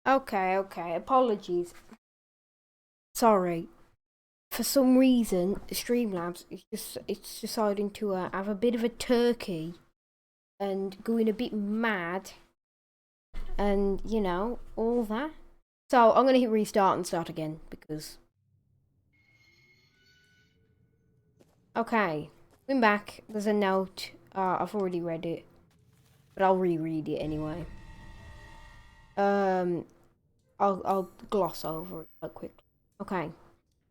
Okay. Apologies. Sorry. For some reason, Streamlabs it's deciding to have a bit of a turkey and going a bit mad, and all that. So I'm gonna hit restart and start again because. Okay, I'm back. There's a note. I've already read it, but I'll reread it anyway. I'll gloss over it quite quickly. Okay.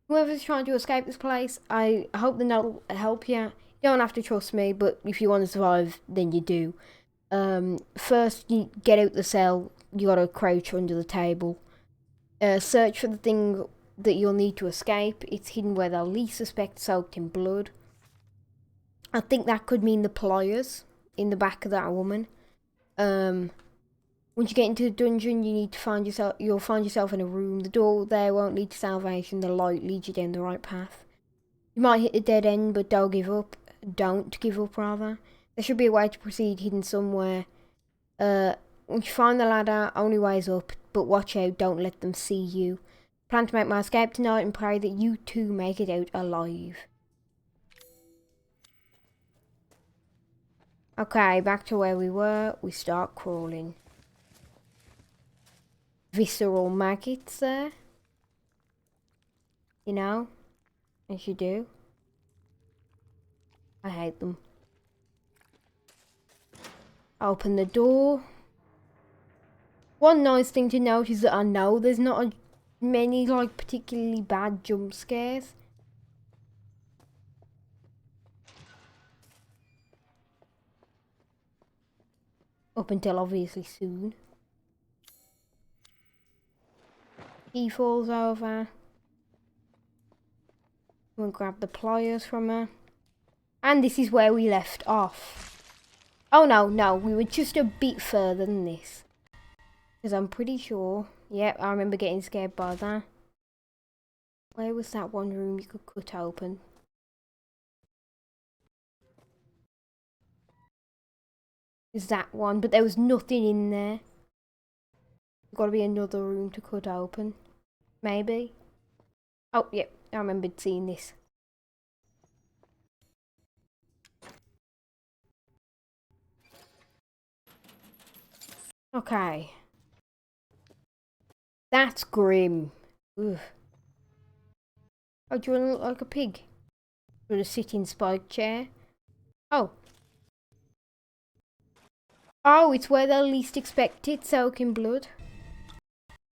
Whoever's trying to escape this place, I hope the note will help you. You don't have to trust me, but if you want to survive, then you do. First, you get out the cell. You gotta crouch under the table. Search for the thing that you'll need to escape. It's hidden where they'll least suspect, soaked in blood. I think that could mean the pliers in the back of that woman. Once you get into the dungeon, you'll find yourself in a room. The door there won't lead to salvation. The light leads you down the right path. You might hit a dead end, but don't give up. Don't give up, rather. There should be a way to proceed hidden somewhere. Once you find the ladder, only way's up, but watch out, don't let them see you. Plan to make my escape tonight and pray that you too make it out alive. Okay, back to where we were. We start crawling. Visceral maggots there. As you do. I hate them. Open the door. One nice thing to note is that I know there's not many particularly bad jump scares. Up until obviously soon. He falls over. We'll grab the pliers from her. And this is where we left off. Oh no, we were just a bit further than this. Because I'm pretty sure. Yep, I remember getting scared by that. Where was that one room you could cut open? Is that one, but there was nothing in there. There's got to be another room to cut open. Maybe. Oh, yep, I remembered seeing this. Okay. That's grim. Ugh. Oh, do you want to look like a pig? With a sitting spike chair? Oh. Oh, it's where they'll least expect it, soaking blood.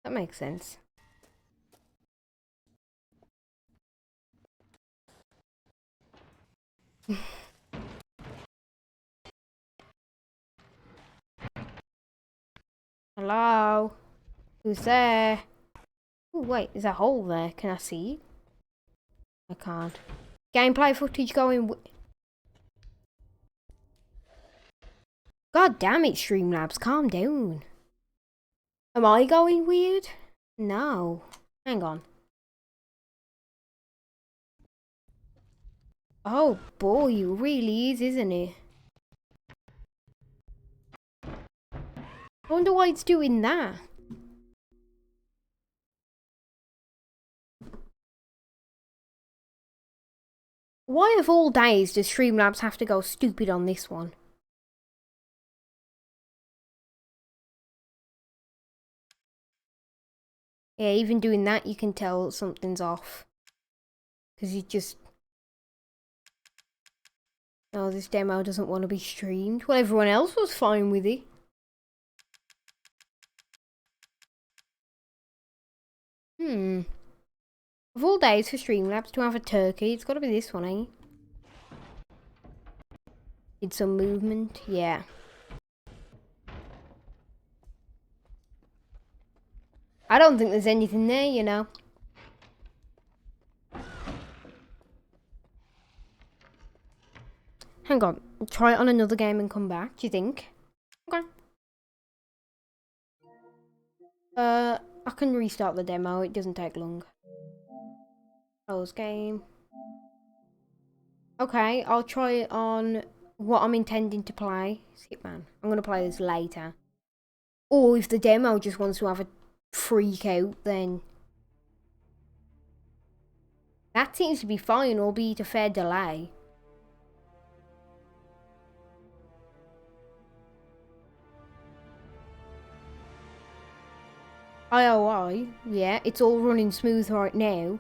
That makes sense. Hello? Who's there? Oh, wait, there's a hole there. Can I see? I can't. Gameplay footage going. God damn it, Streamlabs, calm down. Am I going weird? No. Hang on. Oh boy, it really is, isn't it? I wonder why it's doing that. Why of all days does Streamlabs have to go stupid on this one? Yeah, even doing that you can tell something's off. Because you just... Oh, this demo doesn't want to be streamed. Well, everyone else was fine with it. Of all days for Streamlabs to have a turkey, it's got to be this one, eh? Did some movement, yeah. I don't think there's anything there, you know. Hang on, I'll try it on another game and come back, do you think? Okay. I can restart the demo, it doesn't take long. Close game. Okay, I'll try it on what I'm intending to play. Skip man. I'm gonna play this later. Or if the demo just wants to have a freak out, then that seems to be fine, albeit a fair delay. IOI, yeah, it's all running smooth right now.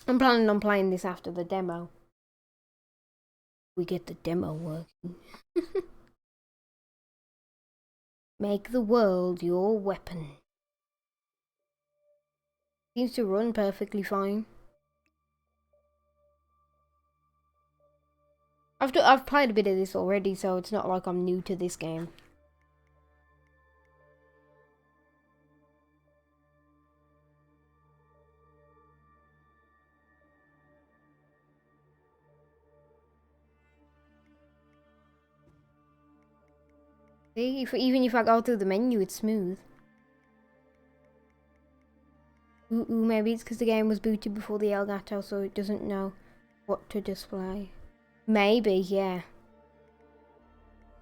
I'm planning on playing this after the demo. We get the demo working. Make the world your weapon. Seems to run perfectly fine. I've played a bit of this already, so it's not like I'm new to this game. See, even if I go through the menu, it's smooth. Ooh, maybe it's because the game was booted before the Elgato, so it doesn't know what to display. Maybe, yeah.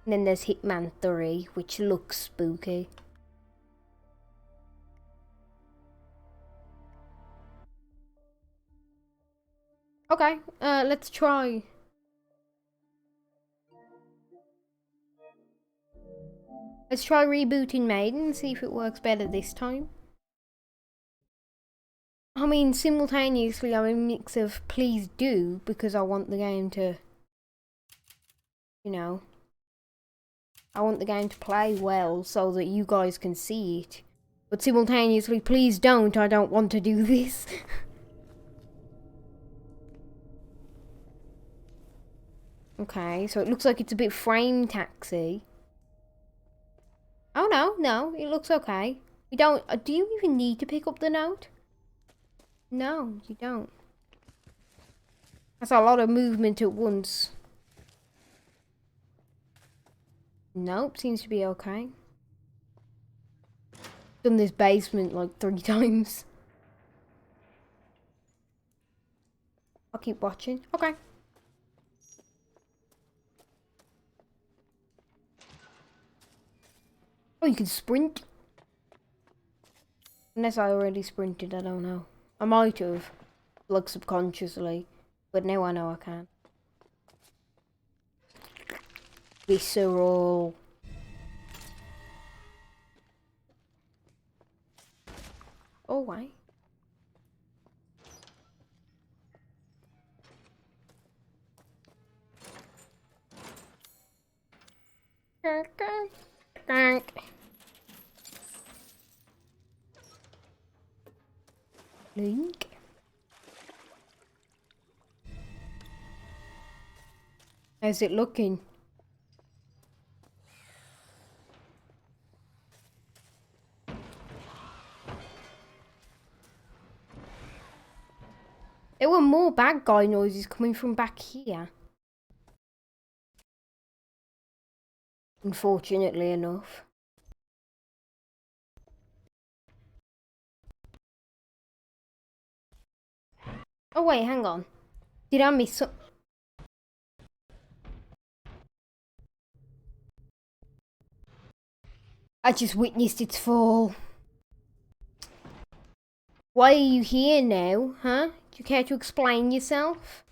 And then there's Hitman 3, which looks spooky. Okay, let's try. Let's try rebooting Maiden and see if it works better this time. I mean, simultaneously I'm a mix of please do, because I want the game to, you know, I want the game to play well so that you guys can see it. But simultaneously, please don't, I don't want to do this. Okay, so it looks like it's a bit frame taxy. Oh no, it looks okay. You don't, do you even need to pick up the note? No, you don't. That's a lot of movement at once. Nope, seems to be okay. Done this basement like 3 times. I'll keep watching. Okay. Oh, you can sprint? Unless I already sprinted, I don't know. I might have, like subconsciously, but now I know I can. Visceral. Oh, why? Link. How's it looking? There were more bad guy noises coming from back here. Unfortunately enough. Oh wait, hang on. Did I miss some? I just witnessed its fall. Why are you here now, huh? Do you care to explain yourself?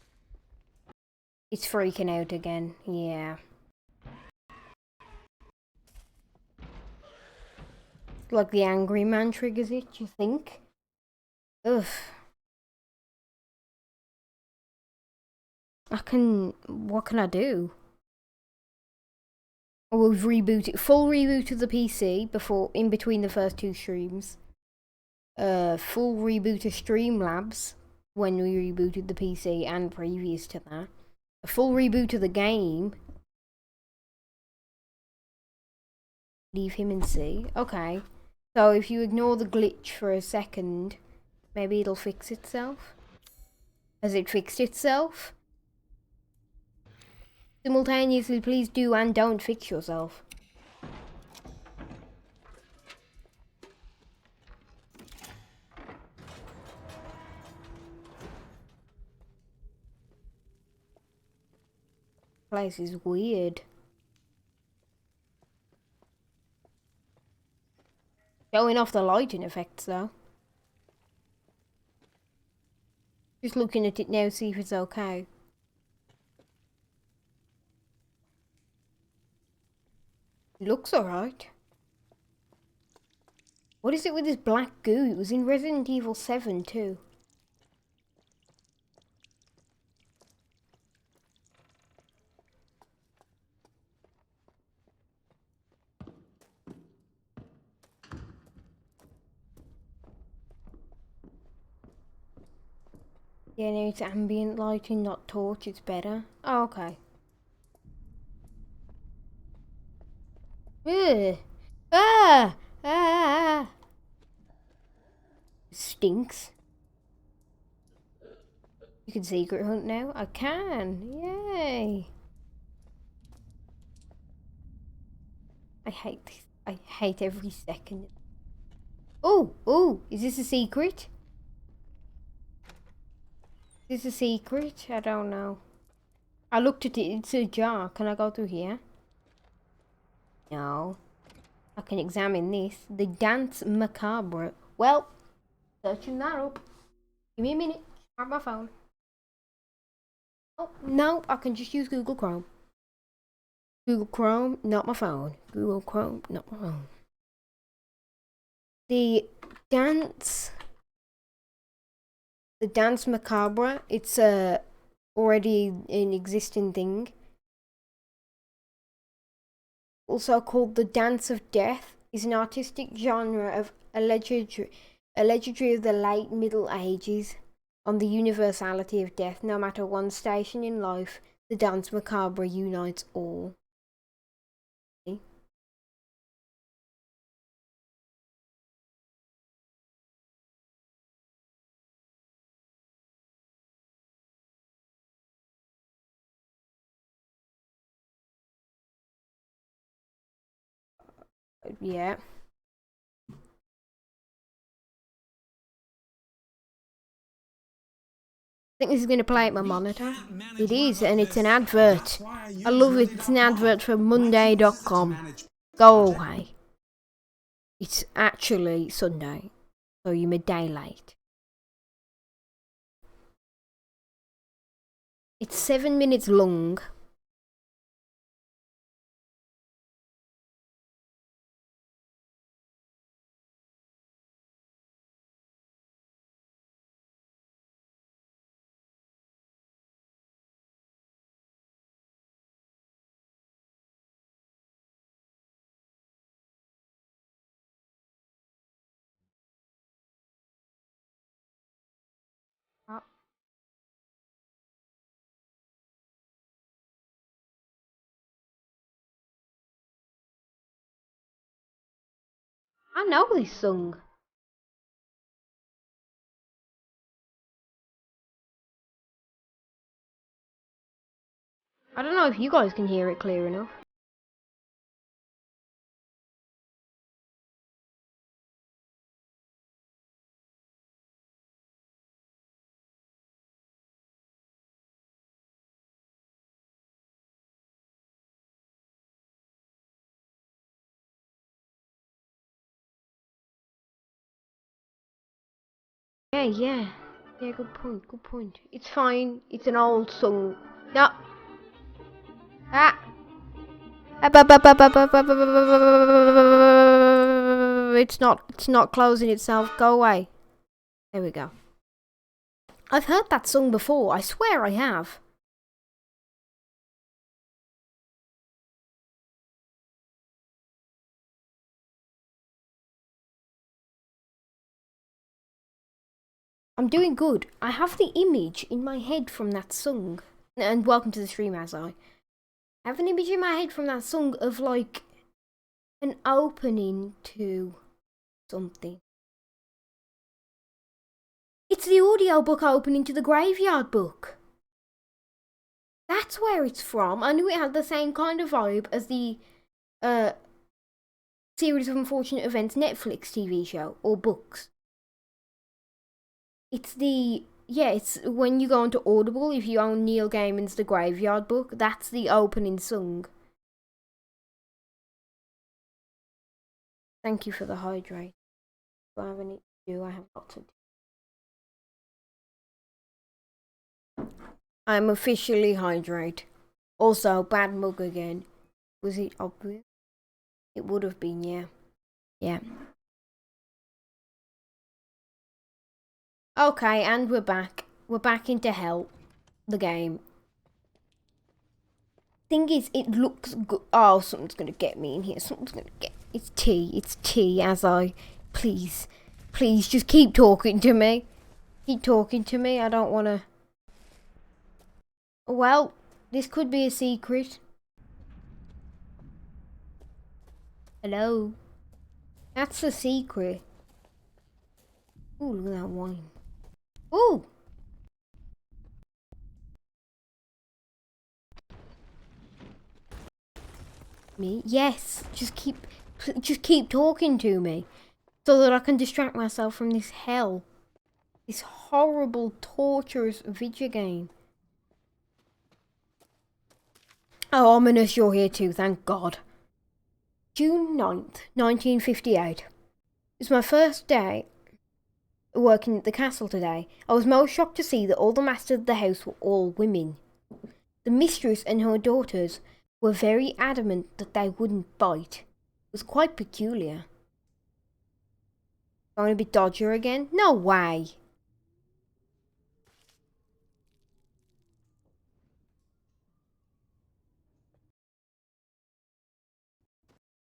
It's freaking out again, yeah. Like the angry man triggers it, you think? Ugh. What can I do? Oh, we've rebooted, full reboot of the PC in between the first 2 streams. Full reboot of Streamlabs when we rebooted the PC and previous to that. A full reboot of the game. Leave him and see. Okay. So if you ignore the glitch for a second, maybe it'll fix itself. Has it fixed itself? Simultaneously, please do and don't fix yourself. Place is weird. Showing off the lighting effects though. Just looking at it now, see if it's okay. It looks alright. What is it with this black goo? It was in Resident Evil 7 too. Yeah, no, it's ambient lighting, not torch, it's better. Oh, okay. Ugh. Ah! Ah! It stinks. You can secret hunt now? I can! Yay! I hate this. I hate every second. Oh! Oh! Is this a secret? Is this a secret? I don't know. I looked at it, it's a jar. Can I go through here? No. I can examine this. The Dance Macabre. Well, searching that up. Give me a minute. Grab my phone. Oh, no, I can just use Google Chrome. Google Chrome, not my phone. Google Chrome, not my phone. The Dance Macabre, it's already an existing thing. Also called the Dance of Death, is an artistic genre of allegedly of the late Middle Ages on the universality of death. No matter one's station in life, the Dance Macabre unites all. Yeah. I think this is going to play at my monitor. It is, and it's an advert. I love it. It's an advert for Monday.com. Go away. It's actually Sunday, so you're midday late. It's 7 minutes long. I know this song. I don't know if you guys can hear it clear enough. Yeah. Yeah, good point. It's fine. It's an old song. No. Ah. It's not closing itself. Go away. There we go. I've heard that song before. I swear I have. I'm doing good. I have the image in my head from that song. And welcome to the stream, as I have an image in my head from that song of like an opening to something. It's the audiobook opening to the Graveyard Book. That's where it's from. I knew it had the same kind of vibe as the Series of Unfortunate Events Netflix TV show or books. It's the Yeah, it's when you go into Audible, if you own Neil Gaiman's The Graveyard Book, that's the opening song. Thank you for the hydrate. Do I have any to do? I have lots to do. I'm officially hydrate. Also, bad mug again. Was it obvious? It would have been, yeah. Yeah. Okay, and we're back. We're back into hell. The game. Thing is, it looks good. Oh, something's gonna get me in here. Something's gonna get. It's tea. It's tea. As I, please, please, just keep talking to me. Keep talking to me. I don't wanna. Well, this could be a secret. Hello. That's a secret. Ooh, look at that wine. Ooh. Me? Yes. Just keep talking to me, so that I can distract myself from this hell. This horrible, torturous video game. Oh, ominous, you're here too, thank God. June 9th, 1958. It's my first day working at the castle today. I was most shocked to see that all the masters of the house were all women. The mistress and her daughters were very adamant that they wouldn't bite. It was quite peculiar. Going a bit dodger again? No way!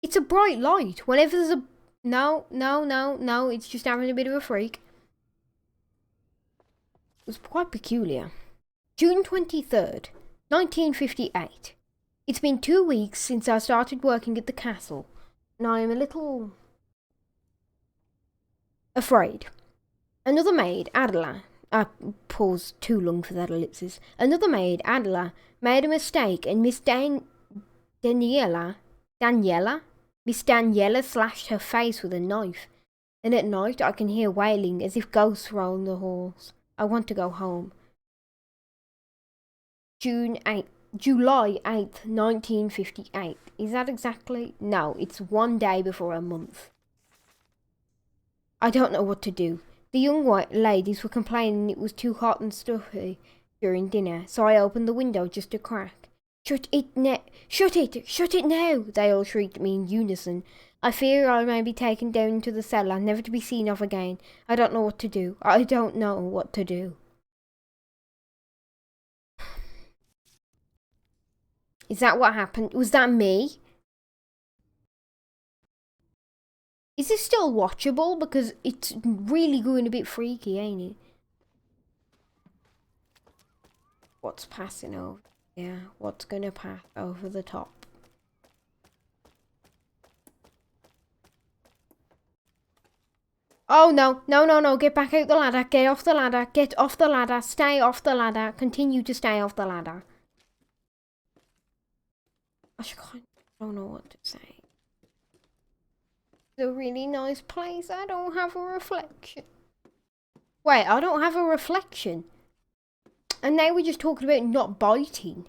It's a bright light. Whenever there's a... No, it's just having a bit of a freak. It was quite peculiar. June 23rd, 1958. It's been 2 weeks since I started working at the castle, and I am a little... afraid. Another maid, Adela... I paused too long for that ellipsis. Another maid, Adela, made a mistake, and Miss Daniela... Miss Daniela slashed her face with a knife, and at night I can hear wailing as if ghosts roll the halls. I want to go home. July 8th, 1958. Is that exactly? No, it's 1 day before a month. I don't know what to do. The young white ladies were complaining it was too hot and stuffy during dinner, so I opened the window just a crack. Shut it now, they all shrieked at me in unison. I fear I may be taken down into the cellar, never to be seen of again. I don't know what to do. I don't know what to do. Is that what happened? Was that me? Is this still watchable? Because it's really going a bit freaky, ain't it? What's passing over? Yeah, what's gonna pass over the top? Oh, no, get back out the ladder, get off the ladder, get off the ladder, stay off the ladder, continue to stay off the ladder. I don't know what to say. It's a really nice place, I don't have a reflection. Wait, I don't have a reflection? And now we're just talking about not biting.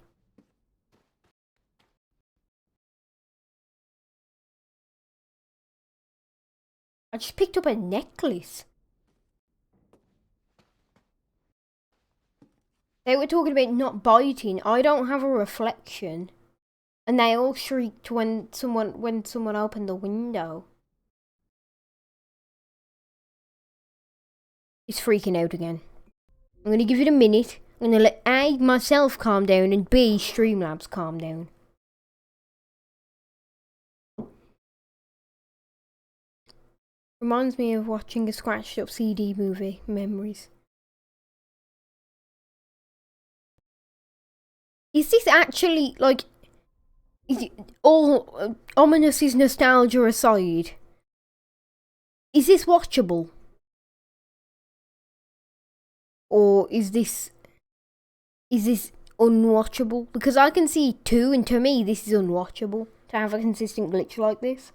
I just picked up a necklace. They were talking about not biting. I don't have a reflection. And they all shrieked when someone opened the window. It's freaking out again. I'm gonna give it a minute. I'm gonna let A, myself calm down, and B, Streamlabs calm down. Reminds me of watching a scratched up CD movie. Memories. Is this actually, like, all ominous is nostalgia aside, is this watchable? Or is this unwatchable? Because I can see 2, and to me this is unwatchable, to have a consistent glitch like this.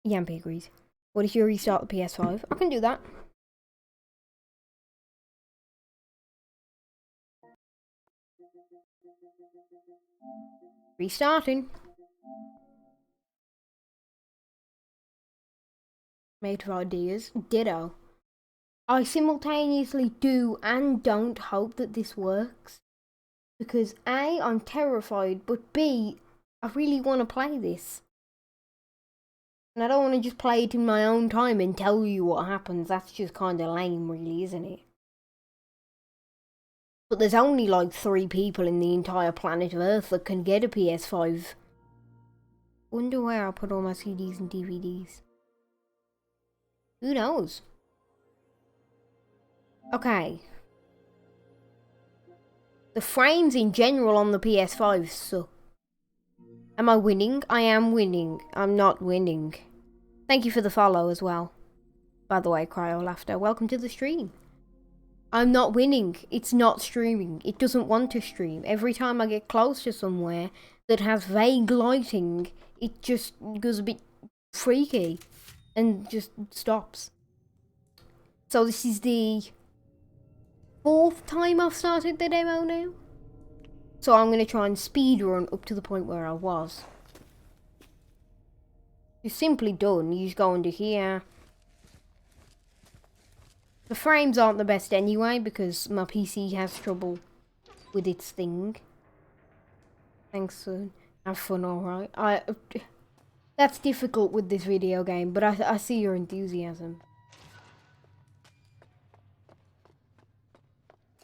Yampy agrees. What if you restart the PS5? I can do that. Restarting. Made of ideas. Ditto. I simultaneously do and don't hope that this works. Because A, I'm terrified, but B, I really want to play this. And I don't want to just play it in my own time and tell you what happens. That's just kind of lame, really, isn't it? But there's only like 3 people in the entire planet of Earth that can get a PS5. Wonder where I'll put all my CDs and DVDs. Who knows? Okay. The frames in general on the PS5 suck. Am I winning? I am winning. I'm not winning. Thank you for the follow as well. By the way, Cryo Laughter, welcome to the stream. I'm not winning. It's not streaming. It doesn't want to stream. Every time I get close to somewhere that has vague lighting, it just goes a bit freaky and just stops. So this is the 4th time I've started the demo now. So I'm going to try and speedrun up to the point where I was. It's simply done. You just go under here. The frames aren't the best anyway because my PC has trouble with its thing. Thanks, son. Have fun, alright. That's difficult with this video game, but I see your enthusiasm.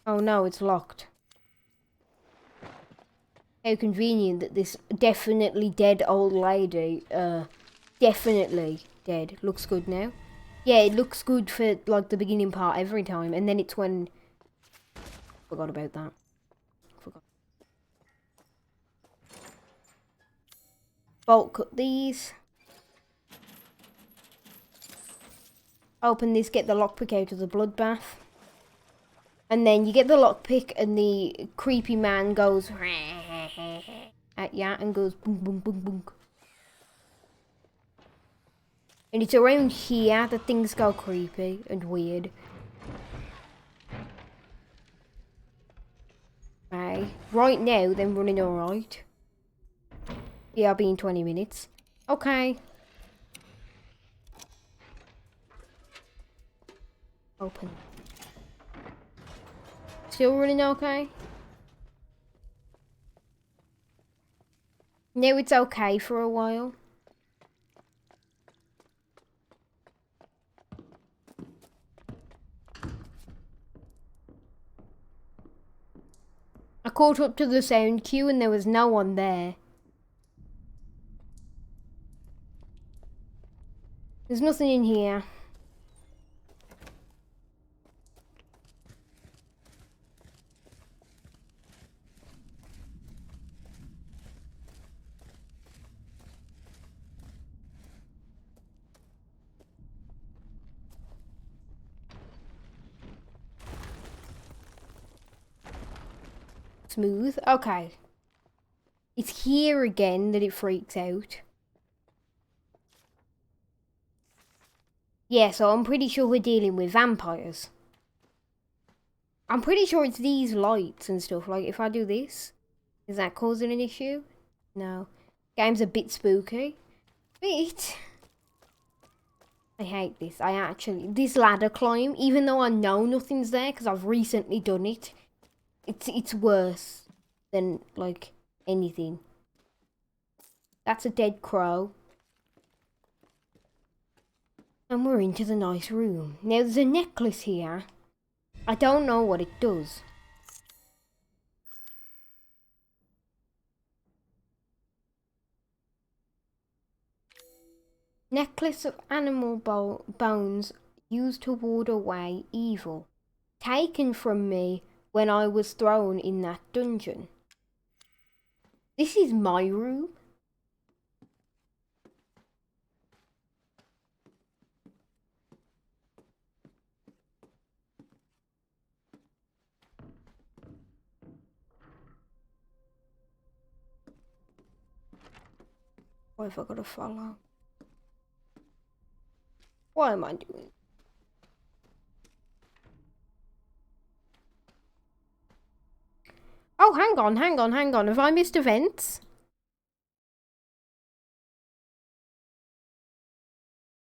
Oh no, it's locked. How convenient that this definitely dead old lady, definitely dead. Looks good now. Yeah, it looks good for like the beginning part every time, and then it's when... Forgot about that. Forgot. Bolt cut these. Open this, get the lockpick out of the bloodbath. And then you get the lockpick and the creepy man goes at ya and goes boom, boom, boom, boom. And it's around here that things go creepy and weird. Okay. Right now, they're running alright. Yeah, I'll be in 20 minutes. Okay. Open. Still running okay? Now it's okay for a while. I caught up to the sound queue and there was no one there. There's nothing in here. Smooth. Okay. It's here again that it freaks out. Yeah, so I'm pretty sure we're dealing with vampires. I'm pretty sure it's these lights and stuff. Like, if I do this, is that causing an issue? No. Game's a bit spooky. Wait. I hate this. This ladder climb, even though I know nothing's there because I've recently done it, it's worse than, like, anything. That's a dead crow. And we're into the nice room. Now, there's a necklace here. I don't know what it does. Necklace of animal bones used to ward away evil. Taken from me when I was thrown in that dungeon. This is my room. What have I got to follow? What am I doing? Oh, hang on. Have I missed events?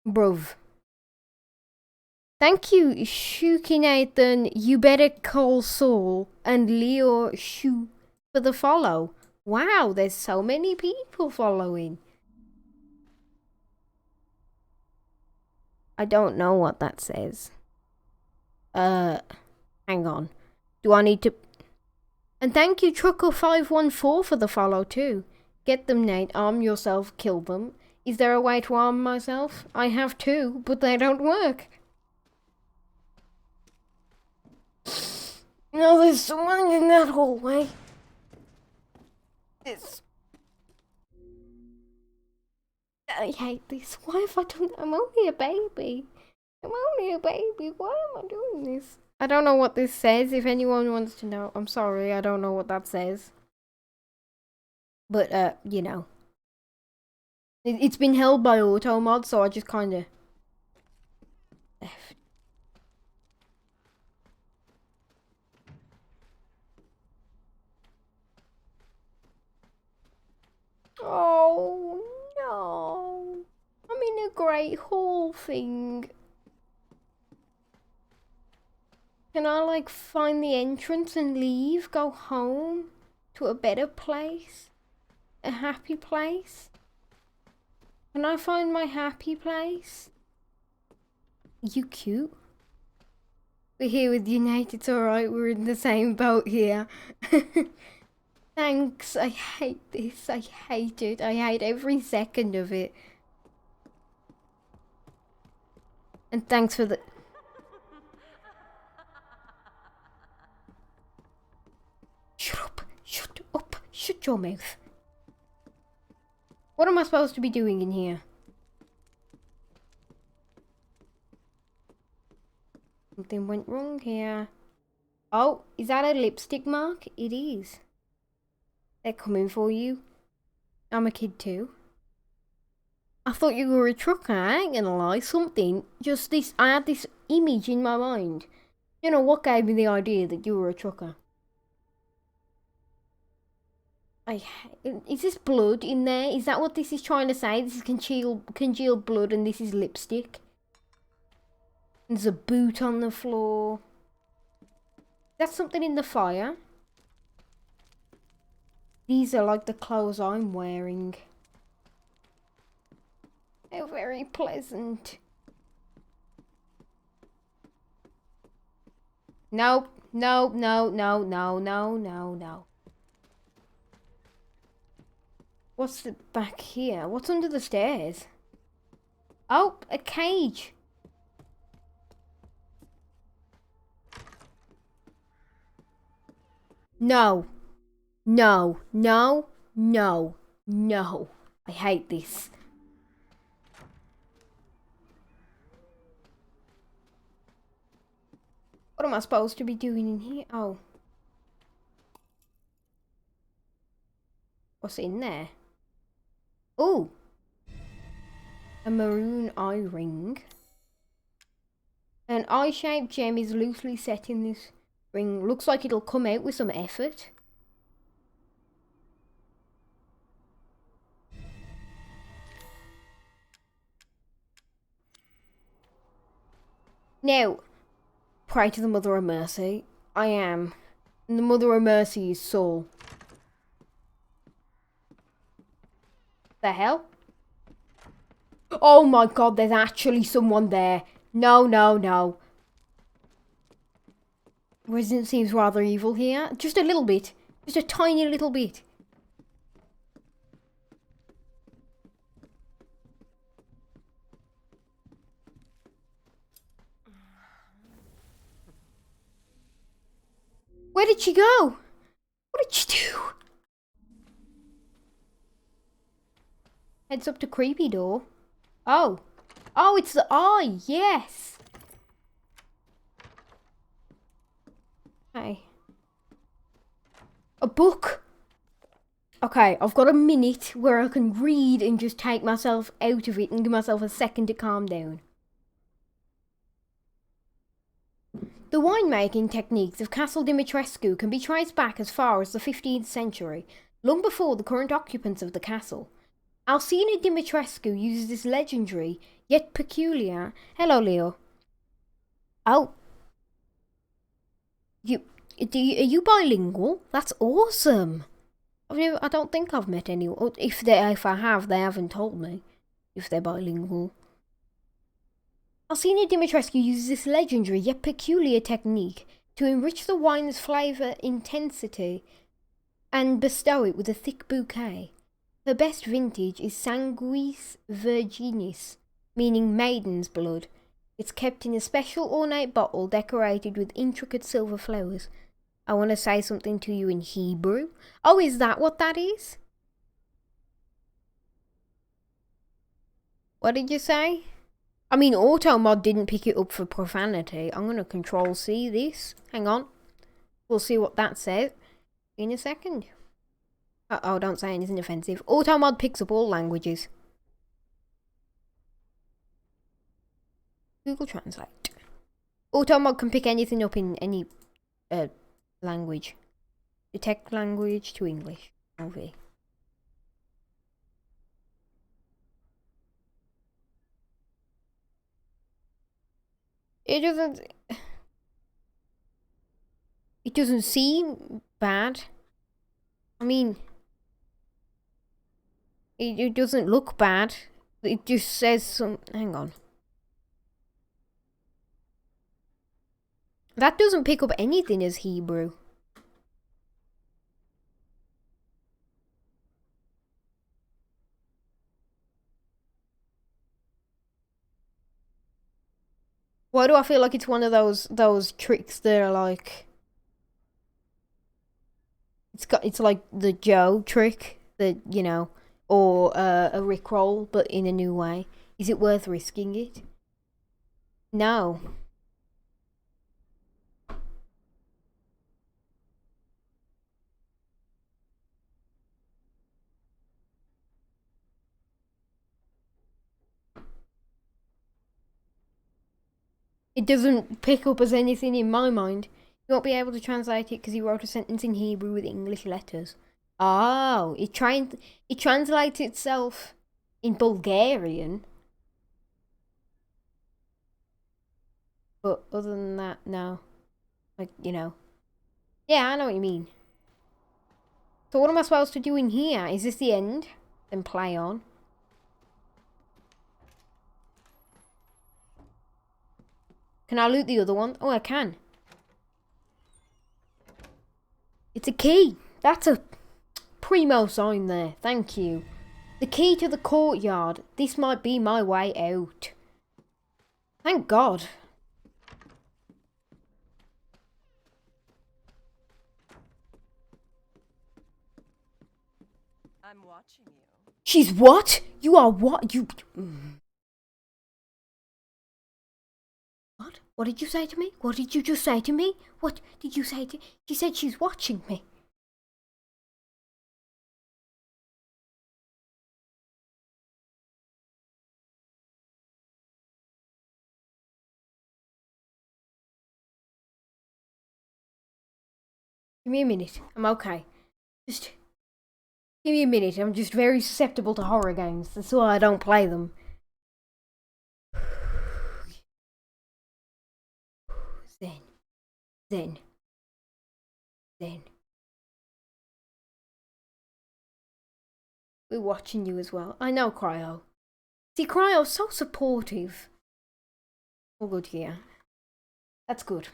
Bruv. Thank you, Shuki Nathan, You Better Call Saul, and Leo Shu for the follow. Wow, there's so many people following. I don't know what that says. Hang on. Do I need to... And thank you, Trucker514 for the follow too. Get them, Nate. Arm yourself, kill them. Is there a way to arm myself? I have two, but they don't work. No, there's someone in that hallway. I hate this. Why have I done that? I'm only a baby. Why am I doing this? I don't know what this says. If anyone wants to know, I'm sorry. I don't know what that says. But, you know. It's been held by auto mod, so I just kind of left. Oh, no. I'm in a great hall thing. Can I, like, find the entrance and leave? Go home? To a better place? A happy place? Can I find my happy place? You cute? We're here with Unite, it's alright, we're in the same boat here. Thanks, I hate this, I hate it, I hate every second of it. And thanks for the... Shut your mouth. What am I supposed to be doing in here? Something went wrong here. Oh, is that a lipstick mark? It is. They're coming for you. I'm a kid too. I thought you were a trucker, I ain't gonna lie. Something, just this, I had this image in my mind. You know what gave me the idea that you were a trucker? Is this blood in there? Is that what this is trying to say? This is congealed blood and this is lipstick. There's a boot on the floor. That's something in the fire. These are like the clothes I'm wearing. They're very pleasant. Nope. No. What's the back here? What's under the stairs? Oh, a cage. No. I hate this. What am I supposed to be doing in here? Oh. What's in there? Oh. A maroon eye ring. An eye-shaped gem is loosely set in this ring. Looks like it'll come out with some effort. Now, pray to the Mother of Mercy. I am. And the Mother of Mercy is Saul. The hell? Oh my god, there's actually someone there. No. Resident seems rather evil here. Just a little bit. Just a tiny little bit. Where did she go? What did she do? Heads up to creepy door. Oh, it's the eye. Yes. Okay. A book. Okay, I've got a minute where I can read and just take myself out of it and give myself a second to calm down. The winemaking techniques of Castle Dimitrescu can be traced back as far as the 15th century, long before the current occupants of the castle. Alcina Dimitrescu uses this legendary, yet peculiar... Hello, Leo. Oh. Are you bilingual? That's awesome. I don't think I've met anyone. If I have, they haven't told me if they're bilingual. Alcina Dimitrescu uses this legendary yet peculiar technique to enrich the wine's flavour intensity and bestow it with a thick bouquet. Her best vintage is Sanguis Virginis, meaning maiden's blood. It's kept in a special ornate bottle decorated with intricate silver flowers. I want to say something to you in Hebrew. Oh, is that what that is? What did you say? I mean, Automod didn't pick it up for profanity. I'm going to Control-C this. Hang on. We'll see what that says in a second. Uh-oh, don't say anything offensive. Automod picks up all languages. Google Translate. Automod can pick anything up in any language. Detect language to English. OV. It doesn't seem bad. I mean, it doesn't look bad. It just says some... Hang on. That doesn't pick up anything as Hebrew. Why do I feel like it's one of those tricks that are like... It's like the Joe trick, that, you know, or a Rickroll, but in a new way. Is it worth risking it? No. It doesn't pick up as anything in my mind. You won't be able to translate it because he wrote a sentence in Hebrew with English letters. Oh, it translates itself in Bulgarian. But other than that, no. Like, you know. Yeah, I know what you mean. So what am I supposed to do in here? Is this the end? Then play on. Can I loot the other one? Oh, I can. It's a key. That's a primo sign there. Thank you. The key to the courtyard. This might be my way out. Thank God. I'm watching you. She's what? You are what? You... What? What did you say to me? What did you just say to me? What did you say to... She said she's watching me. Give me a minute. I'm okay. Just... Give me a minute. I'm just very susceptible to horror games. That's why I don't play them. Zen. We're watching you as well. I know, Cryo. See, Cryo's so supportive. All good here. That's good.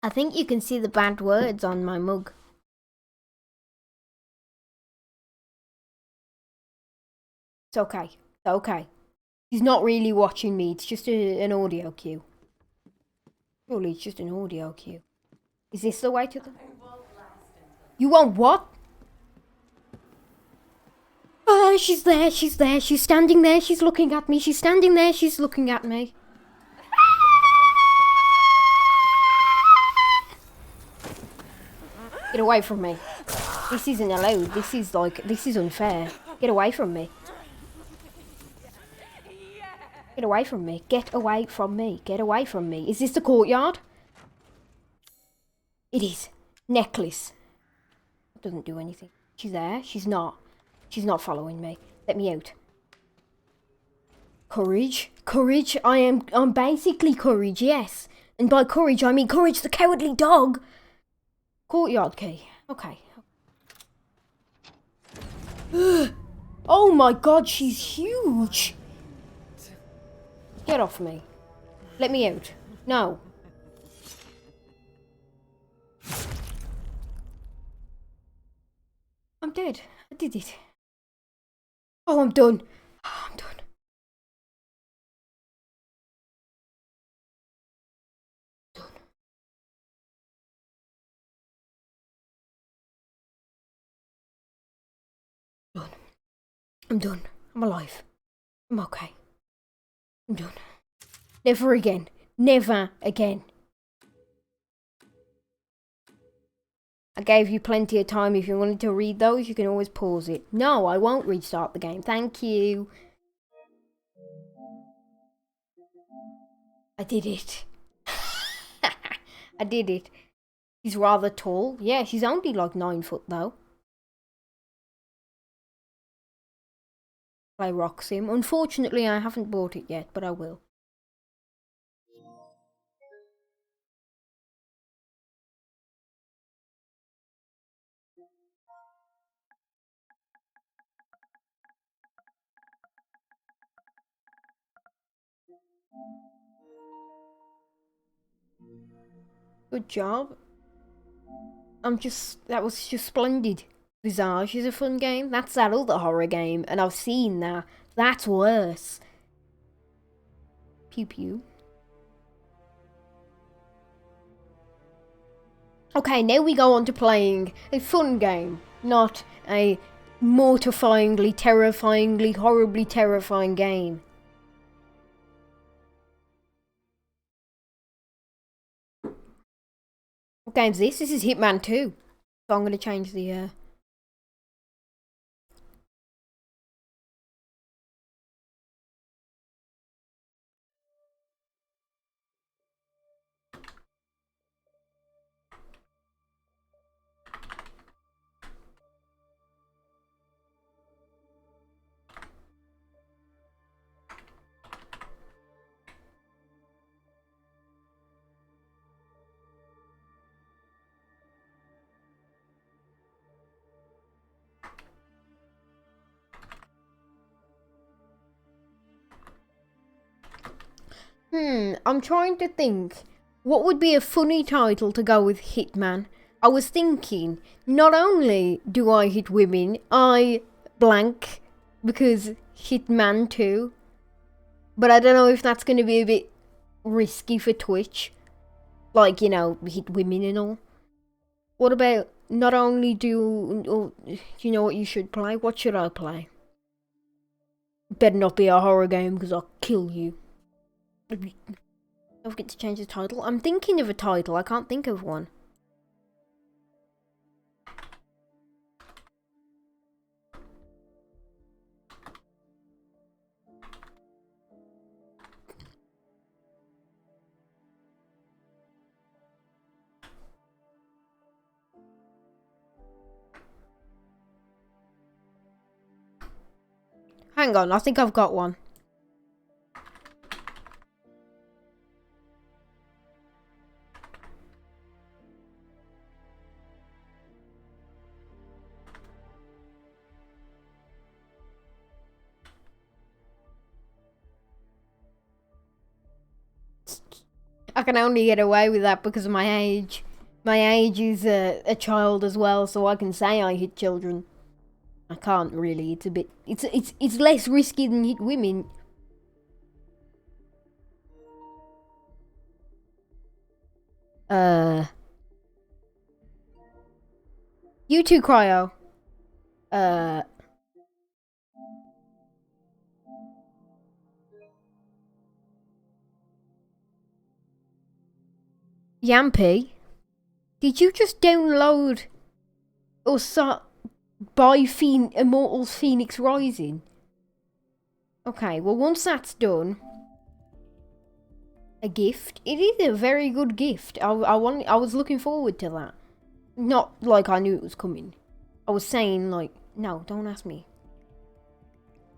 I think you can see the bad words on my mug. It's okay. It's okay. He's not really watching me. It's just an audio cue. Surely it's just an audio cue. Is this the way to the... You want what? Oh, she's there. She's there. She's standing there. She's looking at me. She's standing there. She's looking at me. Get away from me. This isn't allowed. This is unfair. Get away from me. Get away from me. Get away from me. Get away from me. Is this the courtyard? It is. Necklace. Doesn't do anything. She's there. She's not. She's not following me. Let me out. Courage. Courage. I'm basically courage, yes. And by courage, I mean Courage the Cowardly Dog. Courtyard key. Okay. Oh my god, she's huge. Get off me. Let me out. No. I'm dead. I did it. Oh, I'm done. Oh, I'm done. Done. I'm done. I'm alive. I'm okay. I'm done. Never again. Never again. I gave you plenty of time. If you wanted to read those, you can always pause it. No, I won't restart the game. Thank you. I did it. I did it. She's rather tall. Yeah, she's only like 9 foot though. Play Rock Sim. Unfortunately, I haven't bought it yet, but I will. Good job. That was just splendid. Visage is a fun game. That's that other horror game, and I've seen that. That's worse. Pew pew. Okay, now we go on to playing a fun game, not a mortifyingly, terrifyingly, horribly terrifying game. What game's this? This is Hitman 2. So I'm going to change the... I'm trying to think. What would be a funny title to go with Hitman? I was thinking, not only do I hit women, I blank because Hitman 2. But I don't know if that's going to be a bit risky for Twitch. Like, you know, hit women and all. What about not only do you know what you should play? What should I play? Better not be a horror game because I'll kill you. Don't forget to change the title. I'm thinking of a title. I can't think of one. Hang on, I think I've got one. I can only get away with that because of my age. My age is a child as well, so I can say I hit children. I can't really. It's a bit. It's less risky than hit women. You too, Cryo. Yampy, did you just download Or start by Immortals Phoenix Rising. Okay, well once that's done, a gift. It is a very good gift. I was looking forward to that. Not like I knew it was coming. I was saying like, no, don't ask me.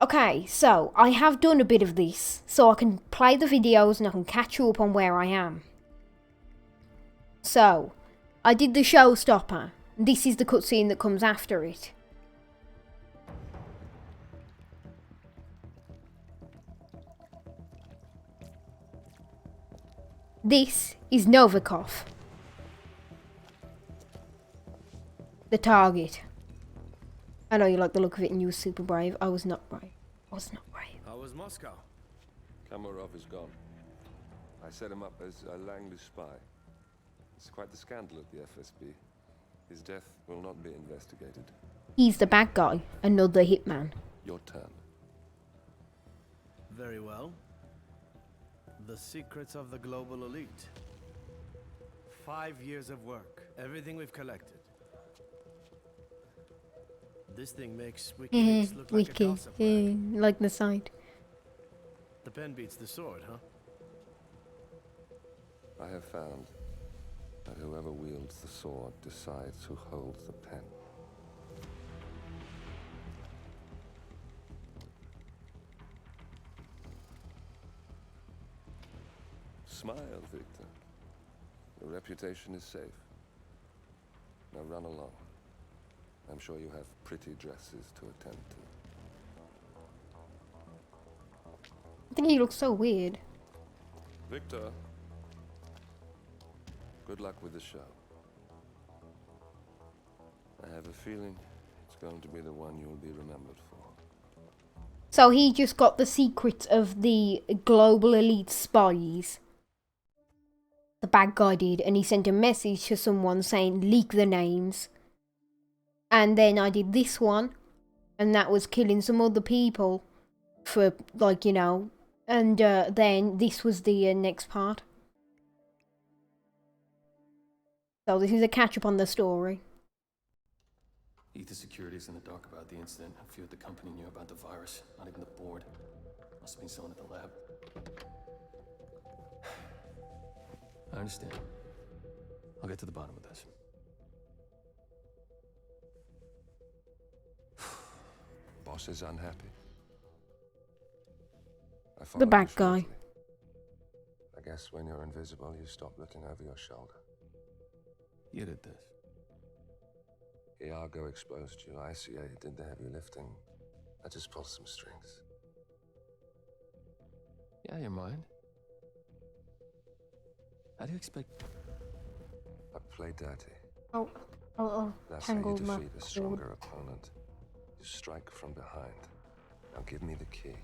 Okay, so I have done a bit of this, so I can play the videos and I can catch you up on where I am. So, I did the showstopper. This is the cutscene that comes after it. This is Novikov, the target. I know you like the look of it and you were super brave. I was not brave. I was not brave. How was Moscow? Kamarov is gone. I set him up as a Langley spy. It's quite the scandal at the FSB. His death will not be investigated. He's the bad guy, another hitman. Your turn. Very well. The secrets of the global elite. 5 years of work. Everything we've collected. This thing makes WikiLeaks look like a Wiki. gossip rag. Like the side. The pen beats the sword, huh? I have found that whoever wields the sword decides who holds the pen. Smile, Victor. Your reputation is safe. Now run along. I'm sure you have pretty dresses to attend to. I think he looks so weird. Victor, good luck with the show. I have a feeling it's going to be the one you'll be remembered for. So he just got the secrets of the global elite spies. The bad guy did, and he sent a message to someone saying leak the names. And then I did this one, and that was killing some other people for, like, you know, and then this was the next part. So this is a catch up on the story. Ether Security's in the dark about the incident. A few at the company knew about the virus, not even the board. Must have been someone at the lab. I understand. I'll get to the bottom of this. Boss is unhappy. I The followed bad you guy. shortly. I guess when you're invisible, you stop looking over your shoulder. You did this. Iago exposed you. ICA did the heavy lifting. I just pulled some strings. Yeah, your mind. How do you expect... I play dirty. Oh, That's how you tangled my defeat a cord. stronger opponent. You strike from behind. Now give me the key.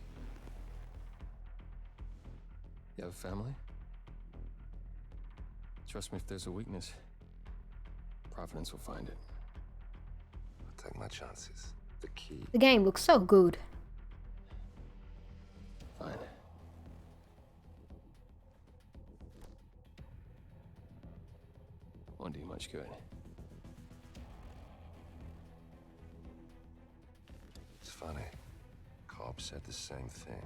You have a family? Trust me, if there's a weakness, Providence will find it. I'll take my chances. The key. The game looks so good. Fine. Won't do you much good. It's funny. Cobb said the same thing.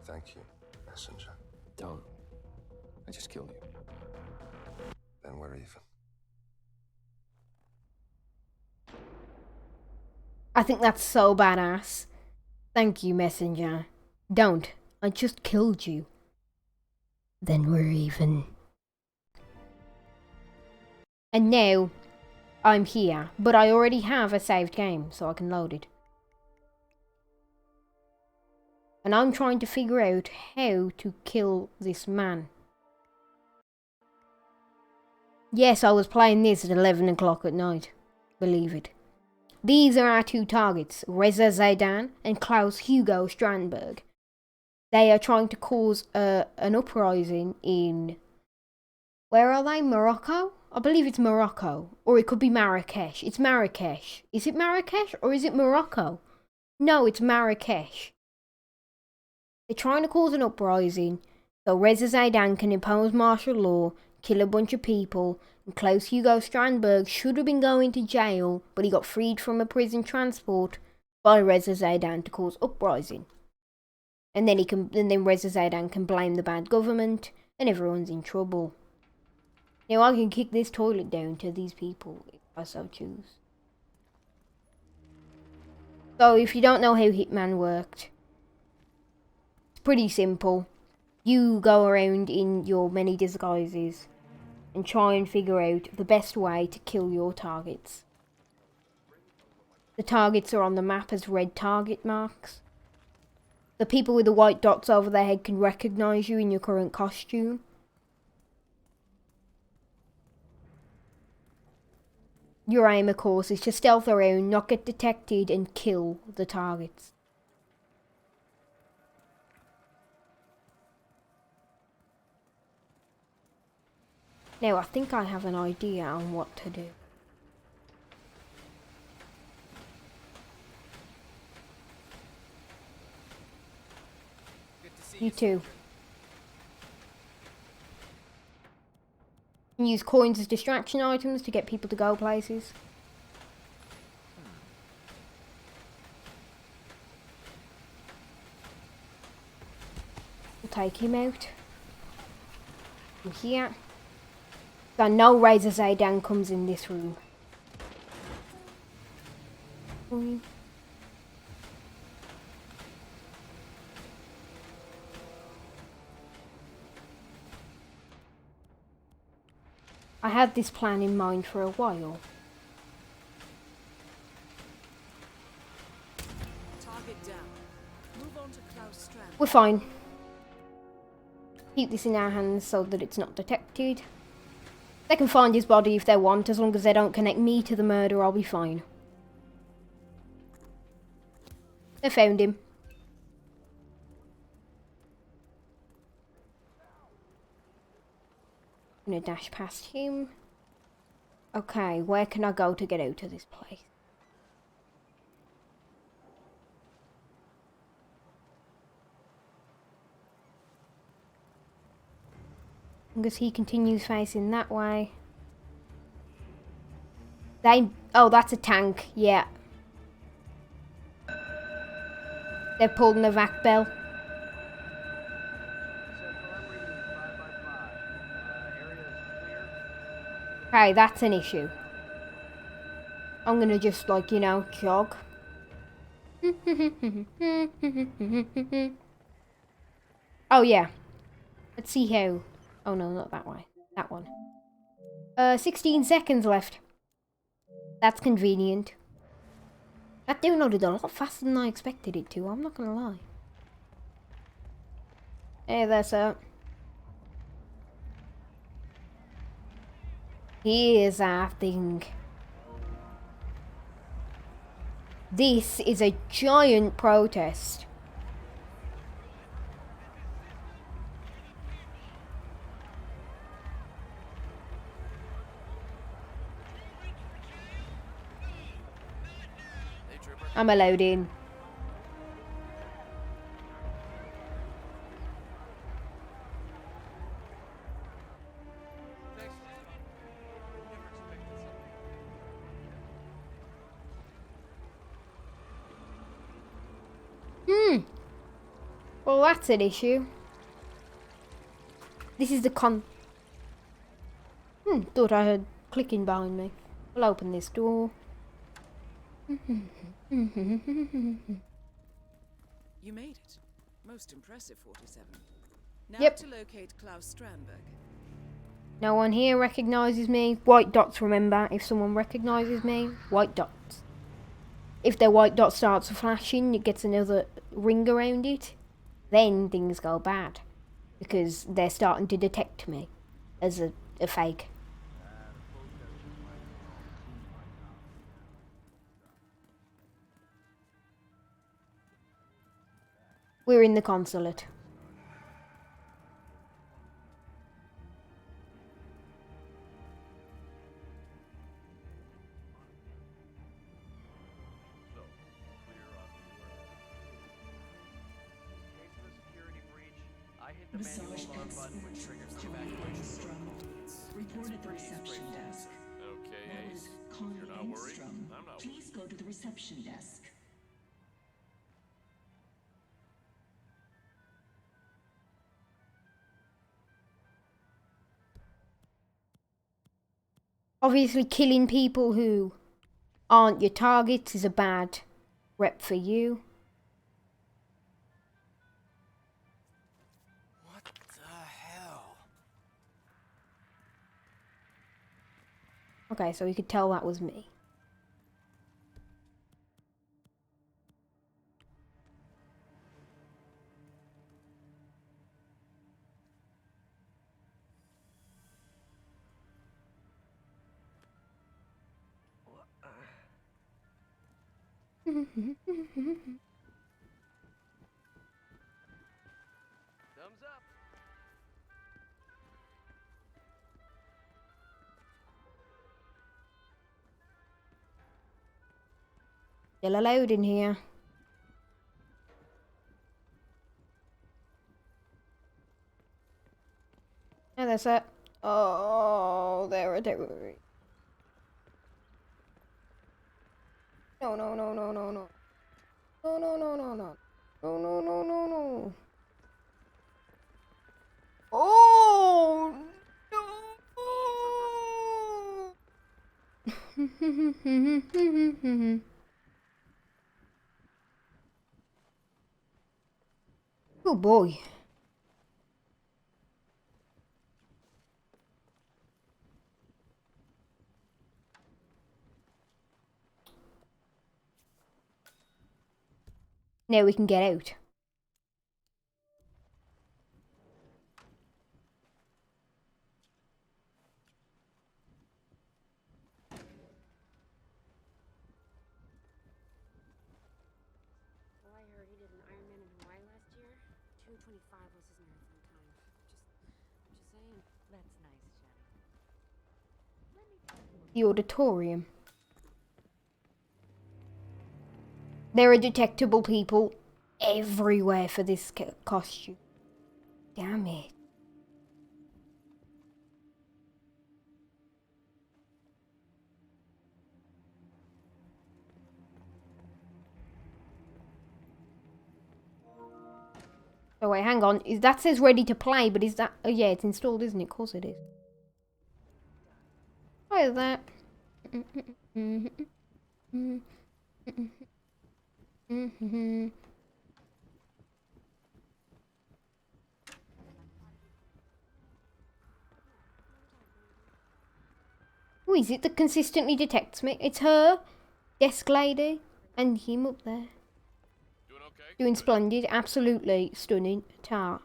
Thank you, messenger. Don't. I just killed you. Then we're even. I think that's so badass. Thank you, messenger. Don't. I just killed you. Then we're even. And now, I'm here. But I already have a saved game, so I can load it. And I'm trying to figure out how to kill this man. Yes, I was playing this at 11 o'clock at night. Believe it. These are our two targets, Reza Zaidan and Klaus Hugo Strandberg. They are trying to cause an uprising in... Where are they? Morocco? I believe it's Morocco. Or it could be Marrakesh. It's Marrakesh. Is it Marrakesh or is it Morocco? No, it's Marrakesh. They're trying to cause an uprising so Reza Zaidan can impose martial law, kill a bunch of people, and Klaus Hugo Strandberg should have been going to jail, but he got freed from a prison transport by Reza Zaydan to cause uprising. And then Reza Zaydan can blame the bad government, and everyone's in trouble. Now I can kick this toilet down to these people if I so choose. So if you don't know how Hitman worked, it's pretty simple. You go around in your many disguises and try and figure out the best way to kill your targets. The targets are on the map as red target marks. The people with the white dots over their head can recognise you in your current costume. Your aim, of course, is to stealth around, not get detected, and kill the targets. Now, I think I have an idea on what to do. You too. You use coins as distraction items to get people to go places. We'll take him out. From here. So no Reza Zaydan comes in this room. I had this plan in mind for a while. Target down. Move on to Klaus Strand. We're fine. Keep this in our hands so that it's not detected. They can find his body if they want, as long as they don't connect me to the murder, I'll be fine. They found him. I'm gonna dash past him. Okay, where can I go to get out of this place? Because he continues facing that way. Oh, that's a tank, yeah. They're pulling the vac bell. Okay, that's an issue. I'm gonna just, like, you know, jog. Oh, yeah. Let's see how... Oh, no, not that way. That one. 16 seconds left. That's convenient. That downloaded a lot faster than I expected it to, I'm not gonna lie. Hey there, sir. Here's our thing. This is a giant protest. I'm allowed in. Well, that's an issue. This is the thought I heard clicking behind me. We'll open this door. You made it. Most impressive, 47. Now Yep. to locate Klaus Strandberg. No one here recognises me. White dots, remember. If someone recognises me, white dots. If their white dot starts flashing, it gets another ring around it. Then things go bad. Because they're starting to detect me as a fake. We're in the consulate. Report at the reception desk. Okay, That Ace. was Connie You're not worried? Engstrom. I'm not Please go to the reception desk. Obviously, killing people who aren't your targets is a bad rep for you. What the hell? Okay, so you could tell that was me. Thumbs up. Still allowed in here. Yeah, that's it. Oh, there. No, no, no, no, no, no. No, no, no, no, no. No, no, no, no, no. Oh, no. Oh boy. Now we can get out. Well, I heard he did an Ironman in Hawaii last year. 2:25 was his marathon time. Just saying. That's nice, Jenny. The auditorium. There are detectable people everywhere for this costume. Damn it. Oh wait, hang on. That says ready to play, but is that... Oh yeah, it's installed, isn't it? Of course it is. Hi there. Who is it that consistently detects me? It's her, desk lady, and him up there. Doing okay? Doing splendid, absolutely stunning. Ta.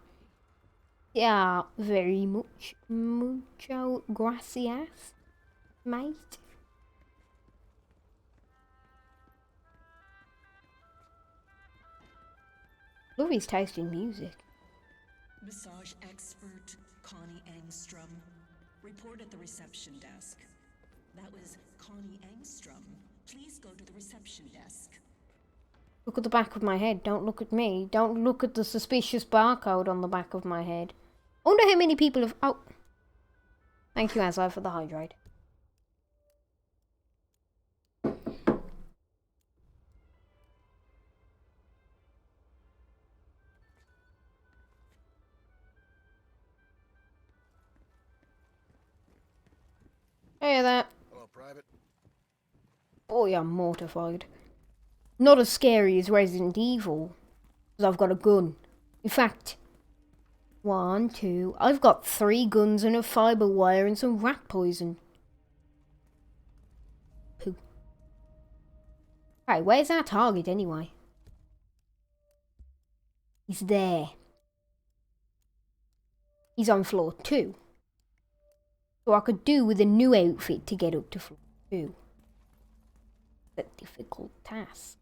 Yeah, very much. Mucho gracias, mate. Love his taste in music. Massage expert Connie Engstrom. Report at the reception desk. That was Connie Engstrom. Please go to the reception desk. Look at the back of my head. Don't look at me. Don't look at the suspicious barcode on the back of my head. I wonder how many people have... Oh. Thank you, Asai, for the hydrate. Hey there. Hello, Private. Boy, I'm mortified. Not as scary as Resident Evil, because I've got a gun. In fact, 1, 2... I've got 3 guns and a fibre wire and some rat poison. Pooh. Hey, where's our target anyway? He's there. He's on floor 2. So I could do with a new outfit to get up to floor 2. A difficult task.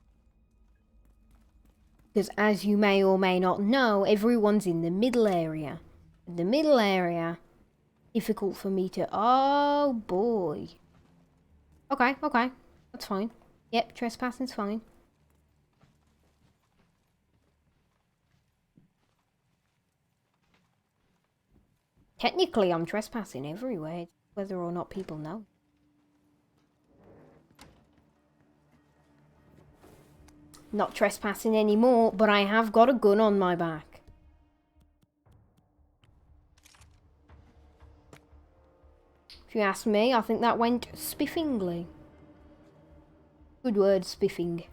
Because as you may or may not know, everyone's in the middle area. In the middle area, difficult for me to... Oh boy. Okay, that's fine. Yep, trespassing's fine. Technically, I'm trespassing everywhere, whether or not people know. Not trespassing anymore, but I have got a gun on my back. If you ask me, I think that went spiffingly. Good word, spiffing.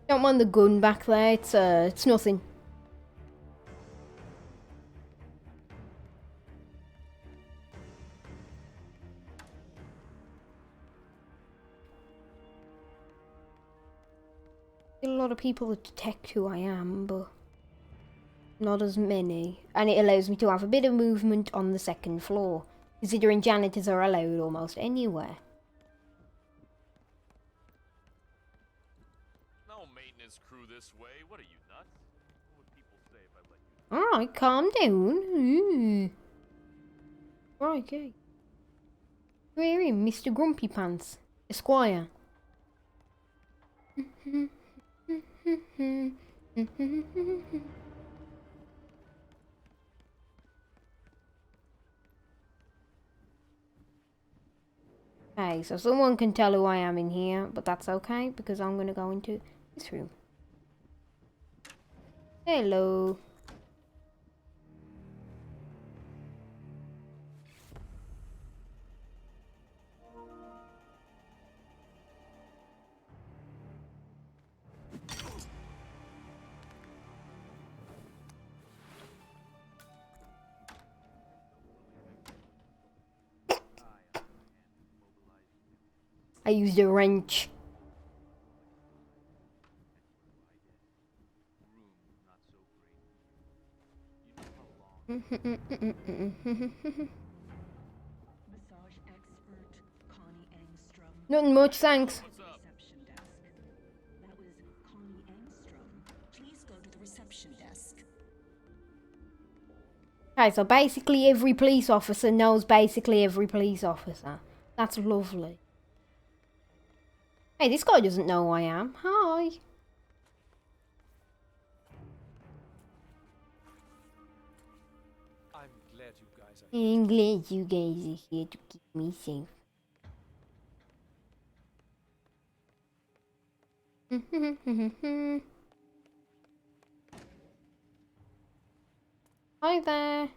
Don't mind the gun back there, it's nothing. A lot of people that detect who I am, but not as many. And it allows me to have a bit of movement on the second floor, considering janitors are allowed almost anywhere. No maintenance crew this way. What are you, nuts? What would people say if I let you? Alright, calm down. Ooh. Right, okay. Where are you, Mr. Grumpy Pants, Esquire? Okay, so someone can tell who I am in here, but that's okay because I'm gonna go into this room. Hello. I used a wrench. Massage expert Connie Engstrom. Nothing much, thanks. What's up? Reception desk. That was Connie Engstrom. Please go to the reception desk. Okay, so basically every police officer knows basically every police officer. That's lovely. Hey, this guy doesn't know who I am. Hi. I'm glad you guys are I'm glad you guys are here to keep me safe. Hi there.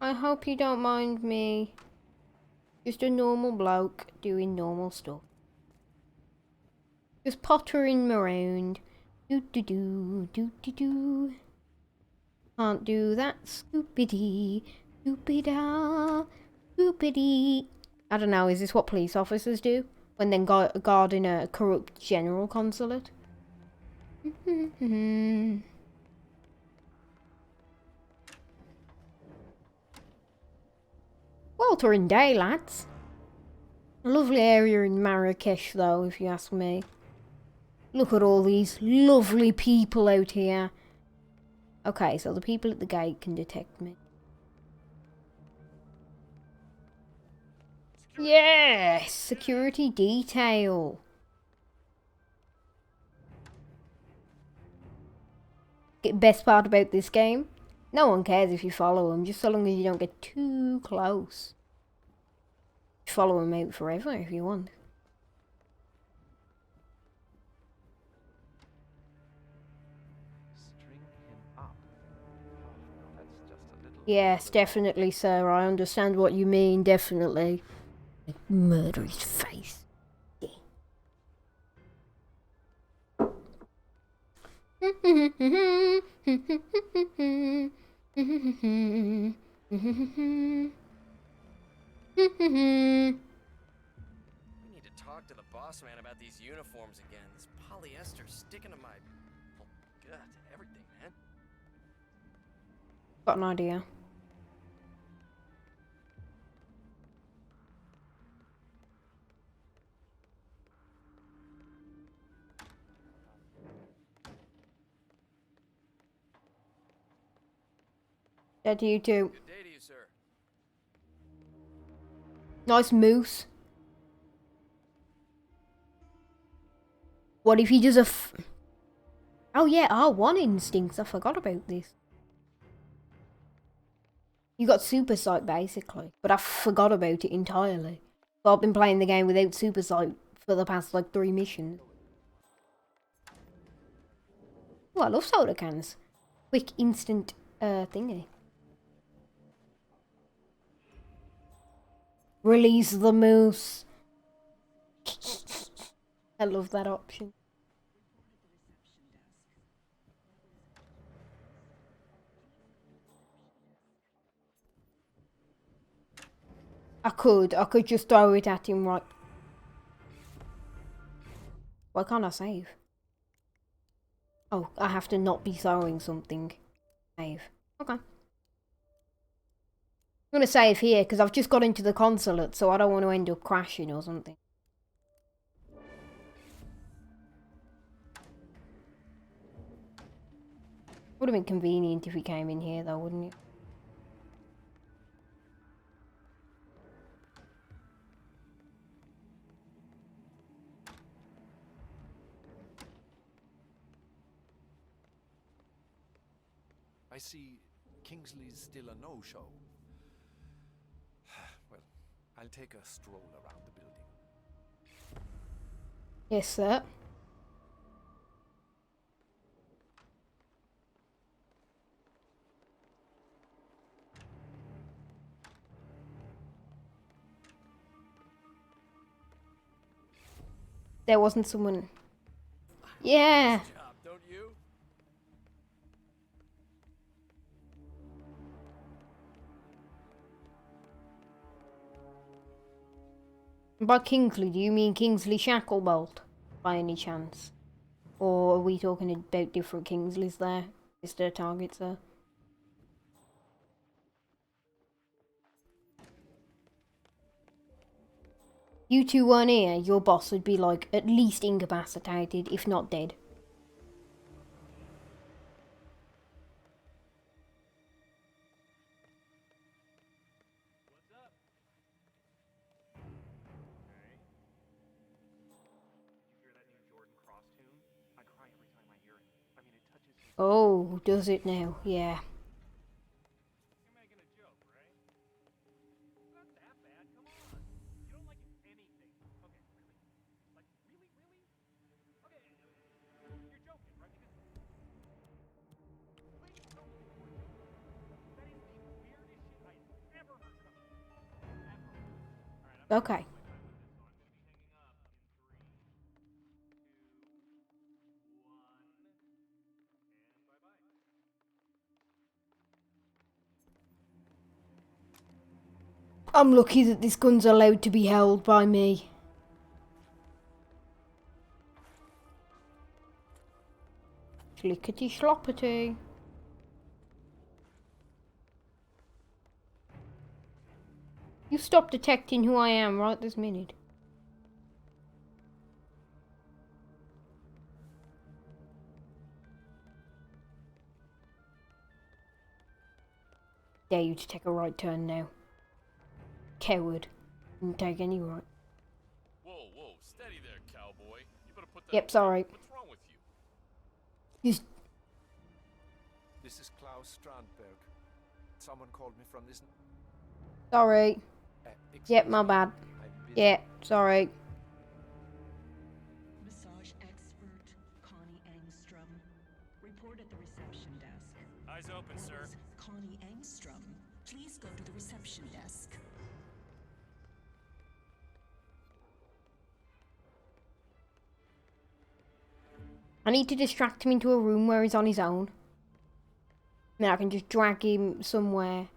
I hope you don't mind me. Just a normal bloke doing normal stuff. Just pottering around. Do do do do do do. Can't do that. Scoopity, scoopida, scoopity. I don't know. Is this what police officers do when then guarding a corrupt general consulate? Weltering day, lads. A lovely area in Marrakesh, though, if you ask me. Look at all these lovely people out here. Okay, so the people at the gate can detect me. Yes! Security detail. Best part about this game? No one cares if you follow them, just so long as you don't get too close. Follow them out forever if you want. string him up. Oh, that's just a little. Yes, definitely, sir. I understand what you mean, definitely. Murder his face. We need to talk to the boss man about these uniforms again. This polyester's sticking to my... Oh, God, to everything, man. Got an idea. That to you too. Good day to you, sir. Nice moose. What if he does a oh yeah, R1 instincts. I forgot about this. You got super sight basically, but I forgot about it entirely. So I've been playing the game without super sight for the past like 3 missions. Oh, I love soda cans. Quick instant thingy. Release the moose. I love that option. I could just throw it at him right. Why can't I save? Oh, I have to not be throwing something. Save. Okay. I'm gonna save here because I've just got into the consulate, so I don't want to end up crashing or something. Would have been convenient if we came in here though, wouldn't it? I see Kingsley's still a no-show. Well, I'll take a stroll around the building. Yes, sir. There wasn't someone. Yeah. Nice job, don't you? By Kingsley, do you mean Kingsley Shacklebolt, by any chance? Or are we talking about different Kingsleys there? Is there targets there? You two weren't here, your boss would be like at least incapacitated, if not dead. Oh, does it now? Yeah. Okay. I'm lucky that this gun's allowed to be held by me. Schlickety schloppety. You stop detecting who I am right this minute. Dare you to take a right turn now. Coward. Didn't take any right. Whoa, whoa, steady there, cowboy. You better put that Yep, away. sorry. What's wrong with you? Just This is Klaus Strandberg. Someone called me from this... sorry. Yep, my bad. Yeah, sorry. Massage expert Connie Engstrom. Report at the reception desk. Eyes open, That sir. was Connie Engstrom. Please go to the reception desk. I need to distract him into a room where he's on his own. Then I can just drag him somewhere.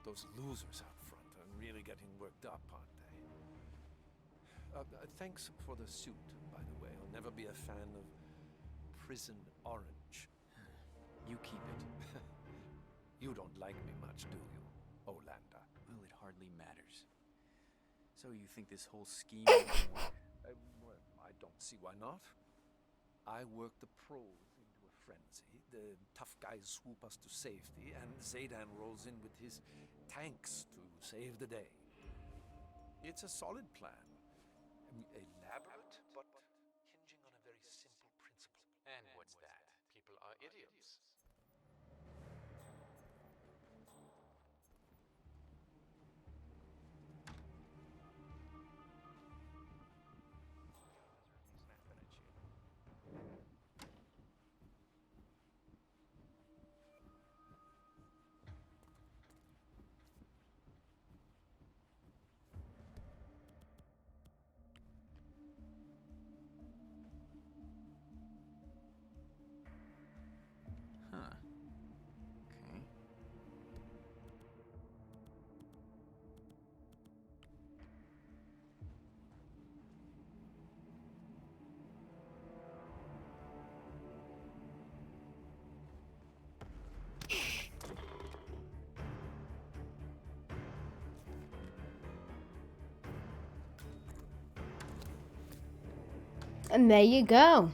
Those losers out front are really getting worked up, aren't they? Thanks for the suit, by the way. I'll never be a fan of prison orange. You keep it. You don't like me much, do you, Olander? Well, it hardly matters. So you think this whole scheme will work? Well, I don't see why not. I work the pros into a frenzy. The tough guys swoop us to safety, and Zaydan rolls in with his tanks to save the day. It's a solid plan. Elaborate, but hinging on a very simple principle. And what's that? People are idiots. Huh. Okay. And there you go.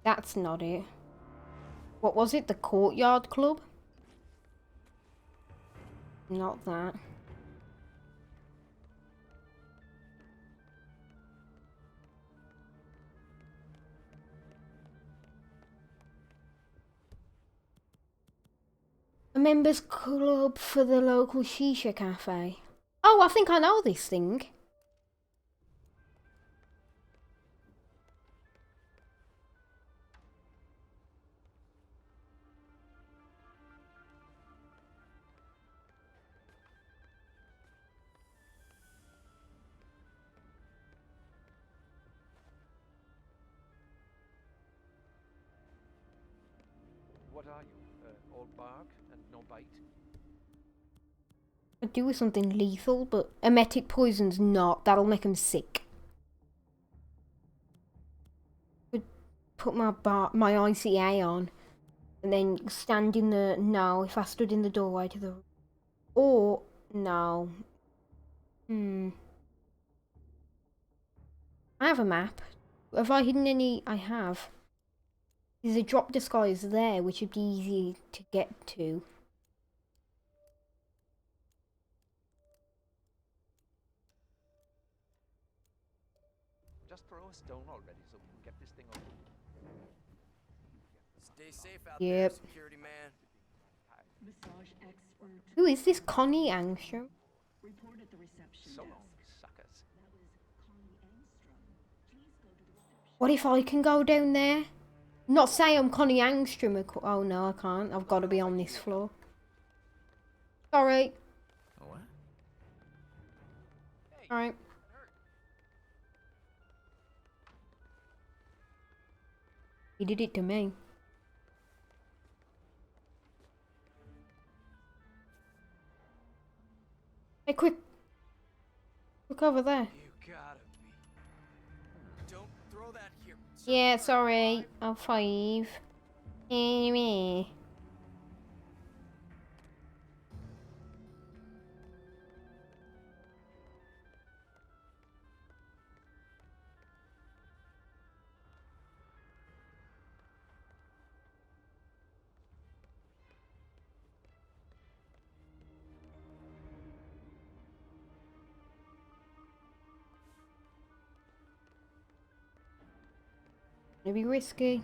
That's not it. What was it? The Courtyard Club? Not that. A members club for the local shisha cafe. Oh, I think I know this thing. What are you? All bark and no bite? Could do with something lethal, but emetic poison's not. That'll make him sick. Could put my ICA on, and then stand in the if I stood in the doorway to the or no. I have a map. Have I hidden any? I have. There's a drop disguise there, which would be easy to get to. Just throw a stone already so we can get this thing over. Stay safe out Yep. there, security man. Massage expert. Who is this Connie Angstrom? Report at the reception So desk. long, suckers. That was Connie Engstrom. Please go to the reception. What if I can go down there? Not say I'm Connie Angstrom. Oh no, I can't. I've got to be on this floor. Sorry. What? Alright. He did it to me. Hey, quick. Look over there. You gotta be. Don't throw that here. Yeah, sorry. I'm 5. Anyway. It'd be risky.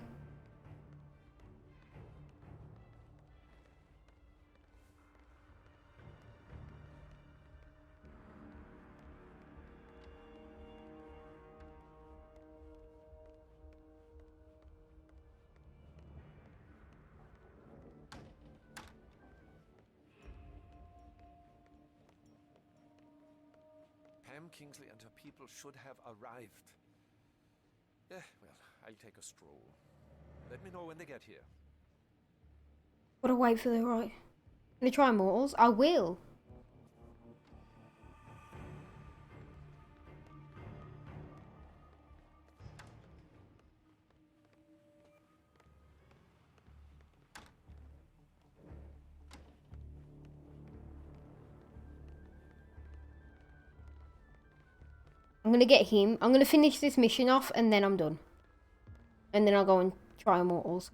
Pam Kingsley and her people should have arrived. Yeah, well, I'll take a stroll. Let me know when they get here. Gotta wait for the right. Gonna try mortals? I will. I'm gonna get him. I'm gonna finish this mission off and then I'm done. And then I'll go and try Immortals.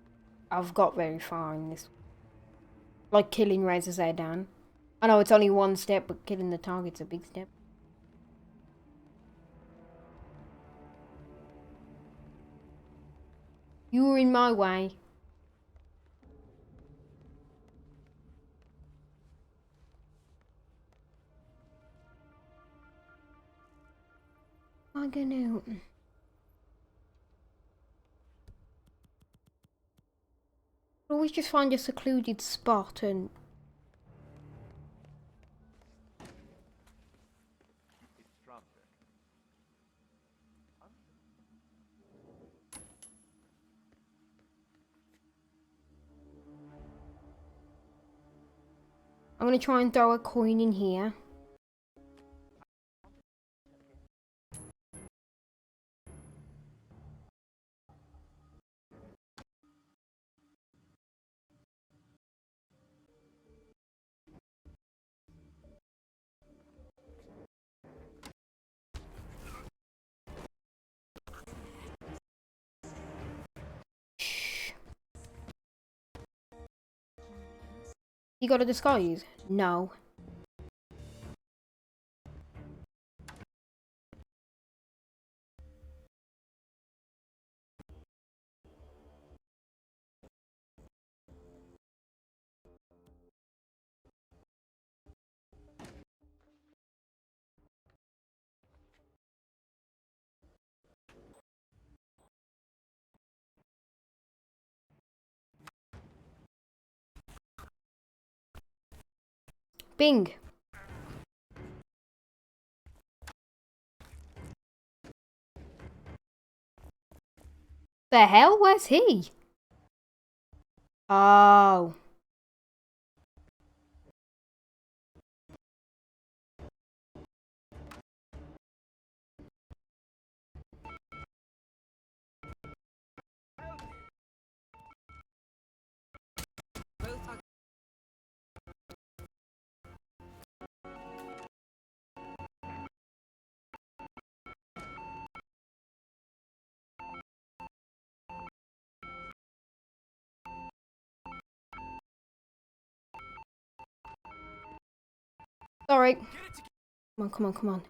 I've got very far in this. Like killing Razor Zaydan. I know it's only one step, but killing the target's a big step. You were in my way. I'm gonna... Always just find a secluded spot and... I'm gonna try and throw a coin in here. Shh. You got a disguise? No. Bing. The hell? Where's he? Oh. Sorry. Come on, come on, come on.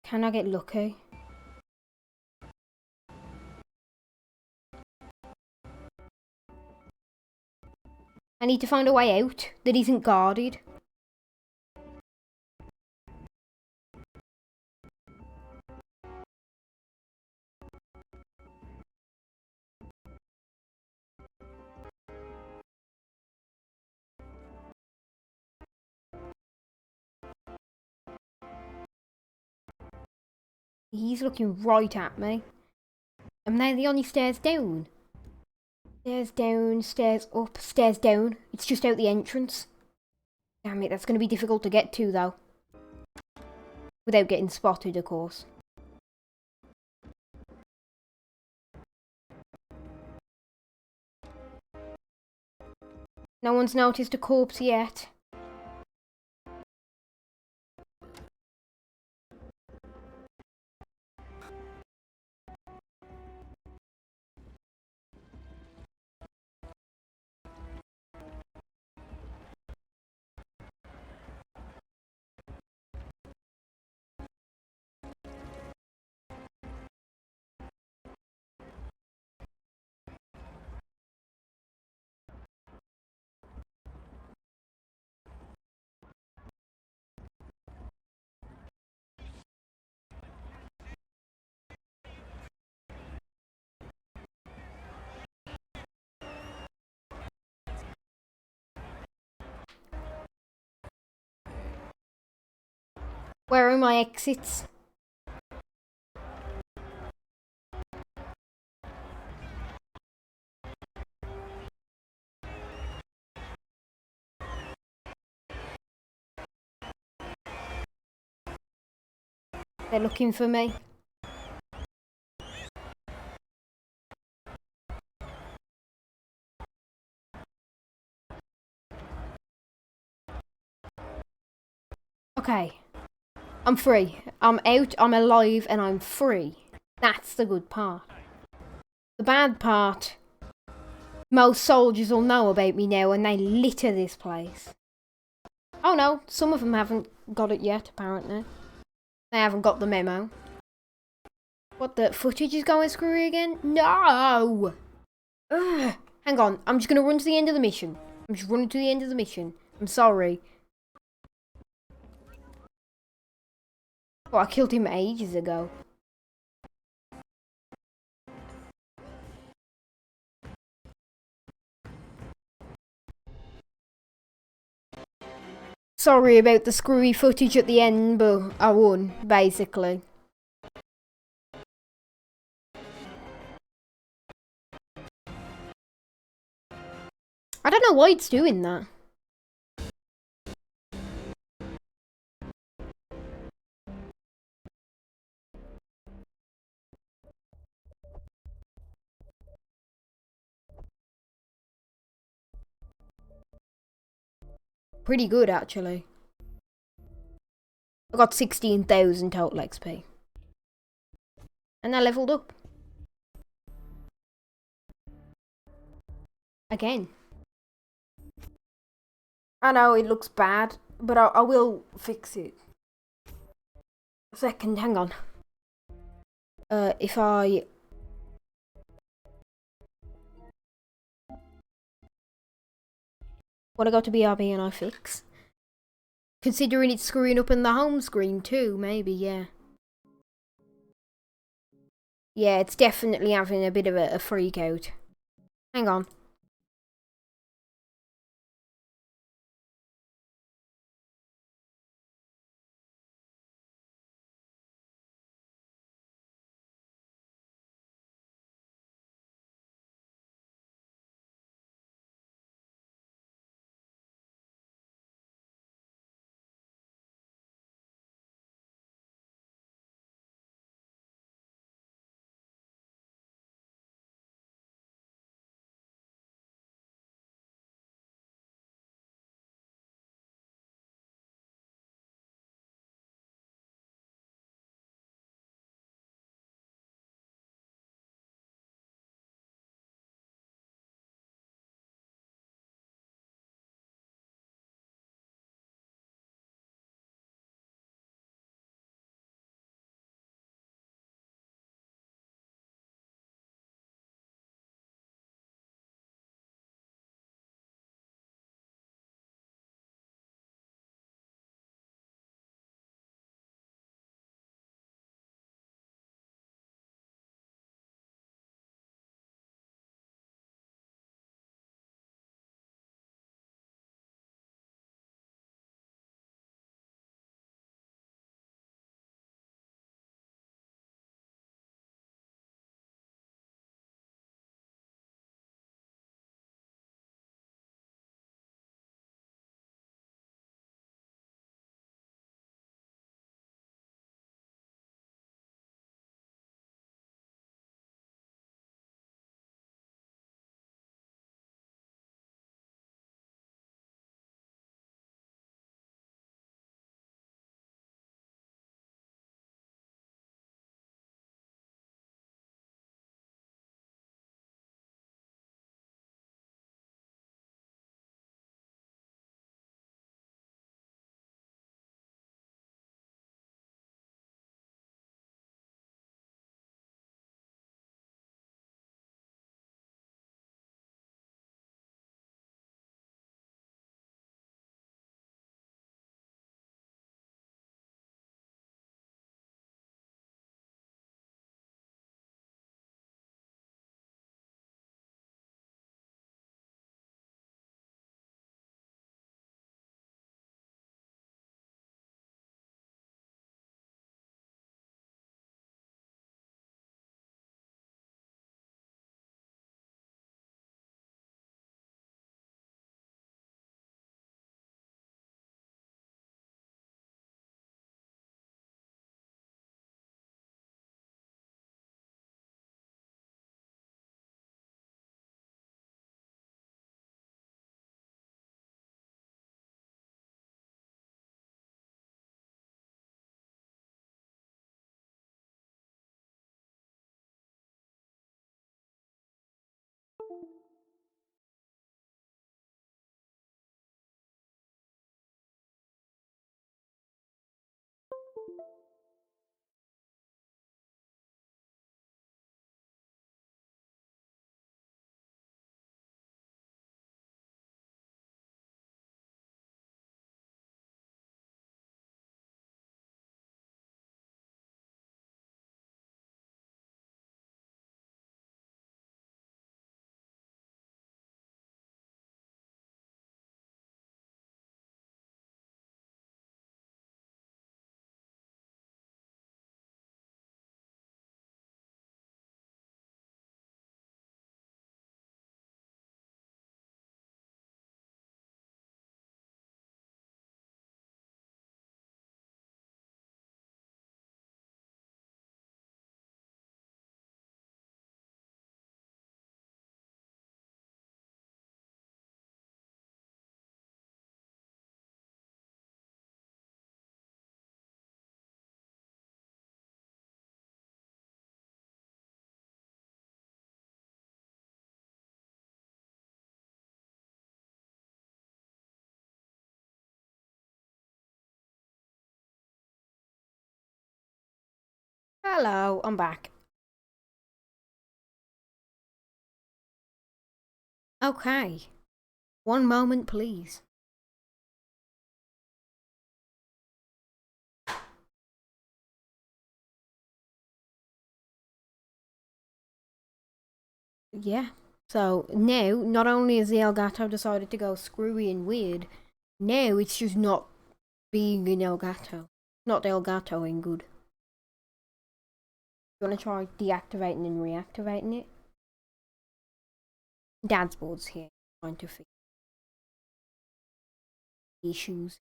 Can I get lucky? I need to find a way out that isn't guarded. He's looking right at me. Am I the only stairs down? Stairs down, stairs up, stairs down. It's just out the entrance. Damn it, that's going to be difficult to get to though. Without getting spotted, of course. No one's noticed a corpse yet. Where are my exits? They're looking for me. Okay. I'm free. I'm out, I'm alive, and I'm free. That's the good part. The bad part... most soldiers will know about me now and they litter this place. Oh no, some of them haven't got it yet, apparently. They haven't got the memo. What, the footage is going screwy again? No! Ugh. Hang on, I'm just gonna run to the end of the mission. I'm just running to the end of the mission. I'm sorry. Well, I killed him ages ago. Sorry about the screwy footage at the end, but I won, basically. I don't know why it's doing that. Pretty good, actually. I got 16,000 total XP. And I leveled up. Again. I know it looks bad, but I will fix it. A second, hang on. If I... when I go to BRB and I fix. Considering it's screwing up in the home screen too, maybe, yeah. Yeah, it's definitely having a bit of a freak out. Hang on. Hello, I'm back. Okay. One moment, please. Yeah. So now, not only has the Elgato decided to go screwy and weird, now it's just not being an Elgato. Not Elgatoing good. You want to try deactivating and reactivating it? Dad's board's here, trying to fix issues.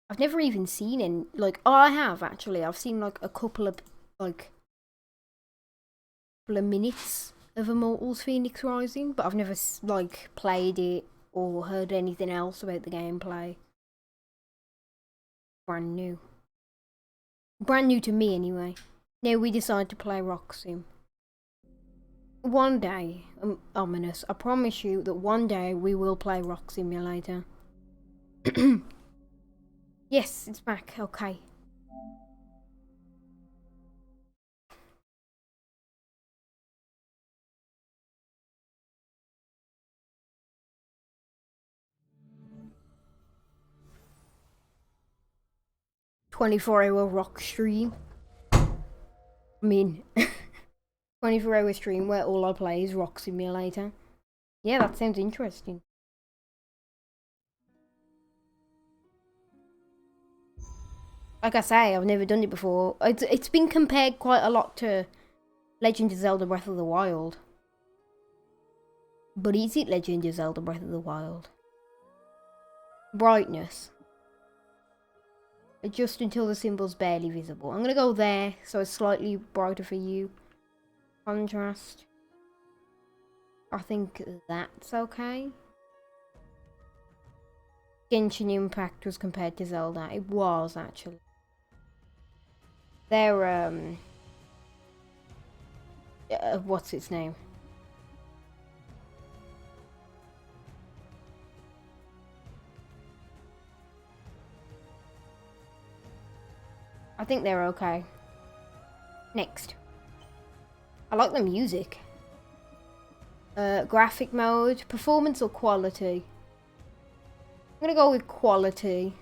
I've never even seen any, like, oh, I have actually. I've seen like a couple of minutes of Immortals Phoenix Rising, but I've never like played it or heard anything else about the gameplay. Brand new to me anyway. Now we decide to play Rock Sim. One day, ominous, I promise you that one day we will play Rock Simulator. Yes, it's back, okay. "24-hour rock stream." I mean, 24-hour stream where all I play is Rock Simulator. Yeah, that sounds interesting. Like I say, I've never done it before. It's been compared quite a lot to Legend of Zelda Breath of the Wild. But is it Legend of Zelda Breath of the Wild? Brightness. Adjust until the symbol's barely visible. I'm gonna go there, so it's slightly brighter for you. Contrast. I think that's okay. Genshin Impact was compared to Zelda. It was, actually. They're, what's its name? I think they're okay. Next. I like the music. Graphic mode, performance or quality? I'm gonna go with quality.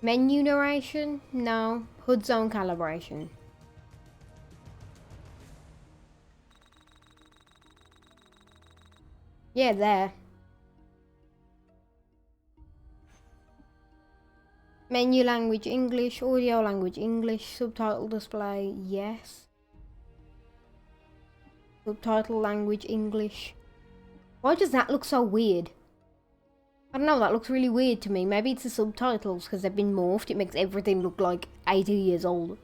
Menu narration? No. HUD zone calibration. Yeah, there. Menu language English, audio language English, subtitle display, yes. Subtitle language English. Why does that look so weird? I don't know, that looks really weird to me. Maybe it's the subtitles because they've been morphed. It makes everything look like 80 years old.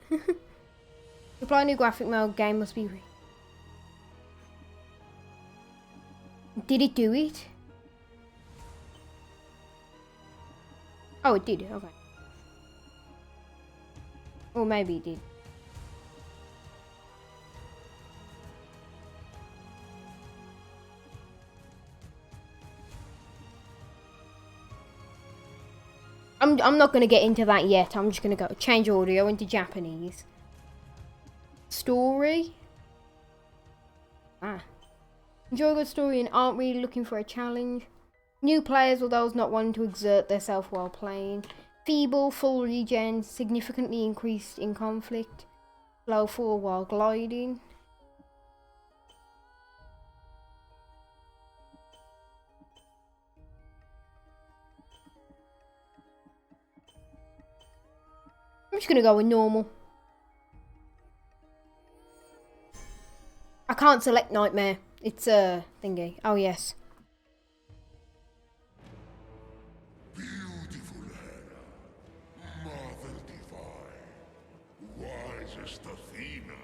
Apply new graphic mode, game must be... Did it do it? Oh, it did, okay. Or maybe it did. I'm not gonna get into that yet. I'm just gonna go change audio into Japanese. Story. Enjoy a good story and aren't really looking for a challenge. New players or those not wanting to exert themselves while playing. Feeble, full regen, significantly increased in conflict. Slow fall while gliding. I'm just gonna go with normal. I can't select Nightmare. It's a thingy. Oh, yes. Beautiful Hera, Mother Divine, wisest Athena,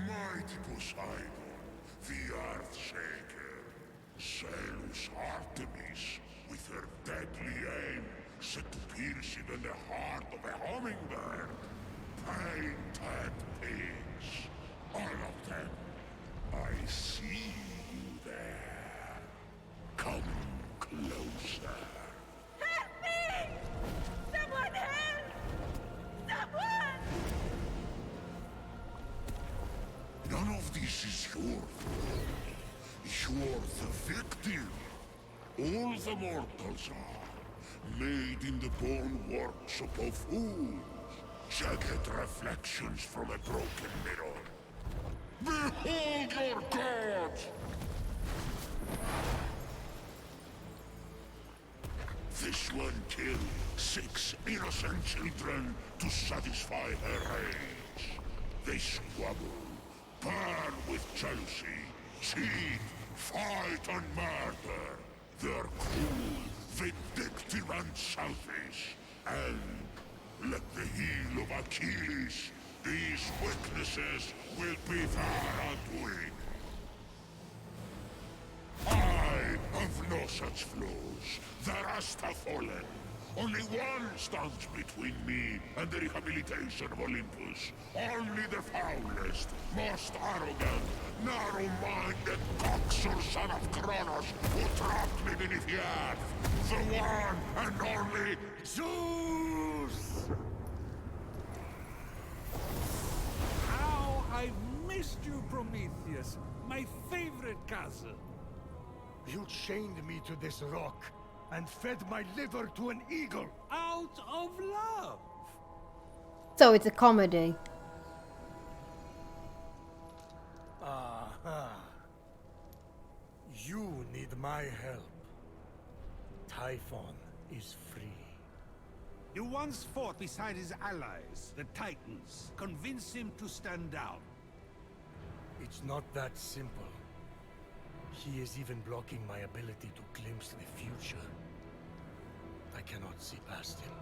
mighty Poseidon, the Earthshaker, zealous Artemis, with her deadly aim set to pierce even the heart of a hummingbird, painted pigs, all of them. I see you there. Come closer. Help me! much worth a victim. All the mortals are, made in the bone workshop of fools. Jagged reflections from a broken mirror. Behold your god! This one killed 6 innocent children to satisfy her rage. They squabble, burn with jealousy, cheat, fight and murder. They're cruel, vindictive and selfish. And, like the heel of Achilles, these weaknesses will be their undoing. I have no such flaws. The rest have fallen. Only one stands between me and the rehabilitation of Olympus. Only the foulest, most arrogant, narrow-minded coxswain son of Kronos who trapped me beneath the earth. The one and only Zeus! How I've missed you, Prometheus, my favorite cousin. You chained me to this rock and fed my liver to an eagle. Out of love. So it's a comedy. Aha. You need my help. Typhon is free. You once fought beside his allies, the Titans. Convince him to stand down. It's not that simple. He is even blocking my ability to glimpse the future. I cannot see past him.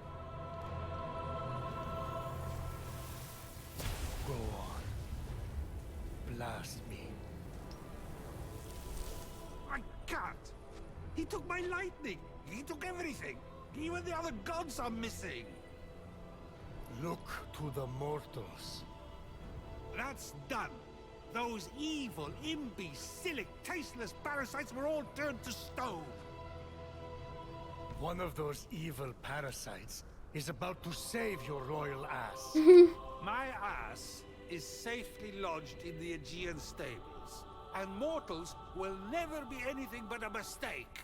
Go on. Blast me. I can't. He took my lightning. He took everything. Even the other gods are missing. Look to the mortals. That's done. Those evil, imbecilic, tasteless parasites were all turned to stone. One of those evil parasites is about to save your royal ass. My ass is safely lodged in the Aegean stables, and mortals will never be anything but a mistake.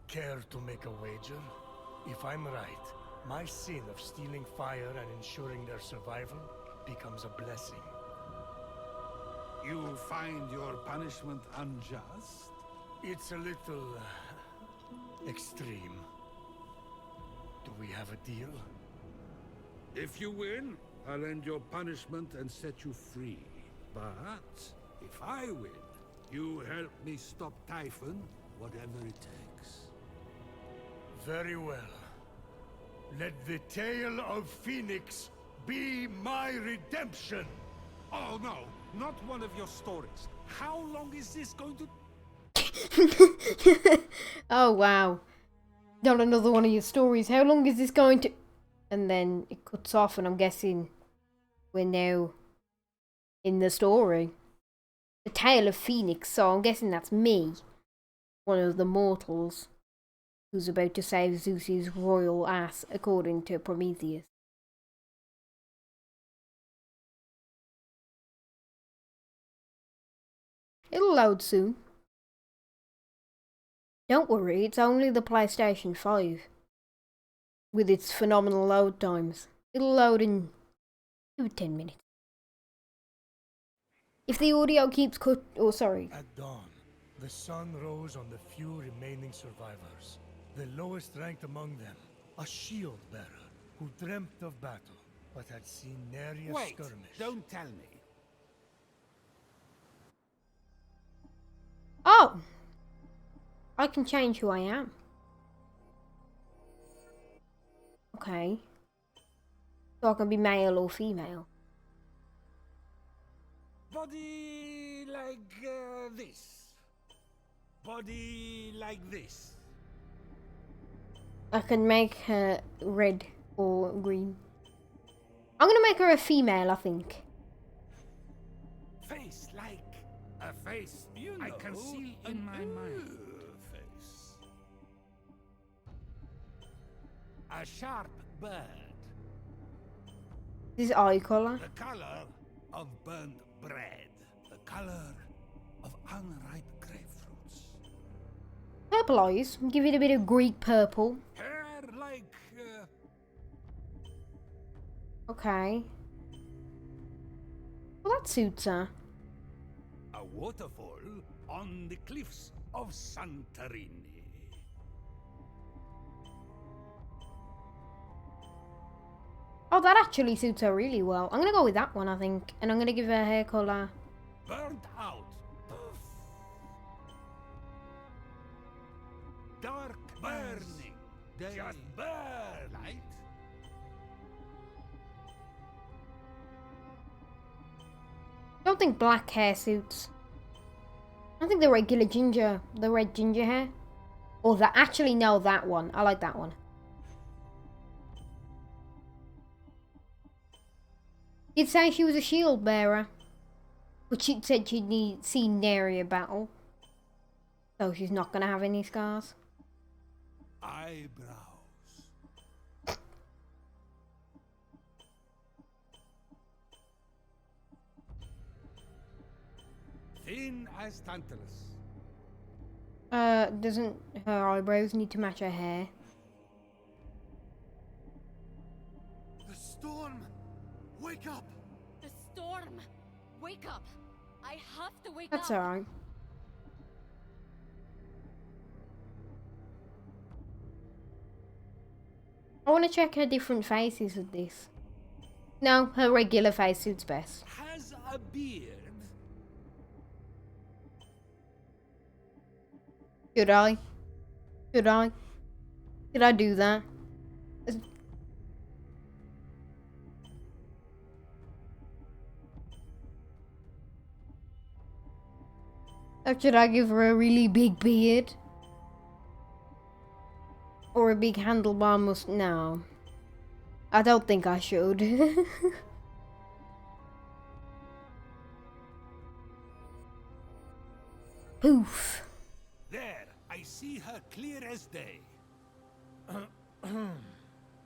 Care to make a wager? If I'm right, my sin of stealing fire and ensuring their survival becomes a blessing. You find your punishment unjust? It's a little extreme. Do we have a deal? If you win, I'll end your punishment and set you free. But if I win, you help me stop Typhon, whatever it takes. Very well. Let the tale of Phoenix be my redemption! Oh no, not one of your stories. How long is this going to... Oh wow. Not another one of your stories. How long is this going to... And then it cuts off and I'm guessing we're now in the story. The Tale of Phoenix, so I'm guessing that's me. One of the mortals who's about to save Zeus's royal ass, according to Prometheus. It'll load soon. Don't worry, it's only the PlayStation 5. With its phenomenal load times. It'll load in 10 minutes. If the audio keeps At dawn, the sun rose on the few remaining survivors. The lowest ranked among them, a shield bearer who dreamt of battle, but had seen nary a Wait, skirmish. don't tell me. Oh! I can change who I am. Okay. So I can be male or female. Body like this. Body like this. I can make her red or green. I'm gonna make her a female, I think. Face like a face I can see in my mind. Face. A sharp bird. This is eye colour. The color of burnt bread. The color of unripe grapefruits. purple eyes. Give it a bit of Greek purple. Hair like, Okay. Well, that suits her. A waterfall on the cliffs of Santorini. Oh, that actually suits her really well. I'm gonna go with that one, I think. And I'm gonna give her hair colour. Burnt out. Puff. Dark burning. Just burn. Light. Don't think black hair suits. I think the regular ginger, the red ginger hair. Or that, actually no, that one. I like that one. You'd say she was a shield bearer. But she said she'd seen nary a battle. So she's not gonna have any scars. Eyebrows. Thin as Tantalus. Doesn't her eyebrows need to match her hair? The storm! Wake up! The storm! Wake up! I have to wake That's up! alright. I want to check her different faces with this. No, her regular face suits best. Has a beard. Should I? Should I? Should I do that? Or should I give her a really big beard? Or a big handlebar must? No. I don't think I should. Poof. There, I see her clear as day.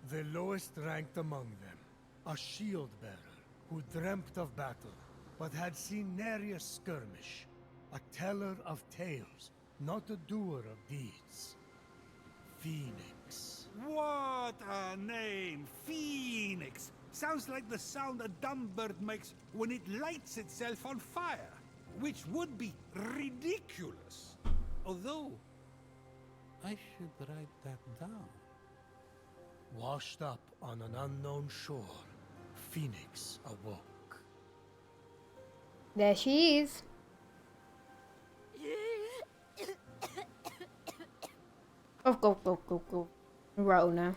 The lowest ranked among them, a shield bearer who dreamt of battle, but had seen nary a skirmish. A teller of tales, not a doer of deeds. Phoenix. What a name! Phoenix! Sounds like the sound a dumb bird makes when it lights itself on fire, which would be ridiculous. Although, I should write that down. Washed up on an unknown shore, Phoenix awoke. There she is. Go. Rona.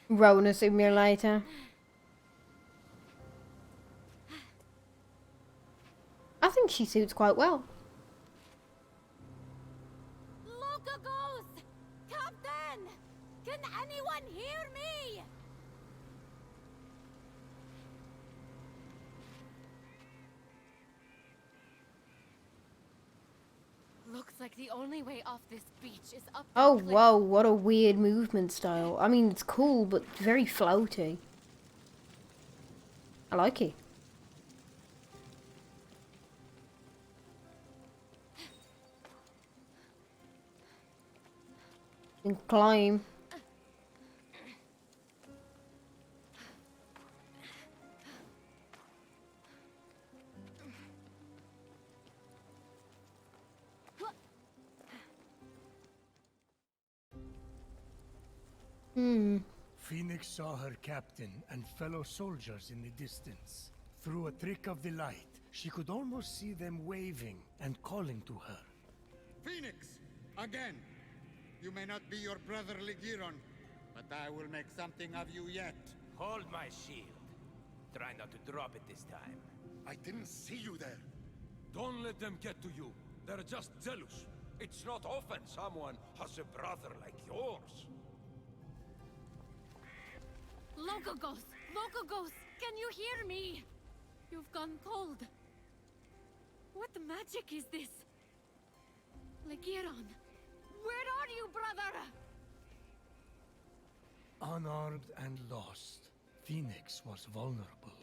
Rona simulator. I think she suits quite well. Look a ghost! Captain! Can anyone hear me? Looks like the only way off this beach is up that Oh, cliff. whoa, what a weird movement style. I mean, it's cool, but very floaty. I like it. You can climb. Phoenix saw her captain and fellow soldiers in the distance. Through a trick of the light, she could almost see them waving and calling to her. Phoenix! Again! You may not be your brother Ligiron, but I will make something of you yet. Hold my shield. Try not to drop it this time. I didn't see you there. Don't let them get to you. They're just jealous. It's not often someone has a brother like yours. Locogos! Locogos! Can you hear me? You've gone cold. What magic is this? Legiron, where are you, brother? Unarmed and lost, Phoenix was vulnerable.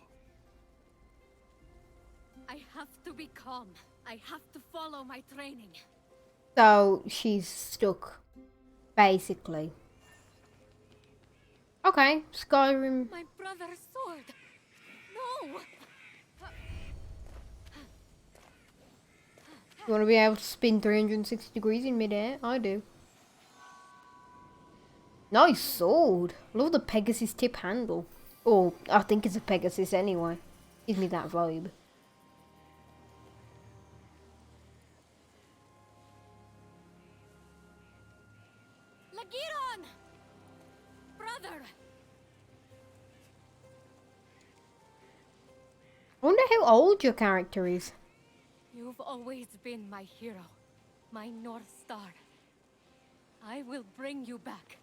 I have to be calm. I have to follow my training. So she's stuck, basically. Okay, Skyrim. My brother's sword. No. You want to be able to spin 360 degrees in midair? I do. Nice sword. Love the Pegasus tip handle. Or, I think it's a Pegasus anyway. Gives me that vibe. Lagiron! Brother! I wonder how old your character is. You've always been my hero, my North Star. I will bring you back.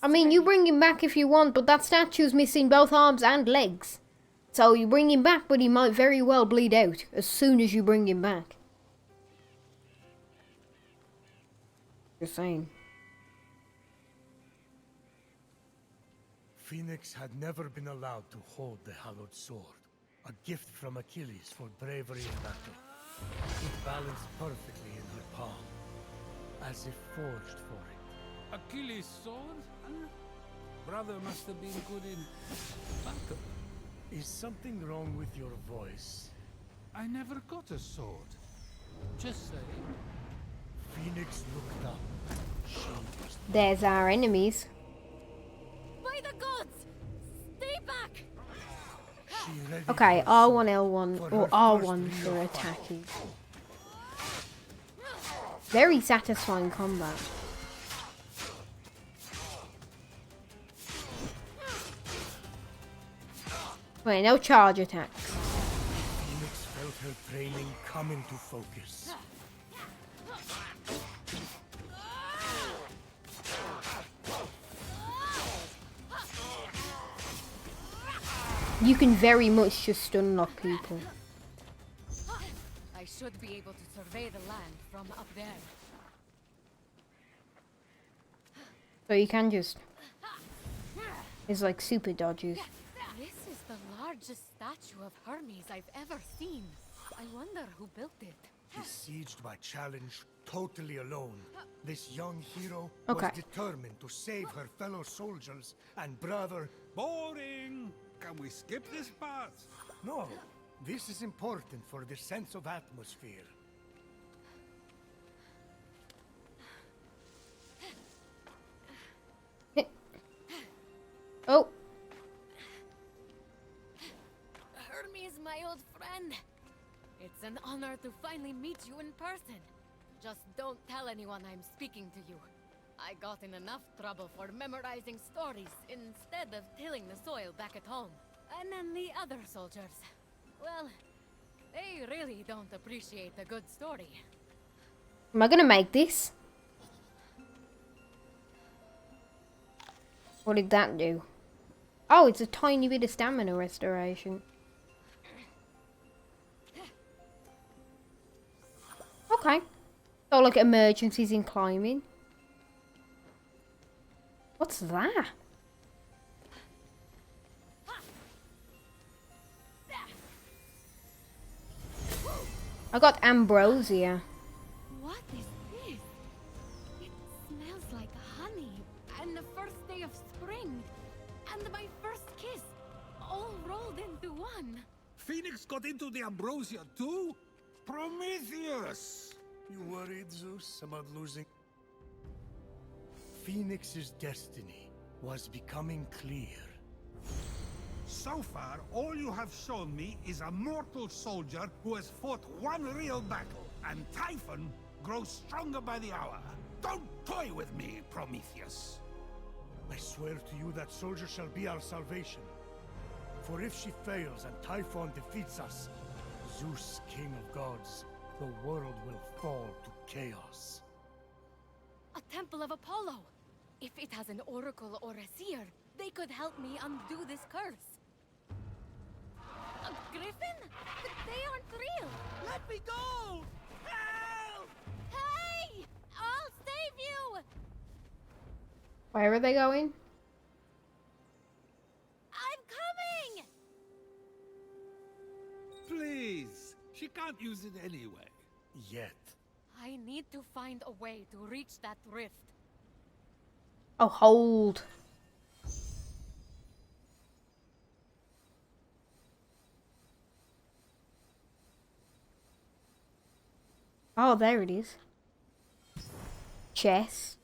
I mean, you bring him back if you want, but that statue's missing both arms and legs. So you bring him back, but he might very well bleed out as soon as you bring him back. Just saying. Phoenix had never been allowed to hold the hallowed sword. A gift from Achilles for bravery in battle. It balanced perfectly in her palm, as if forged for it. Achilles' sword? Huh? Brother must have been good in battle. Is something wrong with your voice? I never got a sword. Just saying. Phoenix looked up. She was... There's our enemies. By the gods! Stay back! Okay, R1, L1, or R1 for attacking. Very satisfying combat. Wait, no charge attacks. Phoenix felt her training come into focus. You can very much just unlock people. I should be able to survey the land from up there. So you can just... It's like super dodges. This is the largest statue of Hermes I've ever seen. I wonder who built it. Besieged by challenge, totally alone, this young hero Okay. was determined to save her fellow soldiers and brother. Boring! Can we skip this part? No, this is important for the sense of atmosphere. Oh. Hermes, my old friend. It's an honor to finally meet you in person. Just don't tell anyone I'm speaking to you. I got in enough trouble for memorizing stories instead of tilling the soil back at home. And then the other soldiers. Well, they really don't appreciate a good story. Am I gonna make this? What did that do? Oh, it's a tiny bit of stamina restoration. Okay. So like emergencies in climbing. What's that? I got ambrosia. What is this? It smells like honey, and the first day of spring, and my first kiss, all rolled into one. Phoenix got into the ambrosia too? Prometheus! You worried, Zeus, about losing? Phoenix's destiny was becoming clear. So far, all you have shown me is a mortal soldier who has fought one real battle, and Typhon grows stronger by the hour. Don't toy with me, Prometheus. I swear to you that soldier shall be our salvation. For if she fails and Typhon defeats us, Zeus, king of gods, the world will fall to chaos. A temple of Apollo. If it has an oracle or a seer, they could help me undo this curse. A griffin? But they aren't real. Let me go! Help! Hey! I'll save you! Where are they going? I'm coming! Please, she can't use it anyway. Yet. I need to find a way to reach that rift. Oh, hold. Oh, there it is. Chest.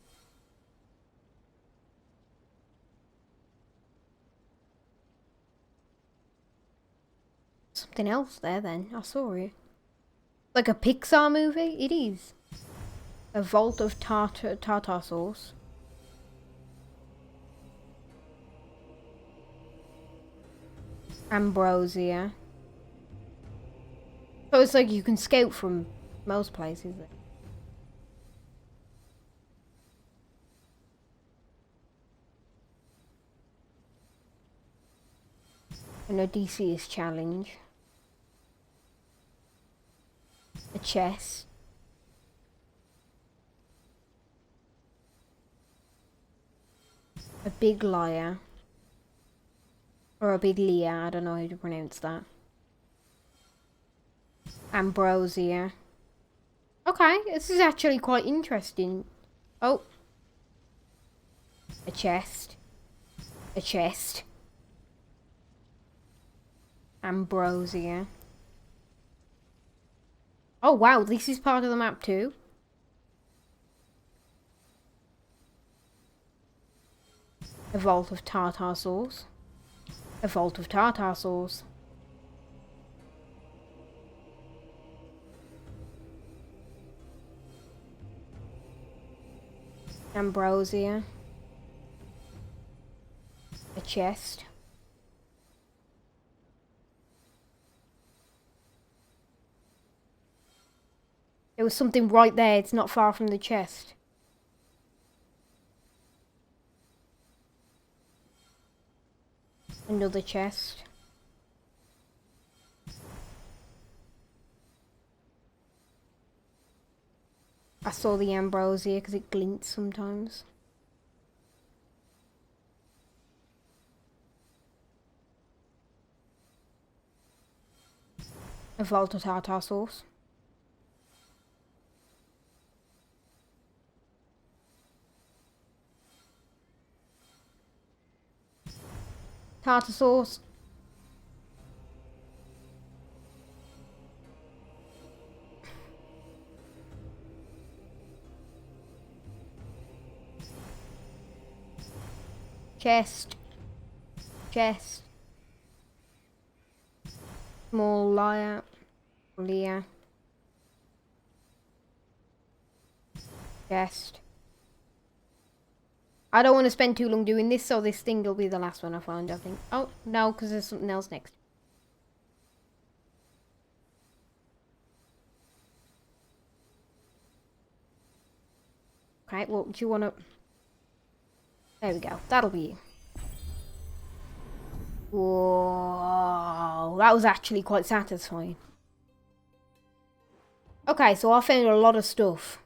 Something else there then. I saw it. Like a Pixar movie? It is. A vault of tartar sauce. Ambrosia. So it's like you can scout from most places. An Odysseus challenge. A chest. A big liar. Or a big Leah, I don't know how to pronounce that. Ambrosia. Okay, this is actually quite interesting. Oh. A chest. A chest. Ambrosia. Oh wow, this is part of the map too. A vault of tartar sauce. A vault of tartar sauce. Ambrosia. A chest. There was something right there, it's not far from the chest. Another chest. I saw the ambrosia because it glints sometimes. A vault of tartar sauce. Tartar sauce. Chest. Chest. Small liar. Leah. Chest. I don't want to spend too long doing this, so this thing will be the last one I find, I think. Oh, no, because there's something else next. Okay, well, do you want to... There we go. That'll be you. Whoa, that was actually quite satisfying. Okay, so I found a lot of stuff.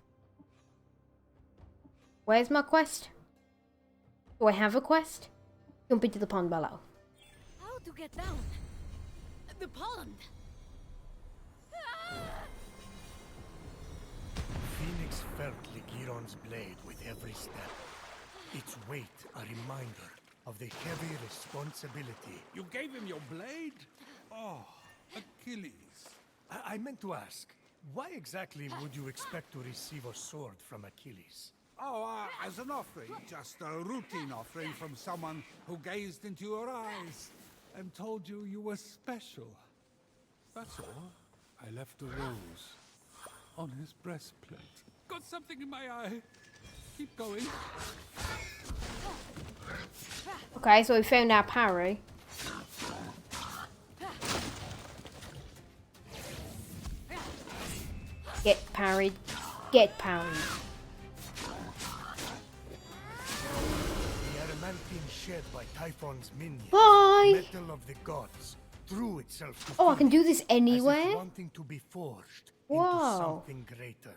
Where's my quest? Do I have a quest? Jump into the pond below. How to get down? The pond. Phoenix felt Ligiron's blade with every step. Its weight a reminder of the heavy responsibility. You gave him your blade? Oh, Achilles. I meant to ask, why exactly would you expect to receive a sword from Achilles? Oh, as an offering. Just a routine offering from someone who gazed into your eyes and told you you were special. That's all. I left a rose on his breastplate. Got something in my eye. Keep going. Okay, so we found our parry. Get parried. Get parried. The adamantine shed by Typhon's minions, Bye. metal of the gods, threw itself to Oh, I can do this Phoenix, anywhere? as if wanting to be forged Whoa. into something greater.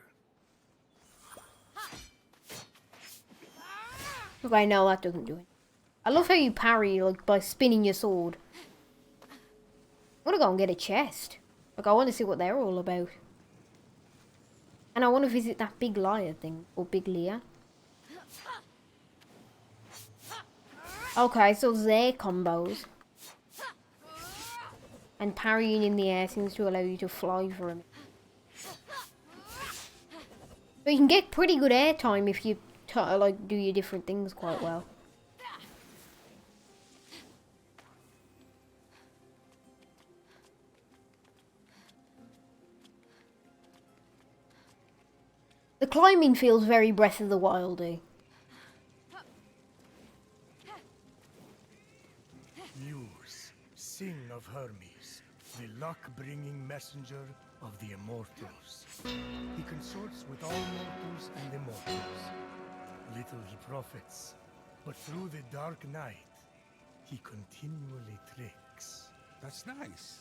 Okay, no, that doesn't do it. I love how you parry, like, by spinning your sword. I'm gonna go and get a chest. Like, I want to see what they're all about. And I want to visit that big liar thing, or big Lear. Okay, so their combos. And parrying in the air seems to allow you to fly for a minute. So you can get pretty good air time if you like do your different things quite well. The climbing feels very Breath of the Wildy. Muse, sing of Hermes, the luck-bringing messenger of the immortals. He consorts with all mortals and immortals. Little he profits, but through the dark night, he continually tricks. That's nice.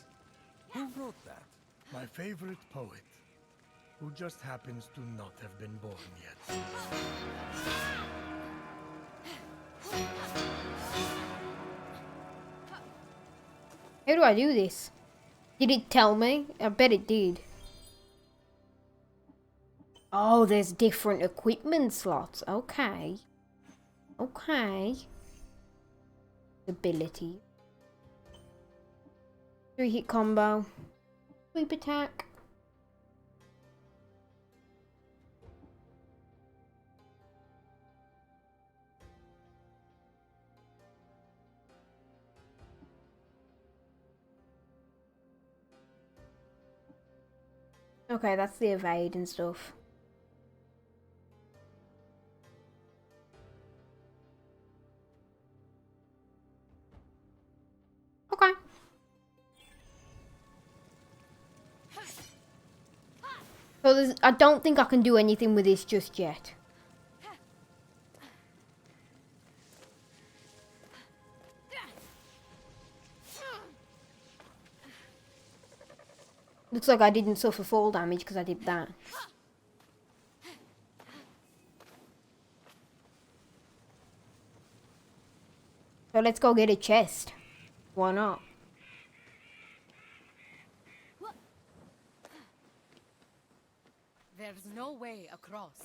Who wrote that? My favorite poet, who just happens to not have been born yet. How do I do this? Did it tell me? I bet it did. Oh, there's different equipment slots. Okay. Okay. Ability. 3-hit combo. Sweep attack. Okay, that's the evade and stuff. Okay. So I don't think I can do anything with this just yet. Looks like I didn't suffer fall damage because I did that. So let's go get a chest. Why not? There's no way across.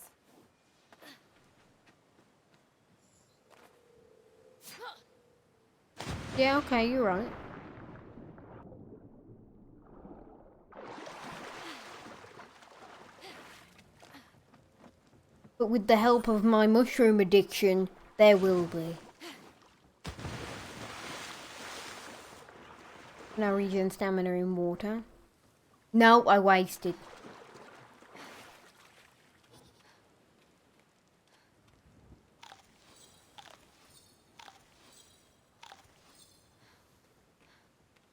Yeah, okay, you're right. But with the help of my mushroom addiction, there will be. Now regen stamina in water. No, I wasted.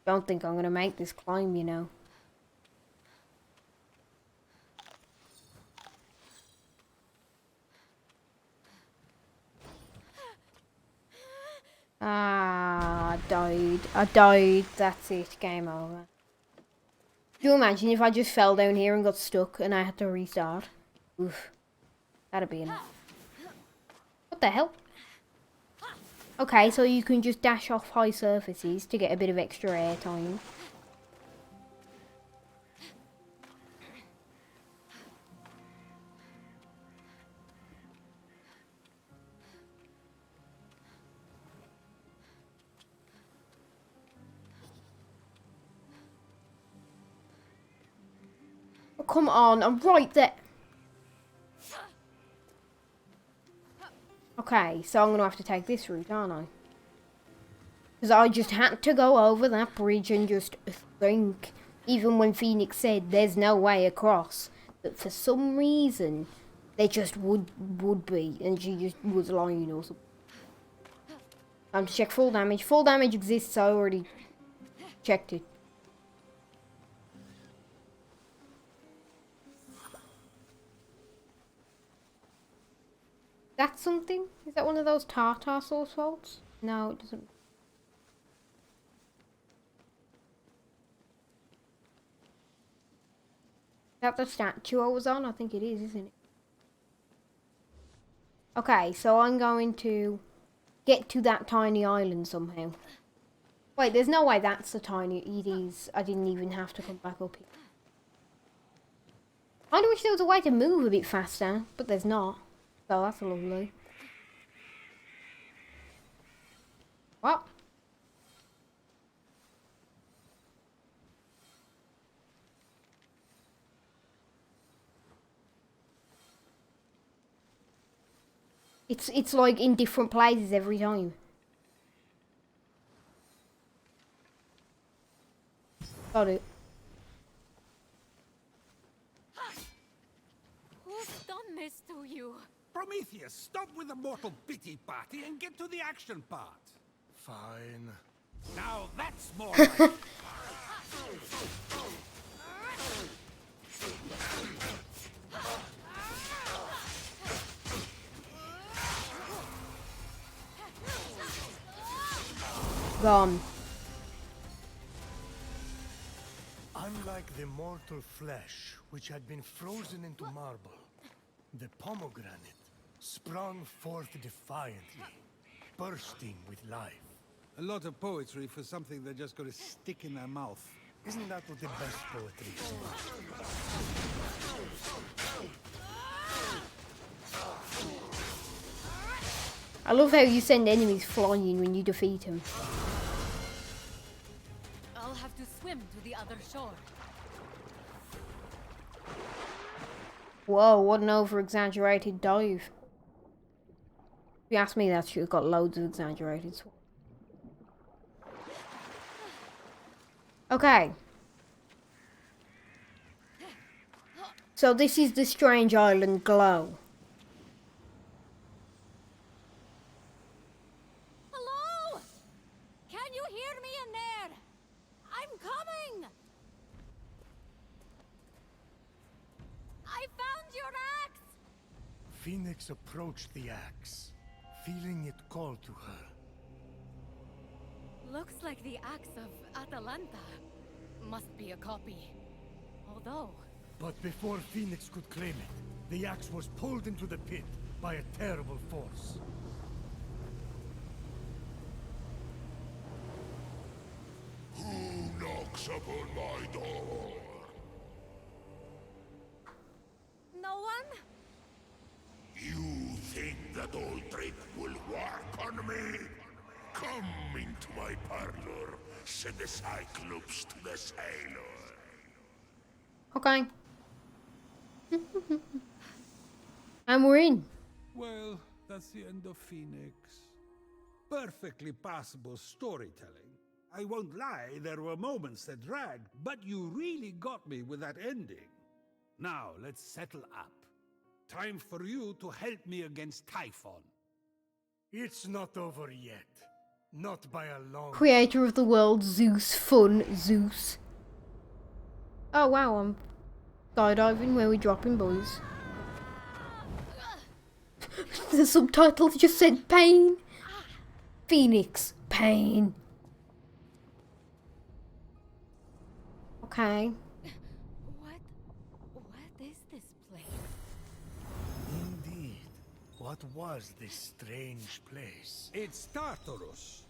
Don't think I'm gonna make this climb, you know. Ah, I died. That's it. Game over. Do you imagine if I just fell down here and got stuck and I had to restart? Oof. That'd be enough. What the hell? Okay, so you can just dash off high surfaces to get a bit of extra air time. Oh, come on, I'm right there. Okay, so I'm going to have to take this route, aren't I? Because I just had to go over that bridge and just think, even when Phoenix said there's no way across, that for some reason, there just would be, and she just was lying or something. Time to check full damage. Full damage exists, I already checked it. That's something? Is that one of those tartar sauce faults? No, it doesn't. Is that the statue I was on? I think it is, isn't it? Okay, so I'm going to get to that tiny island somehow. Wait, there's no way that's the tiny... It is. I didn't even have to come back up here. I wish there was a way to move a bit faster, but there's not. So that's lovely. What? It's like in different places every time. Got it. Who's done this to you? Prometheus, stop with the mortal pity party and get to the action part. Fine. Now that's more like... Gone. Unlike the mortal flesh, which had been frozen into marble, the pomegranate sprung forth defiantly, bursting with life. A lot of poetry for something they're just going to stick in their mouth. Isn't that what the best poetry is about? I love how you send enemies flying when you defeat them. I'll have to swim to the other shore. Whoa, what an over-exaggerated dive. If you ask me, that should have got loads of exaggerated. Okay. So this is the strange island glow. Hello? Can you hear me in there? I'm coming! I found your axe! Phoenix approached the axe, feeling it call to her. Looks like the axe of Atalanta. Must be a copy. Although... But before Phoenix could claim it, the axe was pulled into the pit by a terrible force. Who knocks upon my door? No one? You think that old trick will work on me? Come into my parlor, said the Cyclops to the sailor. Okay. And we're in. Well, that's the end of Phoenix. Perfectly passable storytelling. I won't lie, there were moments that dragged, but you really got me with that ending. Now, let's settle up. Time for you to help me against Typhon. It's not over yet. Not by a long... Creator of the world, Zeus, fun, Zeus. Oh wow, I'm skydiving where we dropping, boys. The subtitles just said pain. Phoenix, pain. Okay. What is this place? Indeed. What was this strange place? It's Tartarus.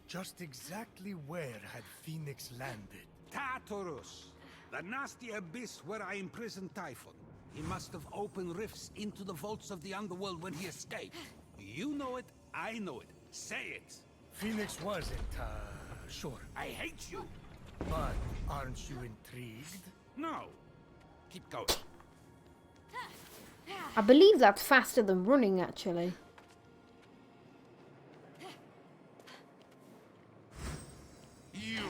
Just exactly where had Phoenix landed? Tartarus! The nasty abyss where I imprisoned Typhon. He must have opened rifts into the vaults of the underworld when he escaped. You know it, I know it. Say it! Phoenix wasn't, sure. I hate you! But aren't you intrigued? No. Keep going. I believe that's faster than running, actually. You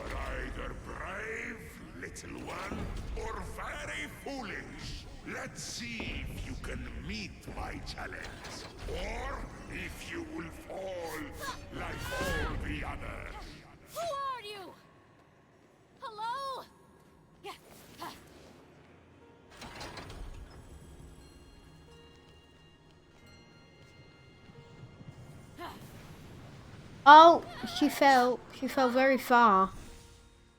are either brave, little one, or very foolish. Let's see if you can meet my challenge, or if you will fall like all the others. Who are you? Hello? Oh, she fell. She fell very far.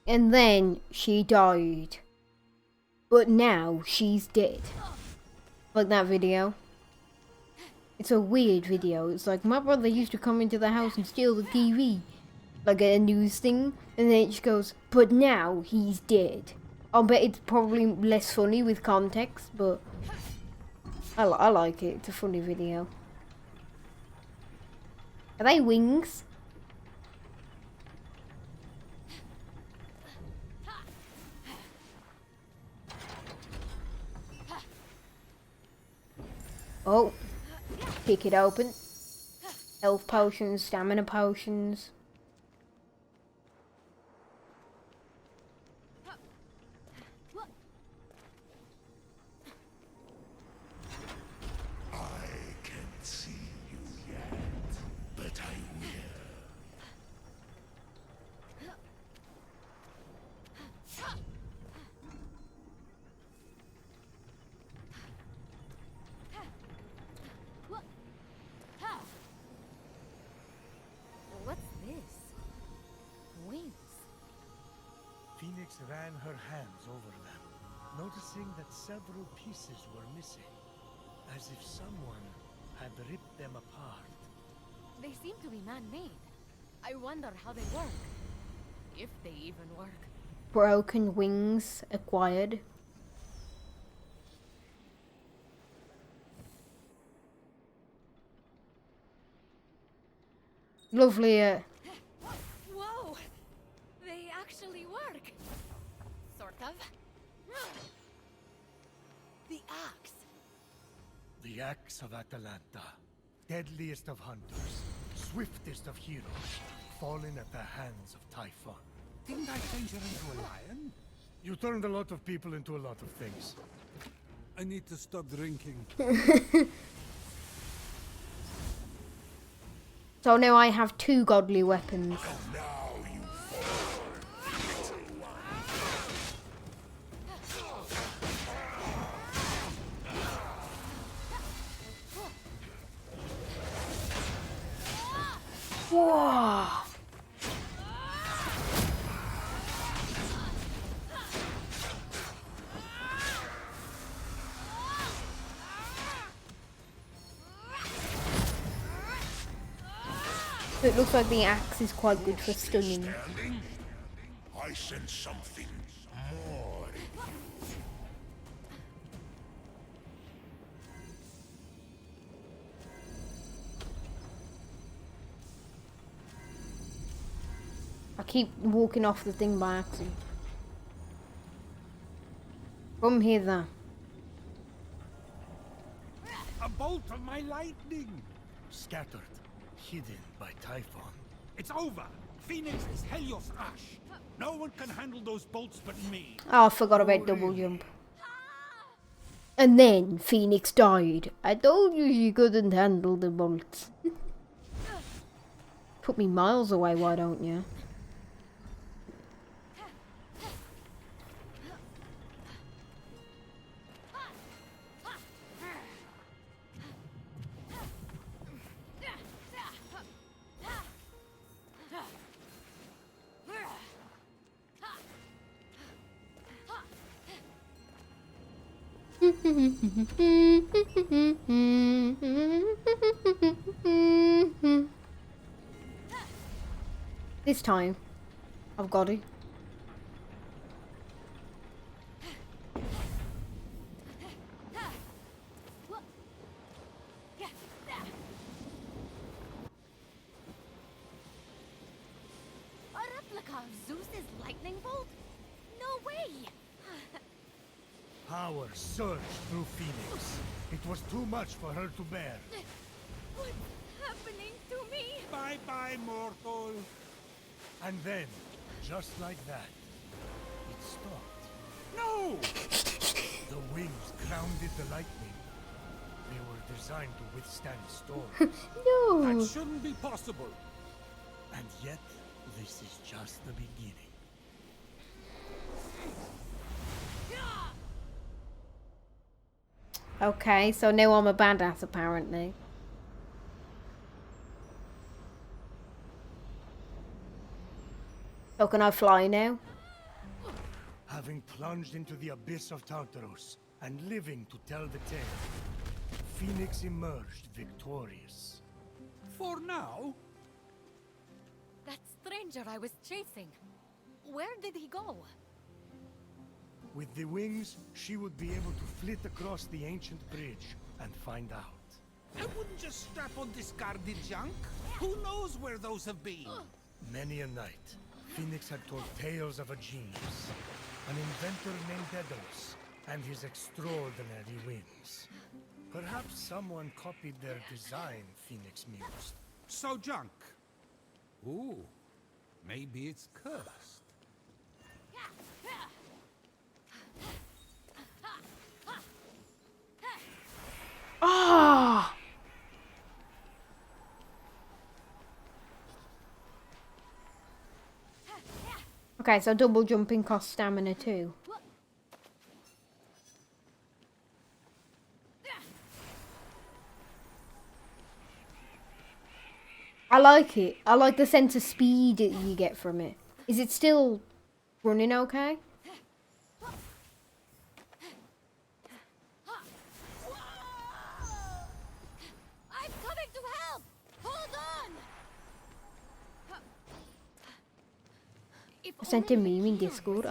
And then she died. But now she's dead. Like that video. It's a weird video. It's like my brother used to come into the house and steal the TV. Like a news thing. And then it just goes, but now he's dead. I'll bet it's probably less funny with context, but I like it. It's a funny video. Are they wings? Oh, pick it open. Health potions, stamina potions. I can't see you yet, but I will. What's this? Wings. Phoenix ran her hands over them, noticing that several pieces were missing, as if someone had ripped them apart. They seem to be man-made. I wonder how they work. If they even work. Broken wings acquired. Lovely. Whoa! They actually work. Sort of. The axe. The axe of Atalanta, deadliest of hunters, swiftest of heroes, fallen at the hands of Typhon. Didn't I change her into a lion? You turned a lot of people into a lot of things. I need to stop drinking. So now I have 2 godly weapons. Whoa! It looks like the axe is quite good for stunning. I sense something more. I keep walking off the thing by accident. Come hither. A bolt of my lightning! Scattered, hidden by Typhon. It's over! Phoenix is Helios Ash! No one can handle those bolts but me! Oh, I forgot about double jump. And then Phoenix died. I told you she couldn't handle the bolts. Put me miles away, why don't you? This time, I've got it. A replica of Zeus's lightning bolt? No way! Power surged through Phoenix. It was too much for her to bear. What's happening to me? Bye-bye, mortal! And then, just like that, it stopped. No! The wings grounded the lightning. They were designed to withstand storms. No! That shouldn't be possible. And yet, this is just the beginning. Okay, so now I'm a badass apparently. So can I fly now? Having plunged into the abyss of Tartarus and living to tell the tale, Phoenix emerged victorious. For now? That stranger I was chasing. Where did he go? With the wings, she would be able to flit across the ancient bridge and find out. I wouldn't just strap on discarded junk. Who knows where those have been? Many a night, Phoenix had told tales of a genius, an inventor named Daedalus, and his extraordinary wings. Perhaps someone copied their design, Phoenix mused. So junk. Ooh, maybe it's cursed. Ah! Okay, so double jumping costs stamina too. I like it. I like the sense of speed that you get from it. Is it still running okay? I'm coming to help! Hold on! I sent a meme in Discord.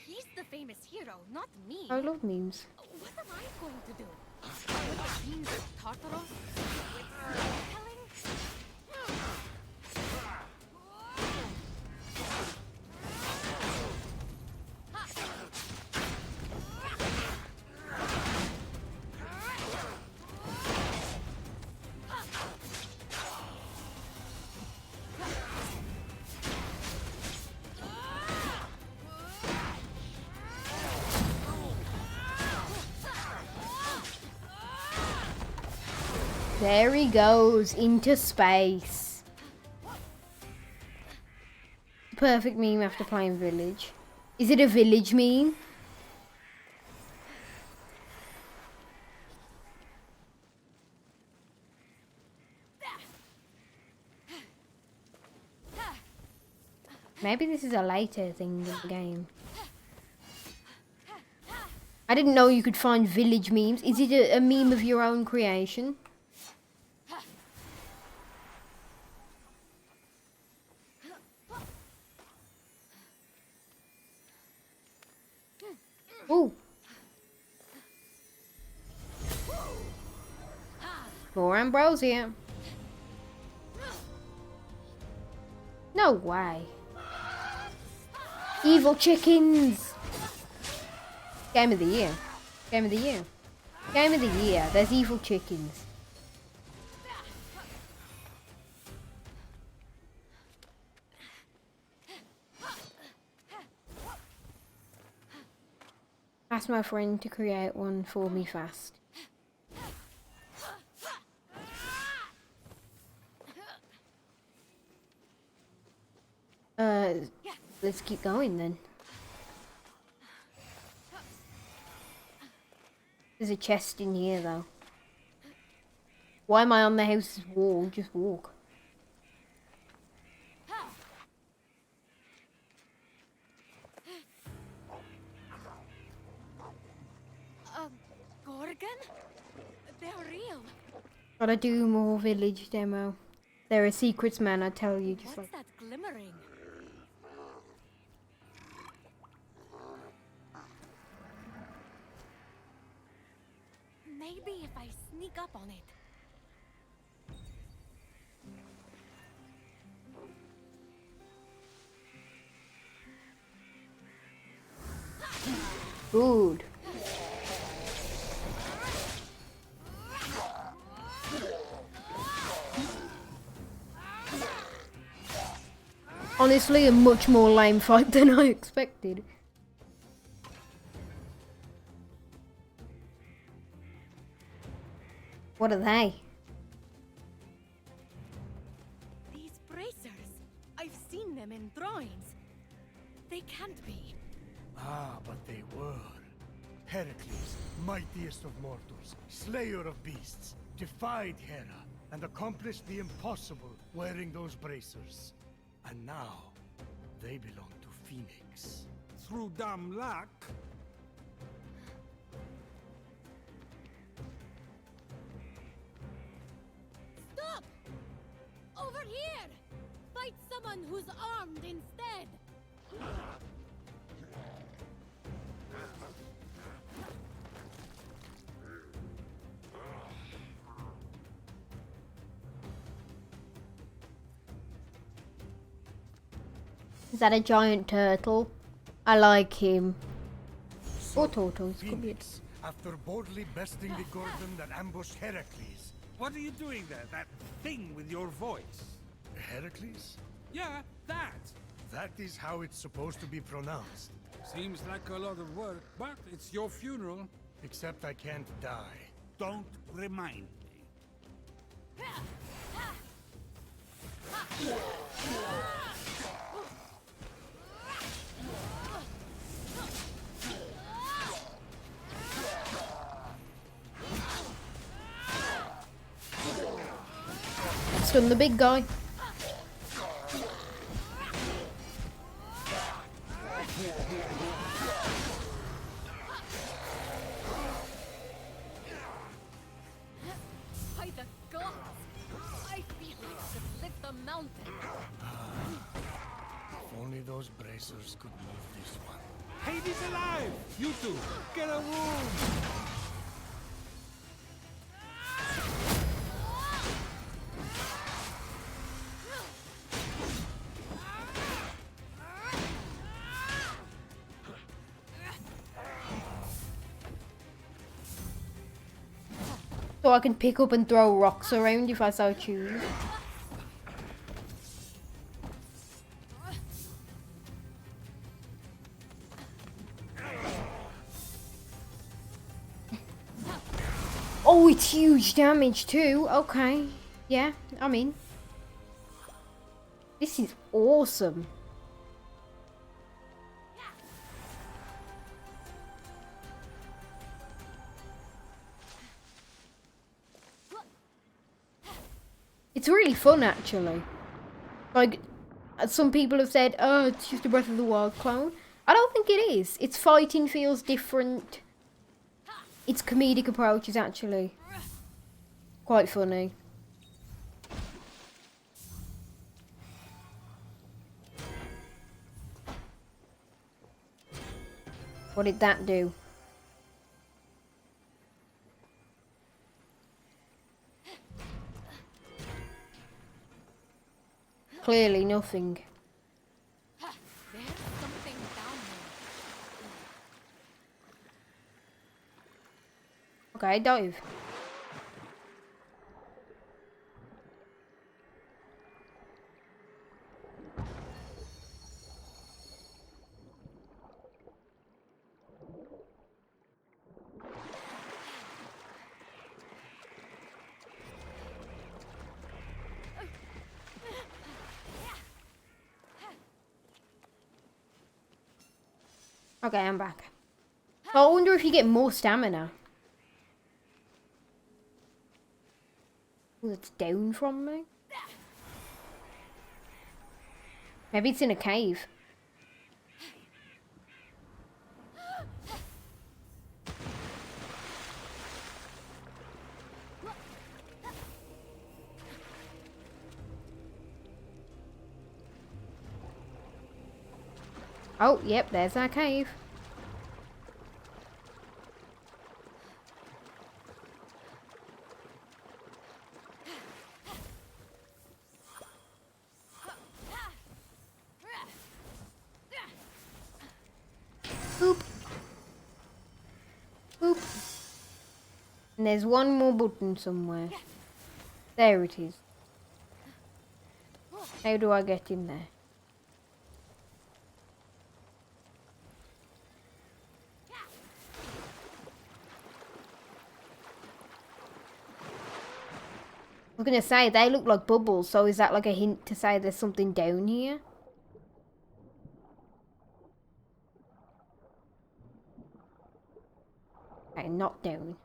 He's the famous hero, not me. I love memes. What am I going to do? With the teams of Tartaros? With telling? There he goes into space. Perfect meme after playing Village. Is it a Village meme? Maybe this is a later thing in the game. I didn't know you could find Village memes. Is it a meme of your own creation? Ooh. More ambrosia. No way. Evil chickens. Game of the year. Game of the year. Game of the year. There's evil chickens. Ask my friend to create one for me fast. Let's keep going then. There's a chest in here though. Why am I on the house's wall? Just walk. Gorgon? They're real. Gotta do more village demo. There are secrets, man, I tell you. Just What's that glimmering? Maybe if I sneak up on it. Good. Honestly, a much more lame fight than I expected. What are they? These bracers. I've seen them in drawings. They can't be. Ah, but they were. Heracles, mightiest of mortals, slayer of beasts, defied Hera and accomplished the impossible wearing those bracers. And now, they belong to Phoenix. Through dumb luck. Stop! Over here! Fight someone who's armed instead! Is that a giant turtle? I like him. Or turtles, could be. Phoenix, after boldly besting the Gorgon that ambushed Heracles. What are you doing there? That thing with your voice? Heracles? Yeah, that. That is how it's supposed to be pronounced. Seems like a lot of work, but it's your funeral. Except I can't die. Don't remind me. Stun the big guy. By the gods! I feel like I could lift a mountain. If only those bracers could move this one. Hades alive! You two, get a room! So I can pick up and throw rocks around if I so choose. Oh, it's huge damage too. Okay. Yeah, I'm in. This is awesome. It's really fun, actually. Like, some people have said, oh, it's just a Breath of the Wild clone. I don't think it is. Its fighting feels different. Its comedic approach is actually quite funny. What did that do? Clearly nothing. There's something down there. Okay, dive. Okay, I'm back. I wonder if you get more stamina. Oh, it's down from me. Maybe it's in a cave. Oh, yep, there's our cave. Boop. Boop. And there's one more button somewhere. There it is. How do I get in there? I was gonna say, they look like bubbles, so is that like a hint to say there's something down here? Okay, not down.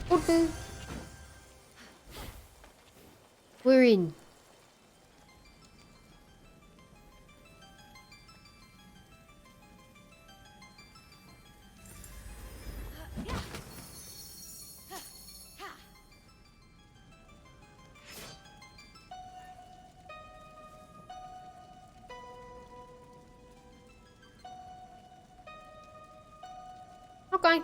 Button. We're in. Okay.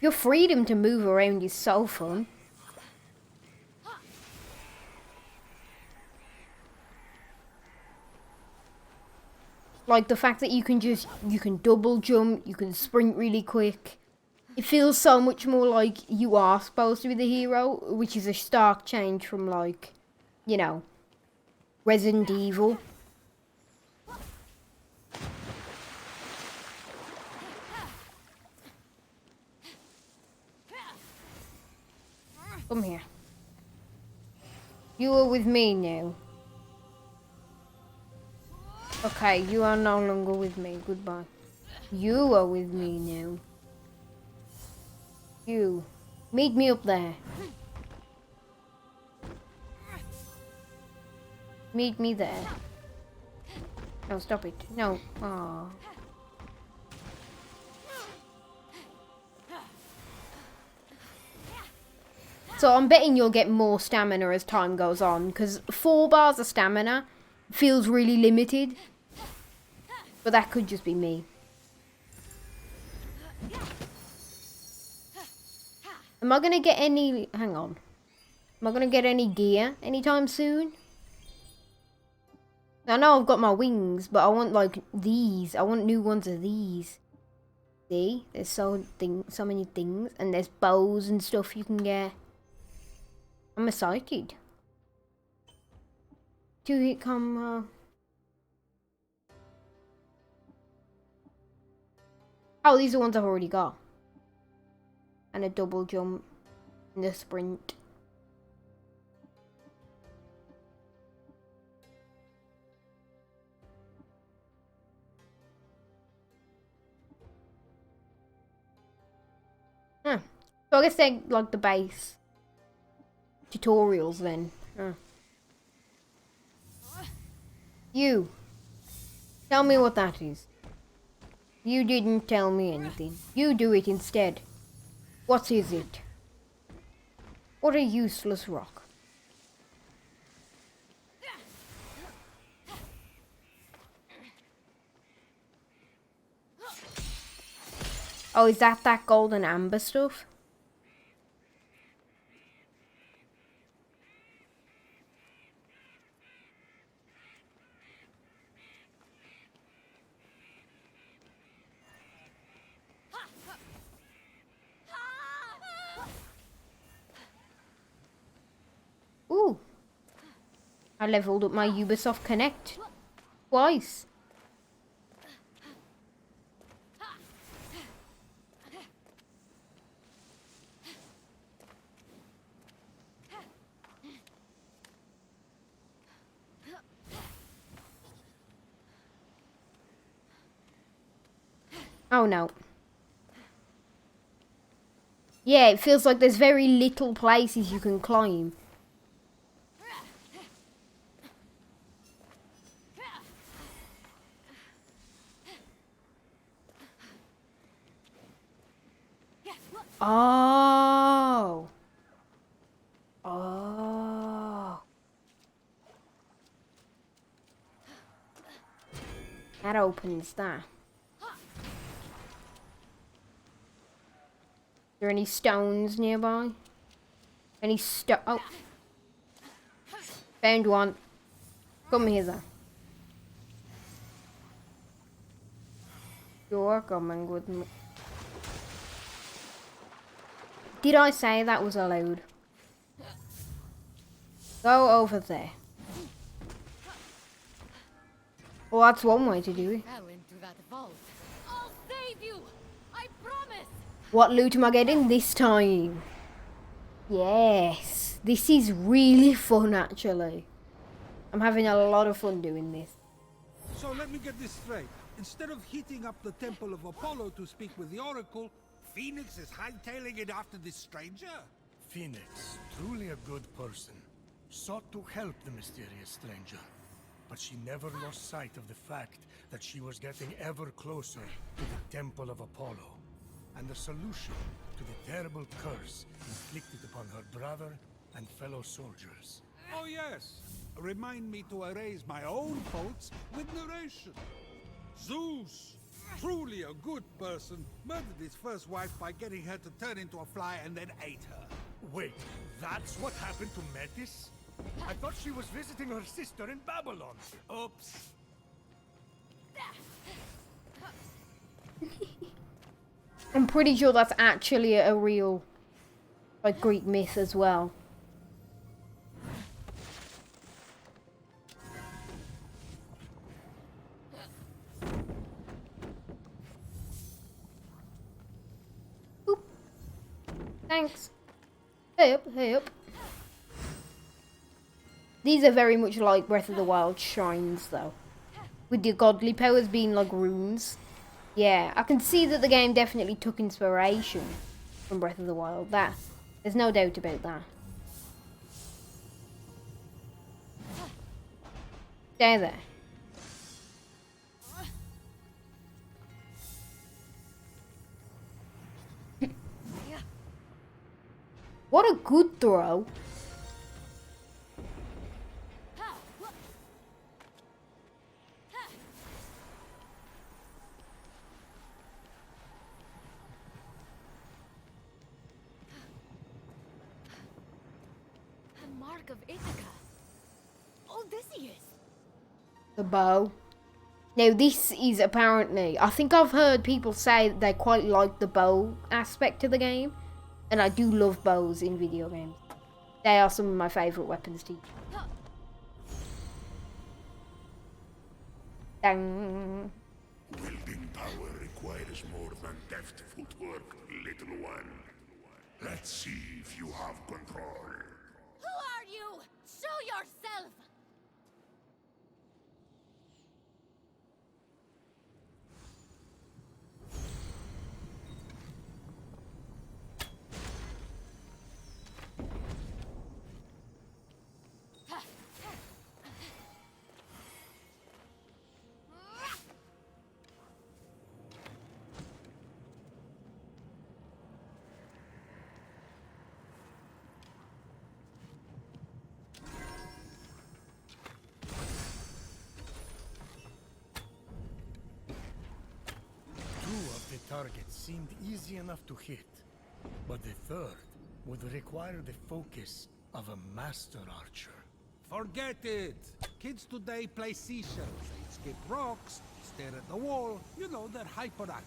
Your freedom to move around is so fun. Like the fact that you can double jump, you can sprint really quick. It feels so much more like you are supposed to be the hero, which is a stark change from, like, you know, Resident Evil. Come here. You are with me now. Okay, you are no longer with me. Goodbye. You are with me now. You. Meet me up there. Meet me there. No, stop it. No. Aww. So I'm betting you'll get more stamina as time goes on, because 4 bars of stamina feels really limited. But that could just be me. Am I gonna get any... Hang on. Am I gonna get any gear anytime soon? I know I've got my wings, but I want, like, these. I want new ones of these. See? There's so many things. And there's bows and stuff you can get. I'm excited. 2-hit combo. Oh, these are ones I've already got. And a double jump. And a sprint. Huh. So I guess they're like the base tutorials then. Huh. You. Tell me what that is. You didn't tell me anything. You do it instead. What is it? What a useless rock. Oh, is that golden amber stuff? Ooh. I leveled up my Ubisoft Connect twice. Oh no. Yeah, it feels like there's very little places you can climb. Oh. Oh. That opens that. Are there any stones nearby? Any oh. Found one. Come hither. You're coming with me. Did I say that was allowed? Go over there. Well, that's one way to do it. Fell into that vault. I'll save you. I promise. What loot am I getting this time? Yes. This is really fun, actually. I'm having a lot of fun doing this. So let me get this straight. Instead of heating up the Temple of Apollo to speak with the Oracle, Phoenix is hightailing it after this stranger? Phoenix, truly a good person, sought to help the mysterious stranger. But she never lost sight of the fact that she was getting ever closer to the Temple of Apollo, and the solution to the terrible curse inflicted upon her brother and fellow soldiers. Oh yes. Remind me to erase my own faults with narration. Zeus! truly a good person, murdered his first wife by getting her to turn into a fly and then ate her. Wait, that's what happened to Metis? I thought she was visiting her sister in Babylon. Oops. I'm pretty sure that's actually a real, like, Greek myth as well. Oop. Thanks. Hey up, hey up. These are very much like Breath of the Wild shrines, though. With your godly powers being like runes. Yeah, I can see that the game definitely took inspiration from Breath of the Wild. There's no doubt about that. Stay there. What a good throw. Of Ithaca. Oh, this he is. The bow. Now this is apparently, I think I've heard people say that they quite like the bow aspect of the game. And I do love bows in video games. They are some of my favourite weapons to use. Dang. Wielding power requires more than deft footwork, little one. Let's see if you have control. Who are you? Show yourself! Target seemed easy enough to hit, but the third would require the focus of a master archer. Forget it! Kids today play seashells, they skip rocks, stare at the wall. You know, they're hyperactive.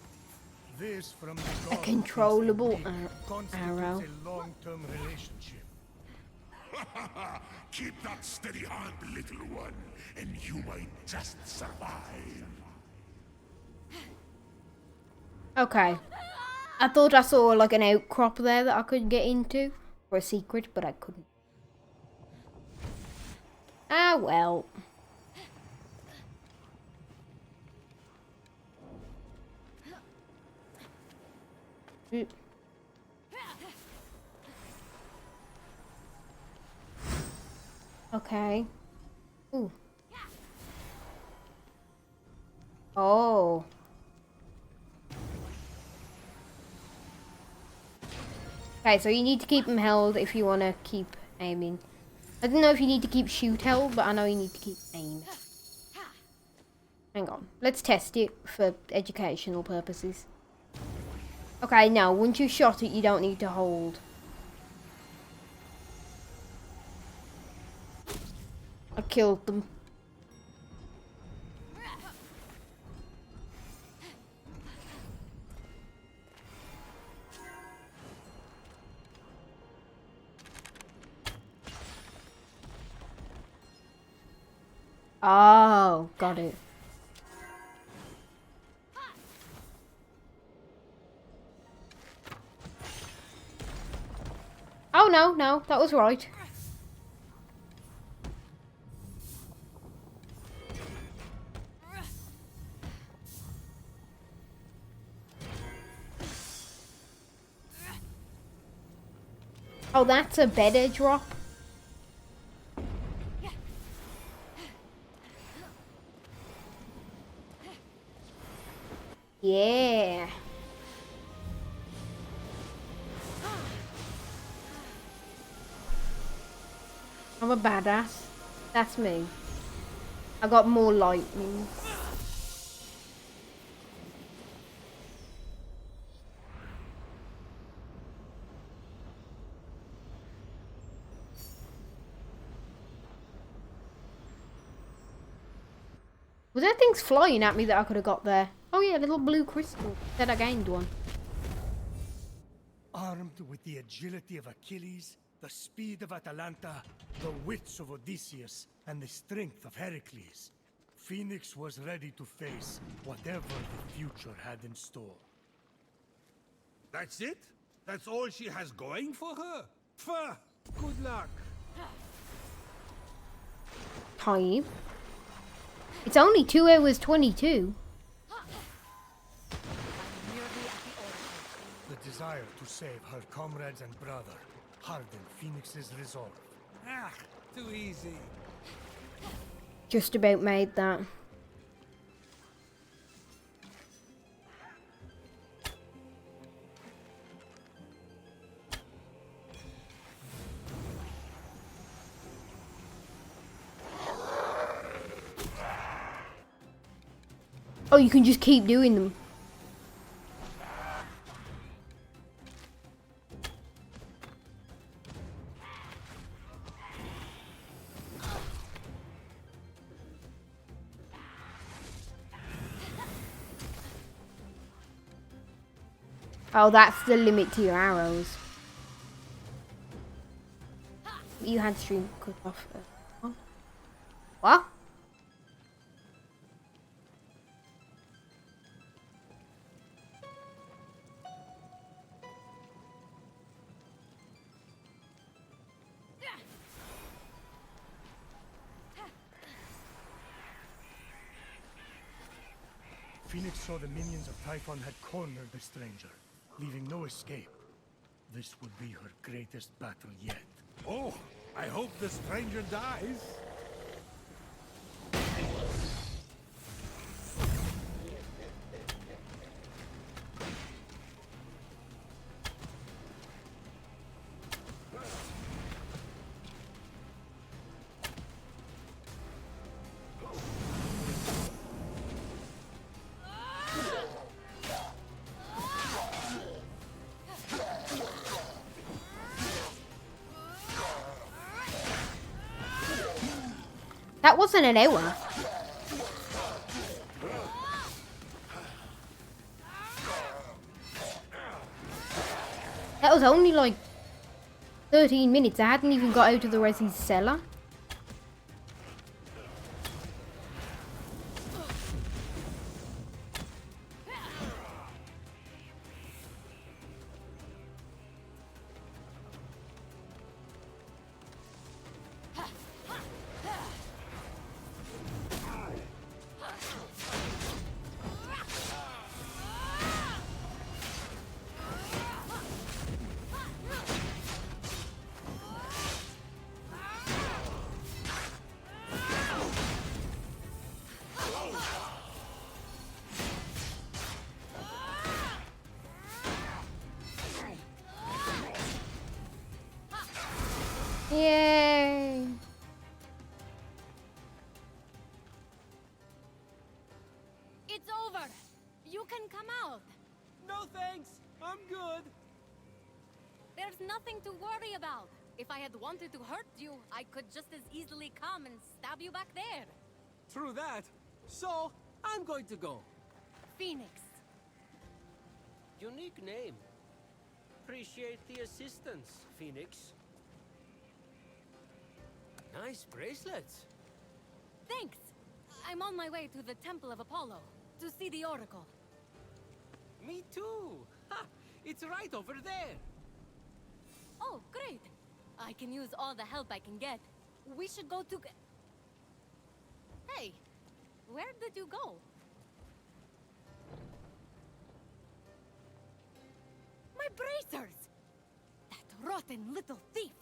This from A controllable arrow. A long-term relationship. Keep that steady hand, little one, and you might just survive. Okay. I thought I saw like an outcrop there that I could get into for a secret, but I couldn't. Ah, well. Okay. Ooh. Oh. Okay, so you need to keep them held if you want to keep aiming. I don't know if you need to keep shoot held, but I know you need to keep aim. Hang on. Let's test it for educational purposes. Okay, now, once you shot it, you don't need to hold. I killed them. Oh, got it. Oh, no, that was right. Oh, that's a better drop. Yeah. I'm a badass. That's me. I got more lightning. Was there things flying at me that I could have got there? Oh yeah, little blue crystal. Said I gained one. Armed with the agility of Achilles, the speed of Atalanta, the wits of Odysseus, and the strength of Heracles, Phoenix was ready to face whatever the future had in store. That's it? That's all she has going for her? Pfft, good luck. Time. It's only 2 hours 22. The desire to save her comrades and brother hardened Phoenix's resolve. Ah, too easy. Just about made that. Oh, you can just keep doing them. Oh, that's the limit to your arrows. You had stream cut off. What? Phoenix saw the minions of Typhon had cornered the stranger, leaving no escape. This would be her greatest battle yet. Oh, I hope the stranger dies. That wasn't an hour. That was only like 13 minutes. I hadn't even got out of the Resi's cellar. Yay! It's over. You can come out. No thanks. I'm good. There's nothing to worry about. If I had wanted to hurt you, I could just as easily come and stab you back there. True that. So, I'm going to go. Phoenix. Unique name. Appreciate the assistance, Phoenix. Nice bracelets. Thanks. I'm on my way to the Temple of Apollo to see the Oracle. Me too. Ha! It's right over there. Oh, great. I can use all the help I can get. We should go to... Hey, where did you go? My bracers! That rotten little thief!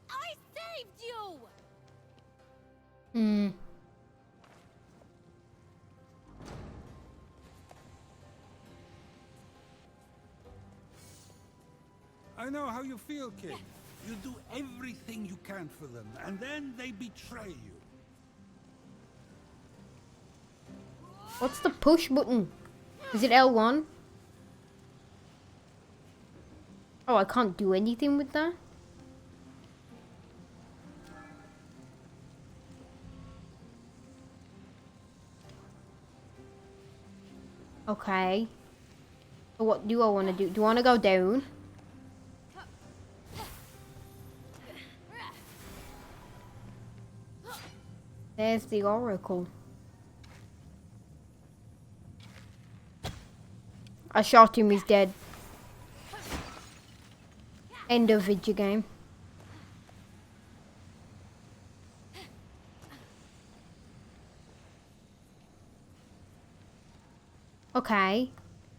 I saved you! Hmm. I know how you feel, kid. You do everything you can for them, and then they betray you. What's the push button? Is it L1? Oh, I can't do anything with that? Okay. So what do I want to do? Do I want to go down? There's the oracle. I shot him, he's dead. End of video game. Okay.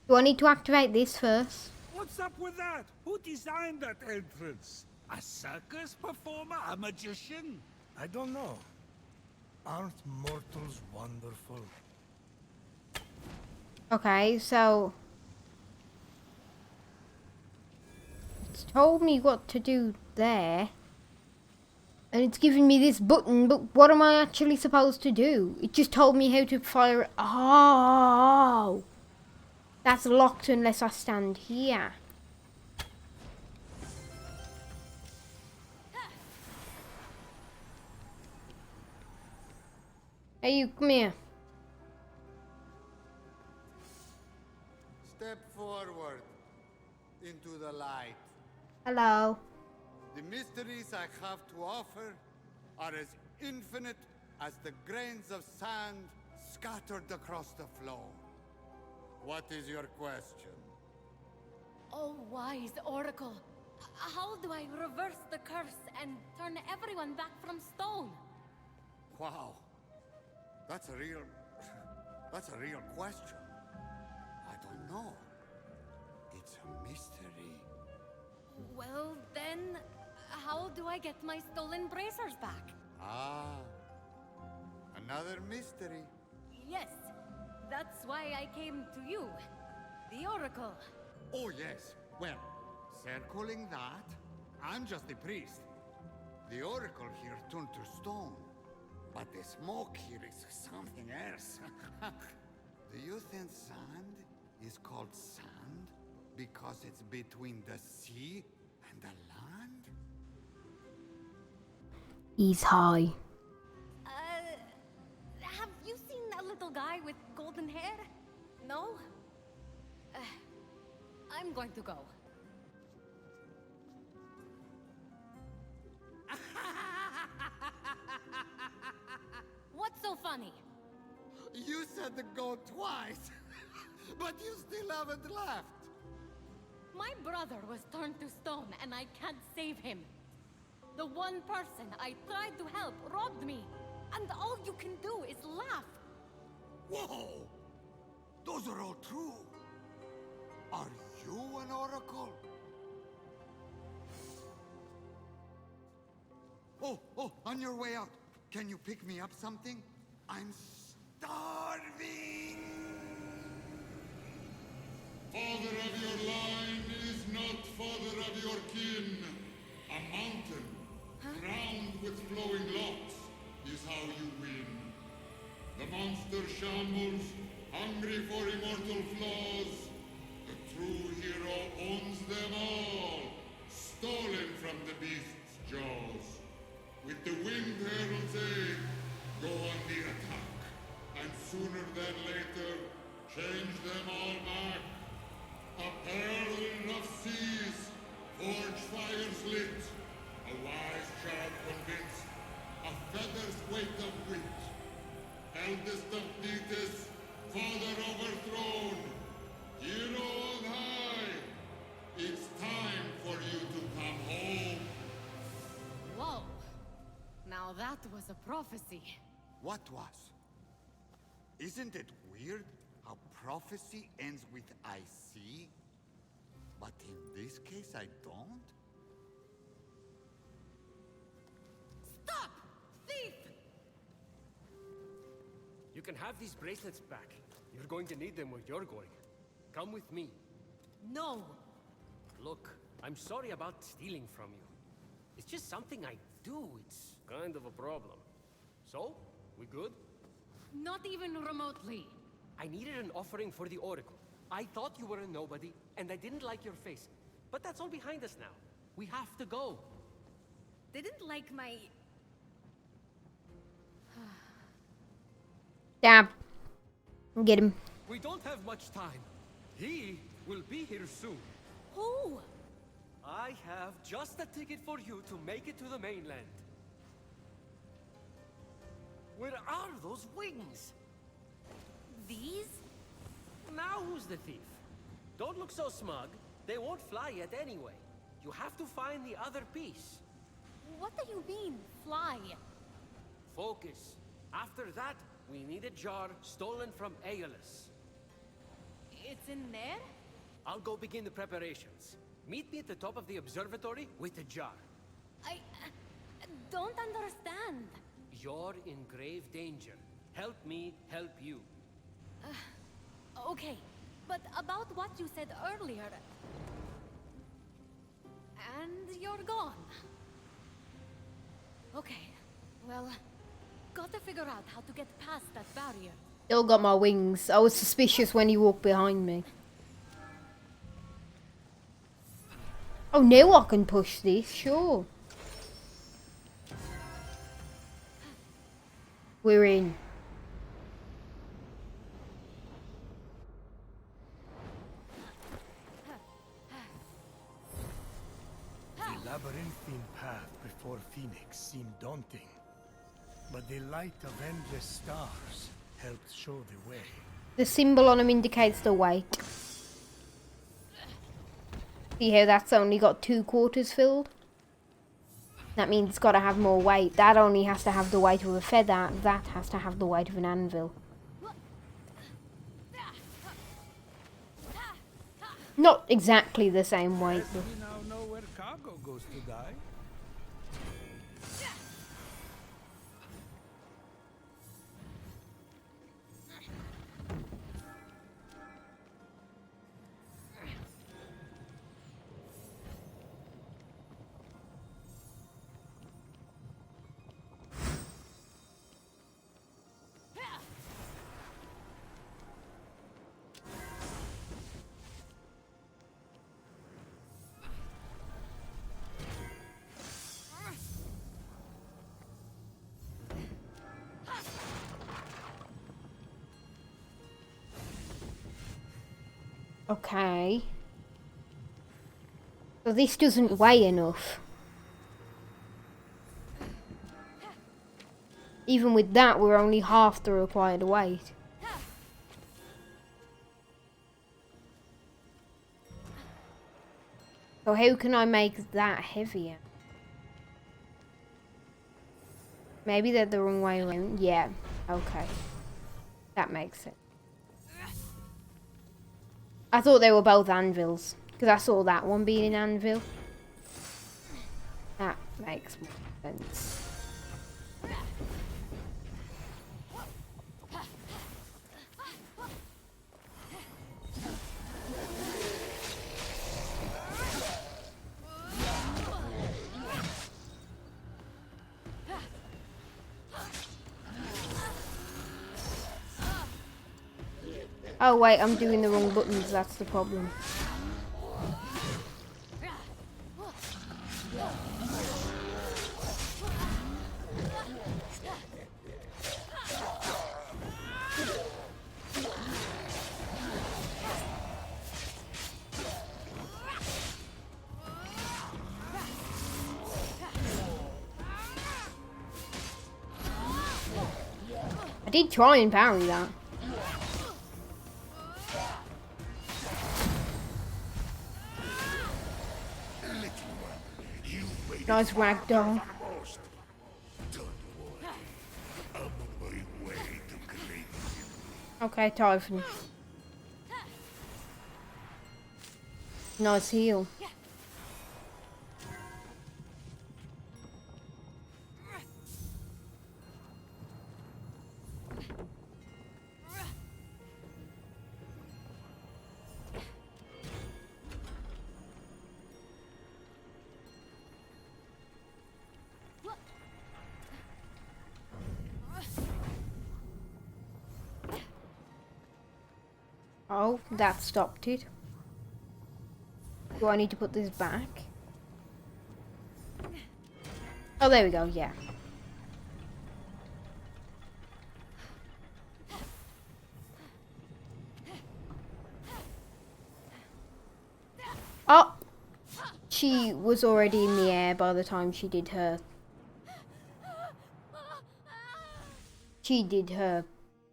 Do I need to activate this first? What's up with that? Who designed that entrance? A circus performer? A magician? I don't know. Aren't mortals wonderful? Okay, so it's told me what to do there. And it's giving me this button, but what am I actually supposed to do? It just told me how to fire it. Oh! That's locked unless I stand here. Hey, you, come here. Step forward into the light. Hello. The mysteries I have to offer are as infinite as the grains of sand scattered across the floor. What is your question? Oh, wise oracle. How do I reverse the curse and turn everyone back from stone? Wow. That's a real question. I don't know. It's a mystery. Well, then, how do I get my stolen bracers back? Ah. Another mystery. Yes, that's why I came to you, the oracle. Oh, yes. Well, circling that, I'm just a priest. The oracle here turned to stone. But the smoke here is something else. Do you think sand is called sand because it's between the sea and the land? He's high. Have you seen a little guy with golden hair? No? I'm going to go. What's so funny? You said to go twice, but you still haven't left. My brother was turned to stone and I can't save him. The one person I tried to help robbed me, and all you can do is laugh. Whoa! Those are all true. Are you an oracle? Oh, on your way out, can you pick me up something? I'm starving! Father of your line is not father of your kin. A mountain, crowned with flowing locks, is how you win. The monster shambles, hungry for immortal flaws. The true hero owns them all, stolen from the beast's jaws. With the winged herald's aid, go on the attack, and sooner than later, change them all back. A pearl in rough seas, forge fires lit, a wise child convinced, a feather's weight of wit. Eldest of Thetis, father overthrown, hero on high, it's time for you to come home. Whoa. Now that was a prophecy. What was? Isn't it weird how prophecy ends with I see? But in this case, I don't? Stop! Thief! You can have these bracelets back. You're going to need them where you're going. Come with me. No! Look, I'm sorry about stealing from you. It's just something I do. It's kind of a problem. So, we good? Not even remotely. I needed an offering for the Oracle. I thought you were a nobody, and I didn't like your face. But that's all behind us now. We have to go. Didn't like my... Dab. Get him. We don't have much time. He will be here soon. Who? I have just a ticket for you to make it to the mainland. Where are those wings? These? Now who's the thief? Don't look so smug. They won't fly yet anyway. You have to find the other piece. What do you mean, fly? Focus. After that, we need a jar stolen from Aeolus. It's in there? I'll go begin the preparations. Meet me at the top of the observatory with the jar. I don't understand. You're in grave danger. Help me help you. Okay, but about what you said earlier... And you're gone. Okay, well, gotta figure out how to get past that barrier. Still got my wings. I was suspicious when he walked behind me. Oh, now I can push this, sure. We're in. The labyrinthine path before Phoenix seemed daunting, but the light of endless stars helped show the way. The symbol on him indicates the weight. See how that's only got 2/4 filled? That means it's got to have more weight. That only has to have the weight of a feather. That has to have the weight of an anvil. Not exactly the same weight. Yes, we now know where cargo goes to die. Okay. So this doesn't weigh enough. Even with that, we're only half the required weight. So how can I make that heavier? Maybe they're the wrong way around. Yeah, okay. That makes sense. I thought they were both anvils, because I saw that one being an anvil. That makes more sense. Oh wait, I'm doing the wrong buttons, that's the problem. I did try and parry that. Nice ragdoll. Okay, Typhon. Nice heal. Oh, that stopped it. Do I need to put this back? Oh, there we go, yeah. she was already in the air by the time she did her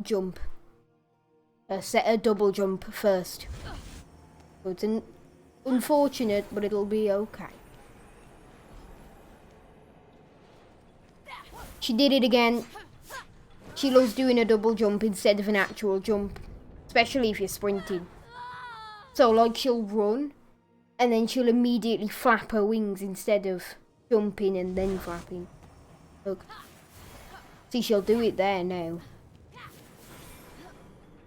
jump. Set a double jump first. So it's unfortunate, but it'll be okay. She did it again. She loves doing a double jump instead of an actual jump, especially if you're sprinting. So like she'll run and then she'll immediately flap her wings instead of jumping and then flapping. Look. See, she'll do it there now.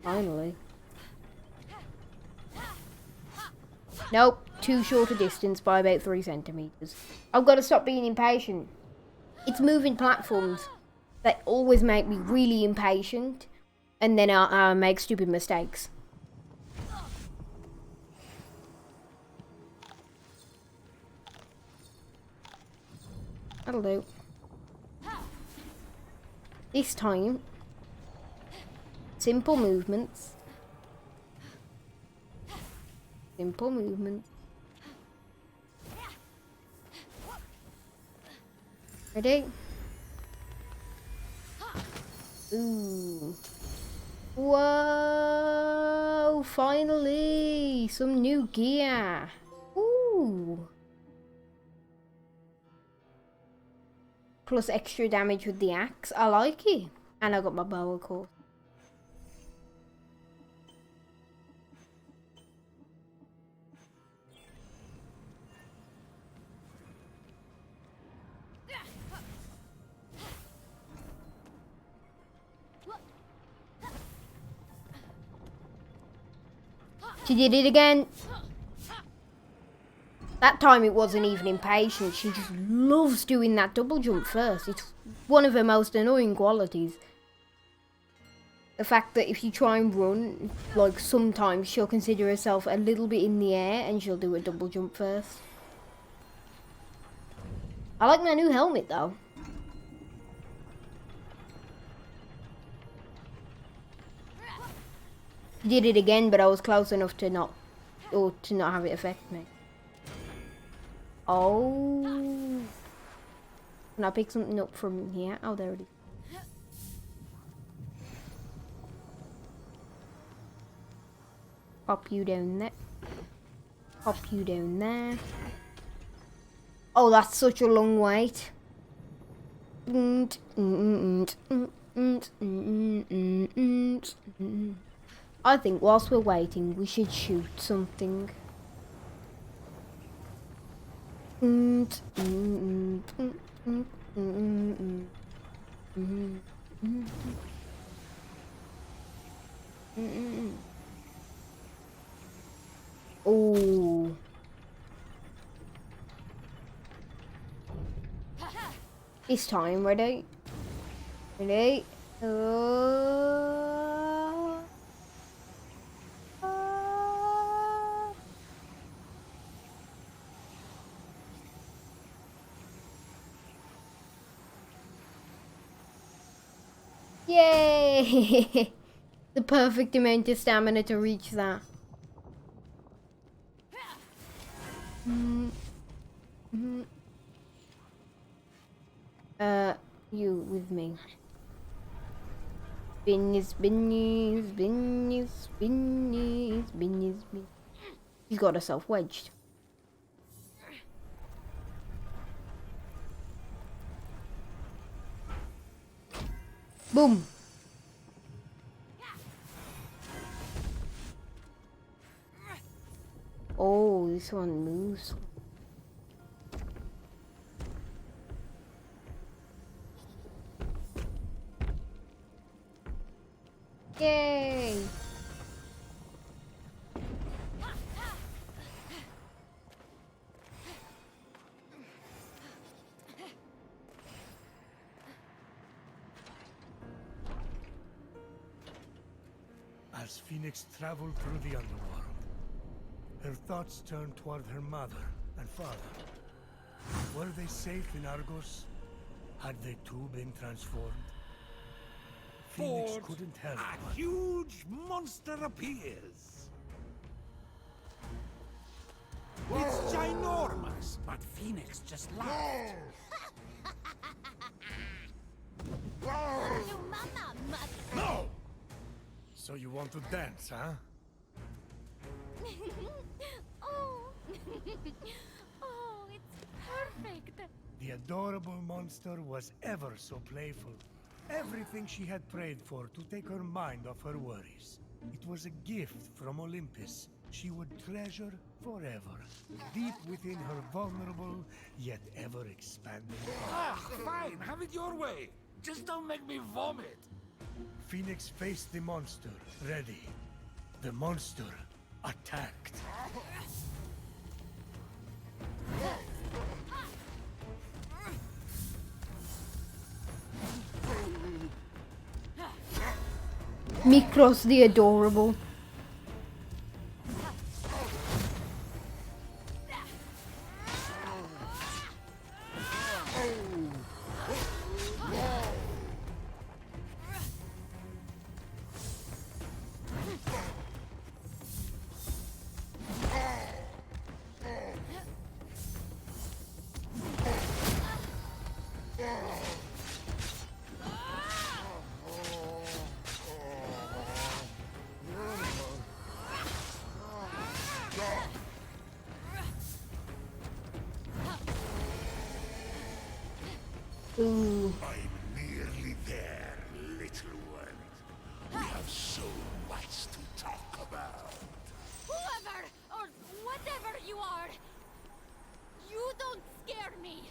Finally. Nope, too short a distance by about 3 centimeters. I've got to stop being impatient. It's moving platforms that always make me really impatient, and then I make stupid mistakes. That'll do. This time, simple movements. Simple movements. Ready? Ooh. Whoa! Finally! Some new gear. Ooh. Plus extra damage with the axe. I like it. And I got my bow, of course. She did it again. That time it wasn't even impatient. She just loves doing that double jump first. It's one of her most annoying qualities. The fact that if you try and run, like sometimes she'll consider herself a little bit in the air and she'll do a double jump first. I like my new helmet though. Did it again, but I was close enough to not have it affect me. Oh, can I pick something up from here? Oh, there it is. Pop you down there. Pop you down there. Oh, that's such a long wait. I think whilst we're waiting, we should shoot something. Oh. This time, ready? Ready? Yay! The perfect amount of stamina to reach that. You with me. Spinny, spinny, spinny, spinny, spinny, spinny. She's got herself wedged. Boom. Oh, this one moves. Yay! As Phoenix traveled through the underworld, her thoughts turned toward her mother and father. Were they safe in Argos? Had they too been transformed? Phoenix Ford, couldn't help a but... huge monster appears. It's ginormous, but Phoenix just laughed. No! So you want to dance, huh? Oh. Oh, it's perfect. The adorable monster was ever so playful. Everything she had prayed for to take her mind off her worries. It was a gift from Olympus she would treasure forever, deep within her vulnerable yet ever-expanding heart. Ah, fine, have it your way. Just don't make me vomit. Phoenix faced the monster, ready. The monster attacked. Mikros the Adorable. Ooh. I'm nearly there, little one. We have so much to talk about. Whoever or whatever you are, you don't scare me.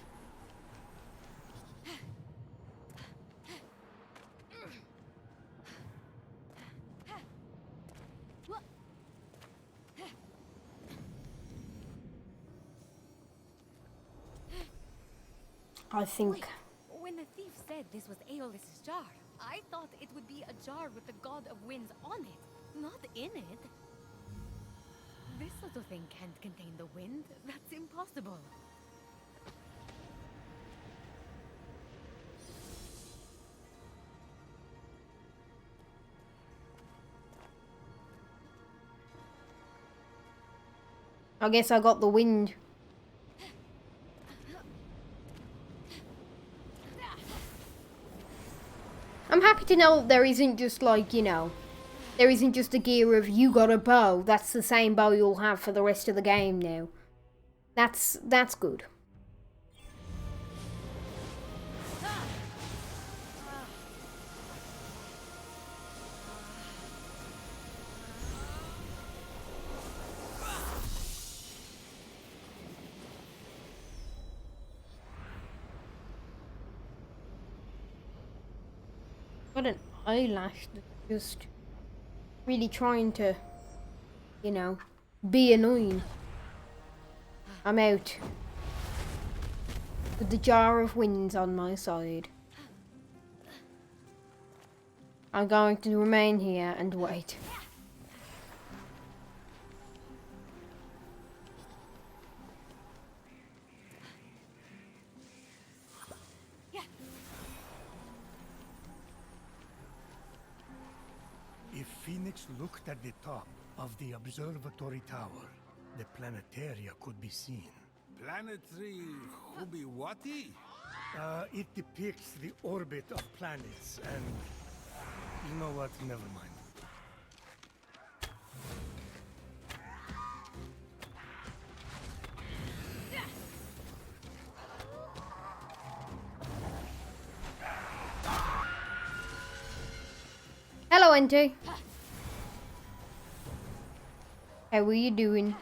I think. When the thief said this was Aeolus's jar, I thought it would be a jar with the god of winds on it, not in it. This little thing can't contain the wind. That's impossible. I guess I got the wind. I'm happy to know there isn't just like, you know, there isn't just a gear of you got a bow. That's the same bow you'll have for the rest of the game now. That's good. Got an eyelash that's just really trying to, you know, be annoying. I'm out. With the jar of winds on my side. I'm going to remain here and wait. If Phoenix looked at the top of the observatory tower, the planetaria could be seen. Planetary Hubiwati? It depicts the orbit of planets and... You know what? Never mind. Hello, NJ. How are you doing?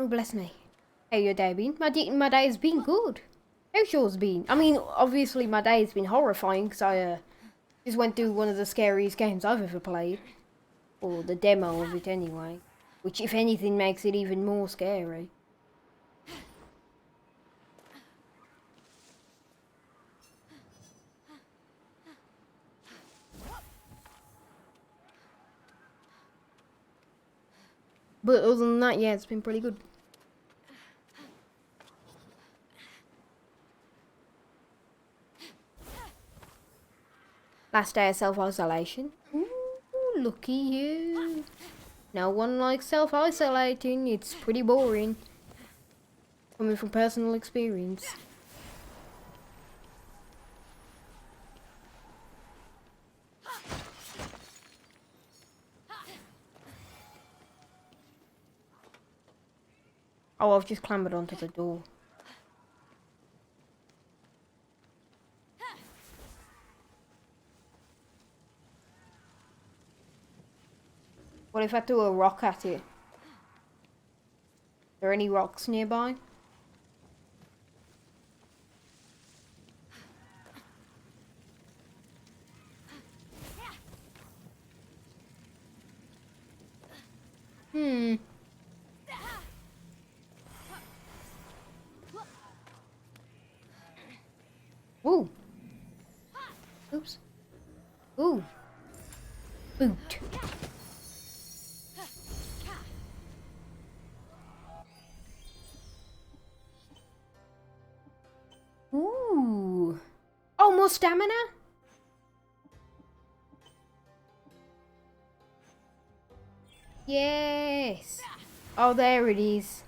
Oh, bless me. How your day been? My day has been good. How's yours been? I mean, obviously my day has been horrifying because I just went through one of the scariest games I've ever played. Or the demo of it anyway. Which, if anything, makes it even more scary. But other than that, yeah, it's been pretty good. Last day of self-isolation. Ooh, lucky you. No one likes self-isolating. It's pretty boring. Coming from personal experience. Oh, I've just clambered onto the door. What if I threw a rock at it? Are there any rocks nearby? Hmm. Ooh. Oops. Ooh. Boot. Ooh. Oh, more stamina? Yes. Oh, there it is.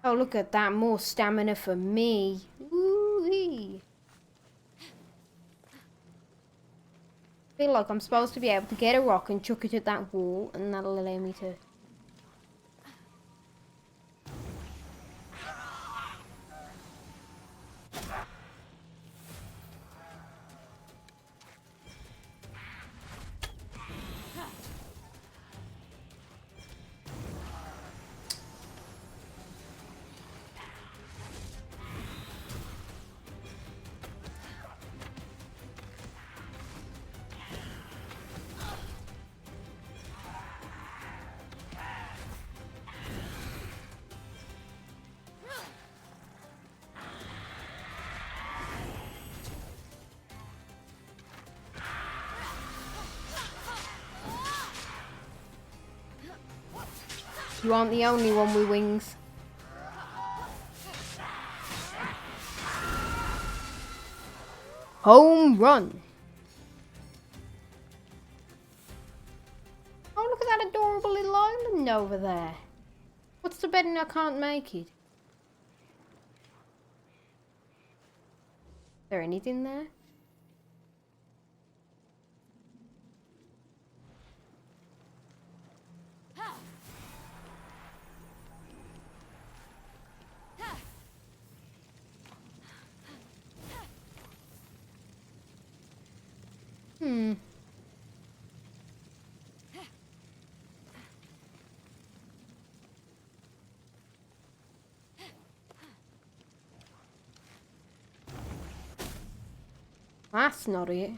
Oh, look at that. More stamina for me. Ooh-wee. I feel like I'm supposed to be able to get a rock and chuck it at that wall, and that'll allow me to... You aren't the only one with wings. Home run. Oh, look at that adorable little island over there. What's the betting I can't make it? Is there anything there? Hmm. That's not it.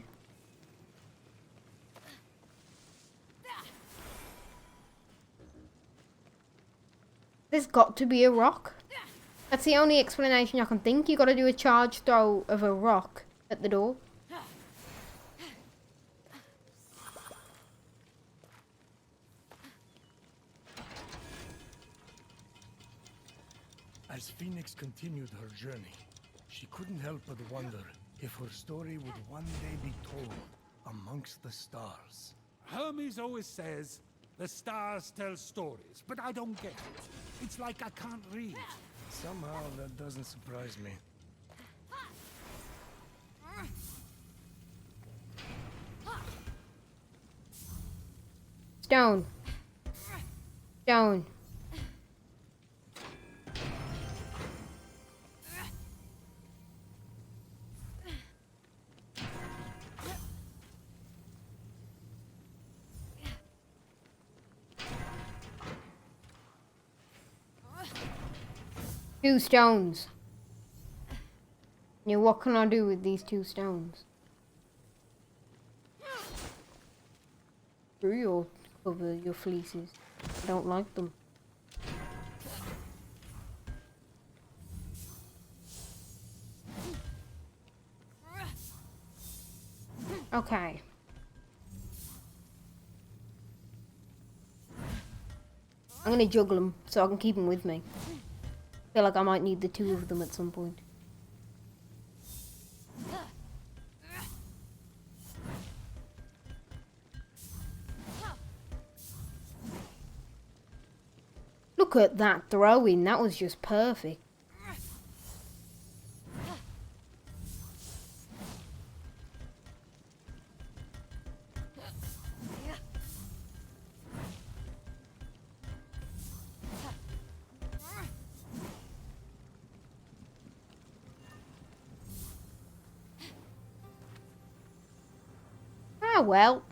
There's got to be a rock. That's the only explanation I can think. You got to do a charge throw of a rock at the door. As Phoenix continued her journey, she couldn't help but wonder if her story would one day be told amongst the stars. Hermes always says, the stars tell stories, but I don't get it. It's like I can't read. Somehow that doesn't surprise me. Stone. Stone. Two stones. Yeah, what can I do with these two stones? Screw your cover, your fleeces. I don't like them. Okay. I'm gonna juggle them so I can keep them with me. Feel like I might need the two of them at some point. Look at that throwing, that was just perfect. Ah well.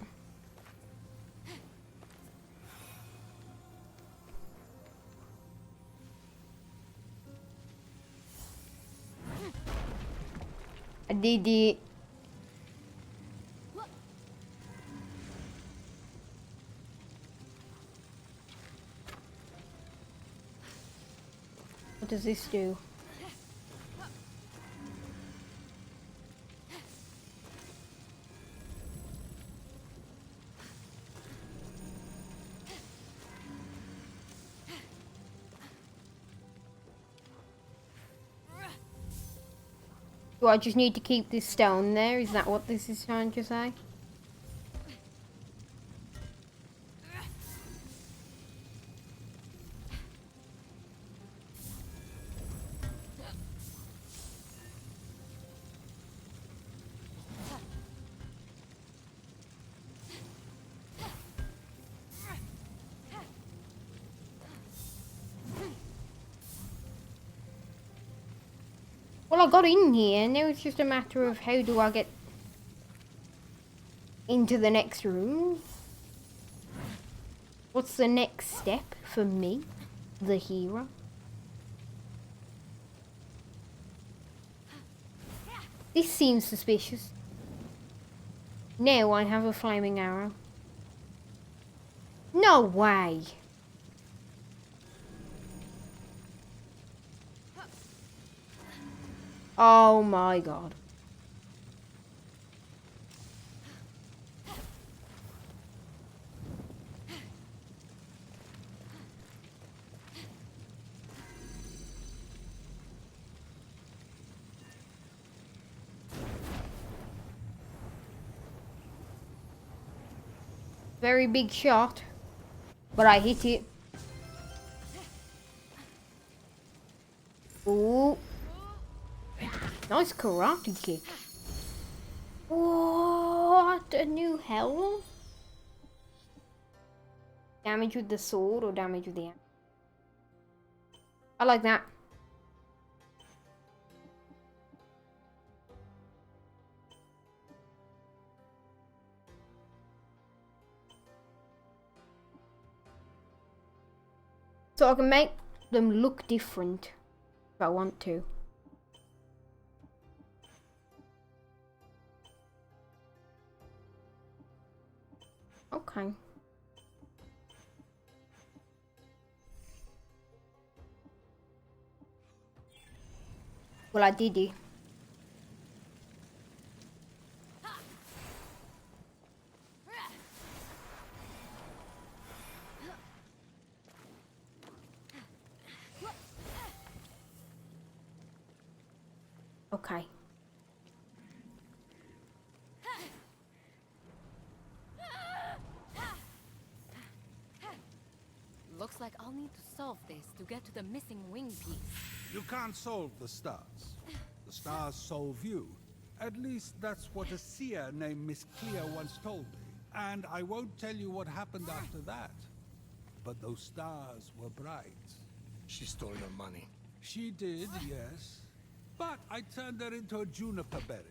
I did it. What does this do? Do I just need to keep this stone there? Is that what this is trying to say? Well, I got in here, and now it's just a matter of how do I get into the next room? What's the next step for me, the hero? This seems suspicious. Now I have a flaming arrow. No way! Oh my god. Very big shot, but I hit it. Ooh. Nice karate kick. What? A new helm? Damage with the sword or damage with the axe? I like that. So I can make them look different if I want to. Okay. Well, I did it. Okay. Looks like I'll need to solve this to get to the missing wing piece. You can't solve the stars. The stars solve you. At least that's what a seer named Miss Clea once told me. And I won't tell you what happened after that. But those stars were bright. She stole your money. She did, yes. But I turned her into a juniper berry.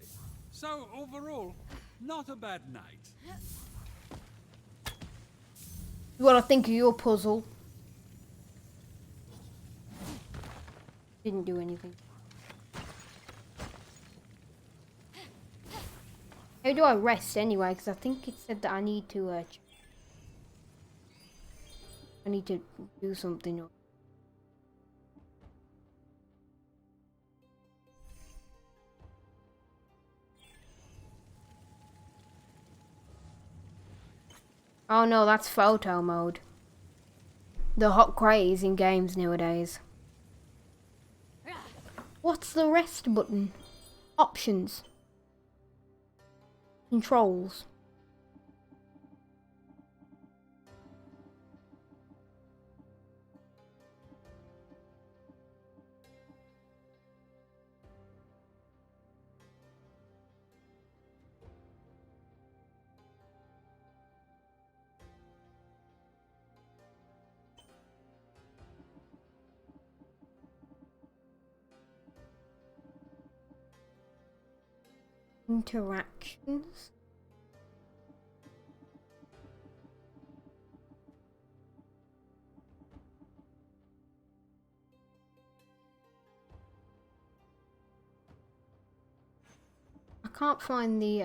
So overall, not a bad night. What I think of your puzzle. Didn't do anything. How do I rest anyway? Because I think it said that I need to do something. Oh no, that's photo mode. the hot craze in games nowadays. What's the rest button? Options. Controls. Interactions. I can't find the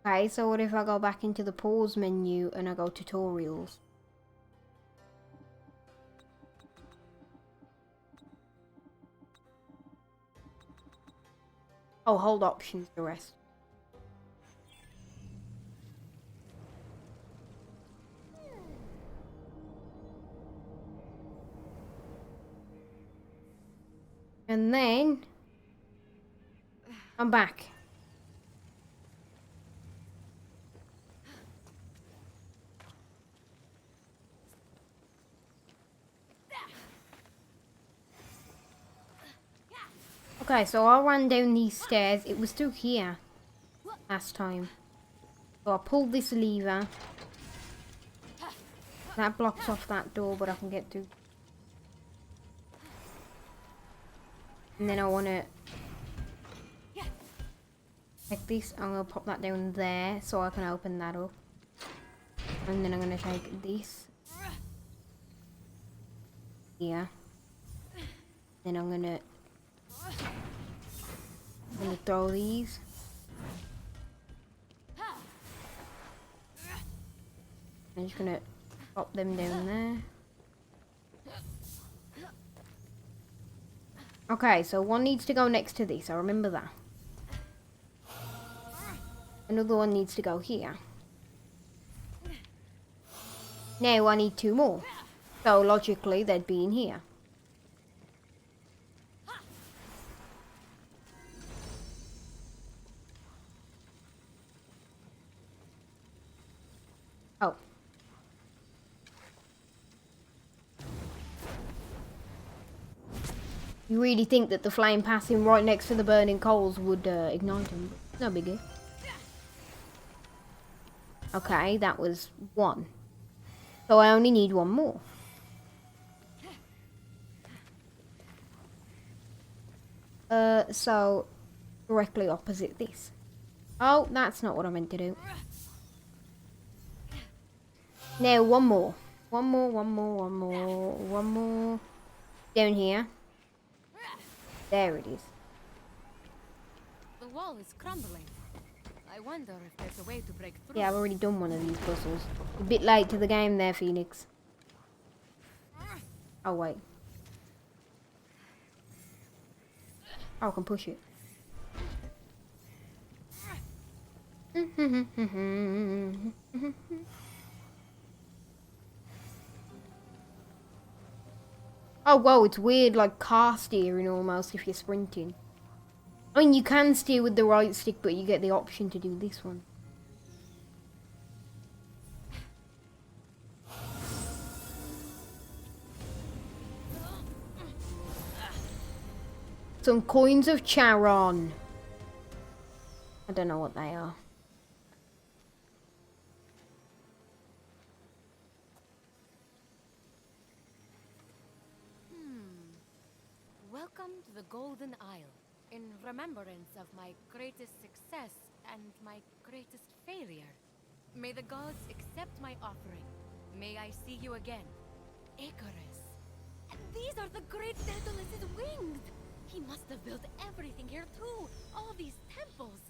Okay, so what if I go back into the pause menu and I go tutorials? Oh, hold options the rest. And then I'm back. Okay, so I ran down these stairs. It was through here last time. So I pulled this lever. That blocks off that door, but I can get through. And then I want to take this. I'm going to pop that down there so I can open that up. And then I'm going to take this here. Then I'm going to throw these. I'm just going to pop them down there. Okay, so one needs to go next to this. I remember that. Another one needs to go here. Now I need two more. So logically, they'd be in here. Oh. You really think that the flame passing right next to the burning coals would ignite them? No biggie. Okay, that was one. So I only need one more. So directly opposite this. Oh, that's not what I meant to do. Now one more. One more. Down here. There it is. The wall is crumbling. I wonder if there's a way to break through. Yeah, I've already done one of these puzzles. A bit late to the game there, Phoenix. Oh, wait. Oh, I can push it. Oh, whoa, it's weird, like car steering almost if you're sprinting. I mean, you can steer with the right stick, but you get the option to do this one. Some coins of Charon. I don't know what they are. Welcome to the Golden Isle. In remembrance of my greatest success and my greatest failure. May the gods accept my offering. May I see you again. Icarus. And these are the great Daedalus's wings! He must have built everything here too. All these temples.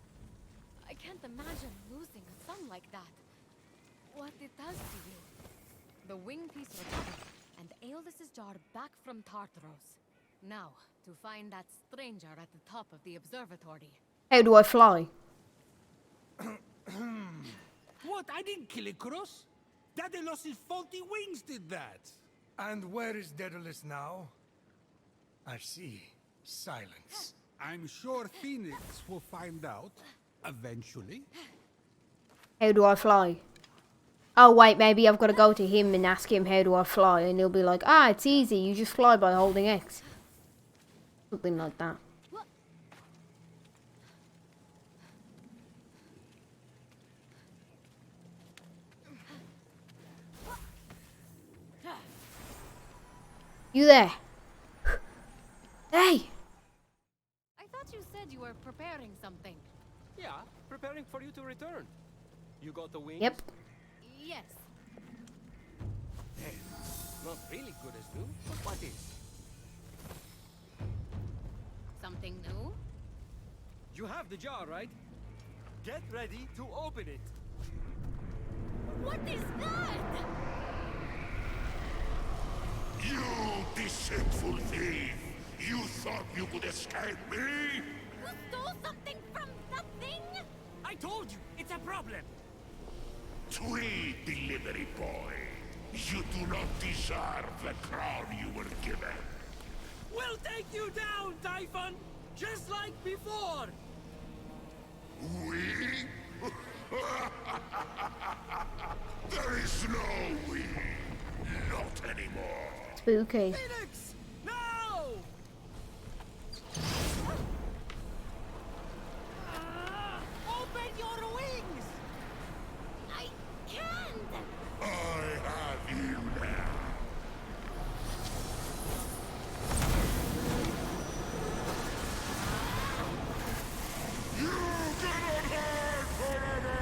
I can't imagine losing a son like that. What it does to you. The wing piece recovered, and Aeolus's jar back from Tartaros. Now, to find that stranger at the top of the observatory. How do I fly? What? I didn't kill Icarus. Daedalus' faulty wings did that. And where is Daedalus now? I see. Silence. I'm sure Phoenix will find out eventually. How do I fly? Oh wait, maybe I've got to go to him and ask him how do I fly, and he'll be like, ah, it's easy, you just fly by holding X. Something like that. You there? Hey! I thought you said you were preparing something. Yeah, preparing for you to return. You got the wings? Yep. Yes. Hey, not really good as new, but what is? Something new? You have the jar, right? Get ready to open it. What is that? You deceitful thief! You thought you could escape me? You stole something from the thing? I told you, it's a problem. Tweet delivery boy. You do not deserve the crown you were given. We'll take you down, Typhon! Just like before! We? There is no we. Not anymore. Spooky. Phoenix! No! Open your wings! I can't! I have you now. You cannot hide forever!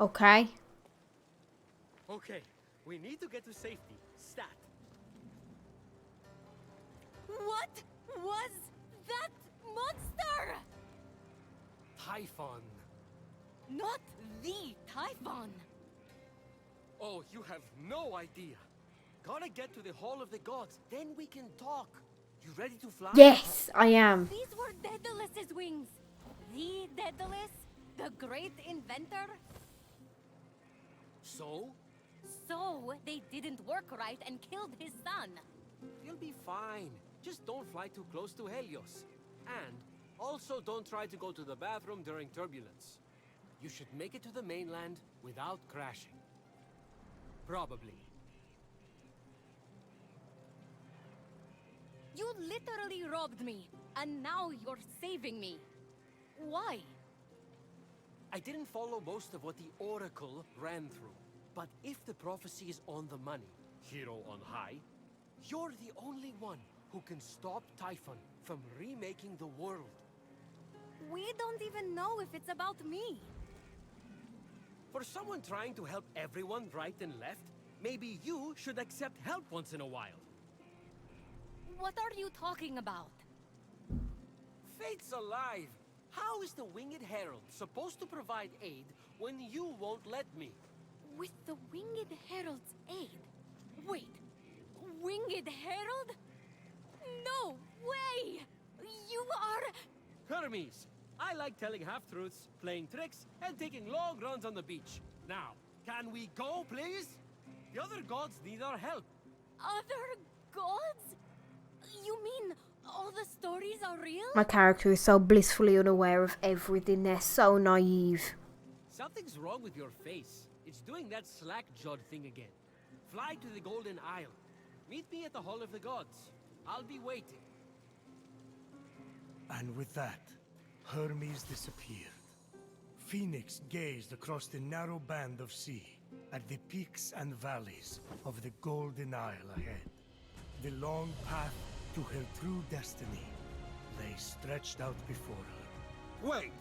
Okay. Okay, we need to get to safety. Stat. What was that monster? Typhon. Not the Typhon. Oh, you have no idea. Gotta get to the Hall of the Gods, then we can talk. You ready to fly? Yes, I am. These were Daedalus's wings. The Daedalus, the great inventor. So? So they didn't work right and killed his son. You'll be fine. Just don't fly too close to Helios. And also don't try to go to the bathroom during turbulence. You should make it to the mainland without crashing. Probably. You literally robbed me, and now you're saving me. Why? I didn't follow most of what the Oracle ran through. But if the prophecy is on the money, hero on high, you're the only one who can stop Typhon from remaking the world. We don't even know if it's about me. For someone trying to help everyone right and left, maybe you should accept help once in a while. What are you talking about? Fate's alive! How is the Winged Herald supposed to provide aid when you won't let me? With the Winged Herald's aid? Wait, Winged Herald? No way! You are... Hermes! I like telling half-truths, playing tricks, and taking long runs on the beach. Now, can we go, please? The other gods need our help. Other gods? You mean all the stories are real? My character is so blissfully unaware of everything. They're so naive. Something's wrong with your face. It's doing that slack-jawed thing again. Fly to the Golden Isle. Meet me at the Hall of the Gods. I'll be waiting. And with that, Hermes disappeared. Phoenix gazed across the narrow band of sea at the peaks and valleys of the Golden Isle ahead. The long path to her true destiny lay stretched out before her. Wait,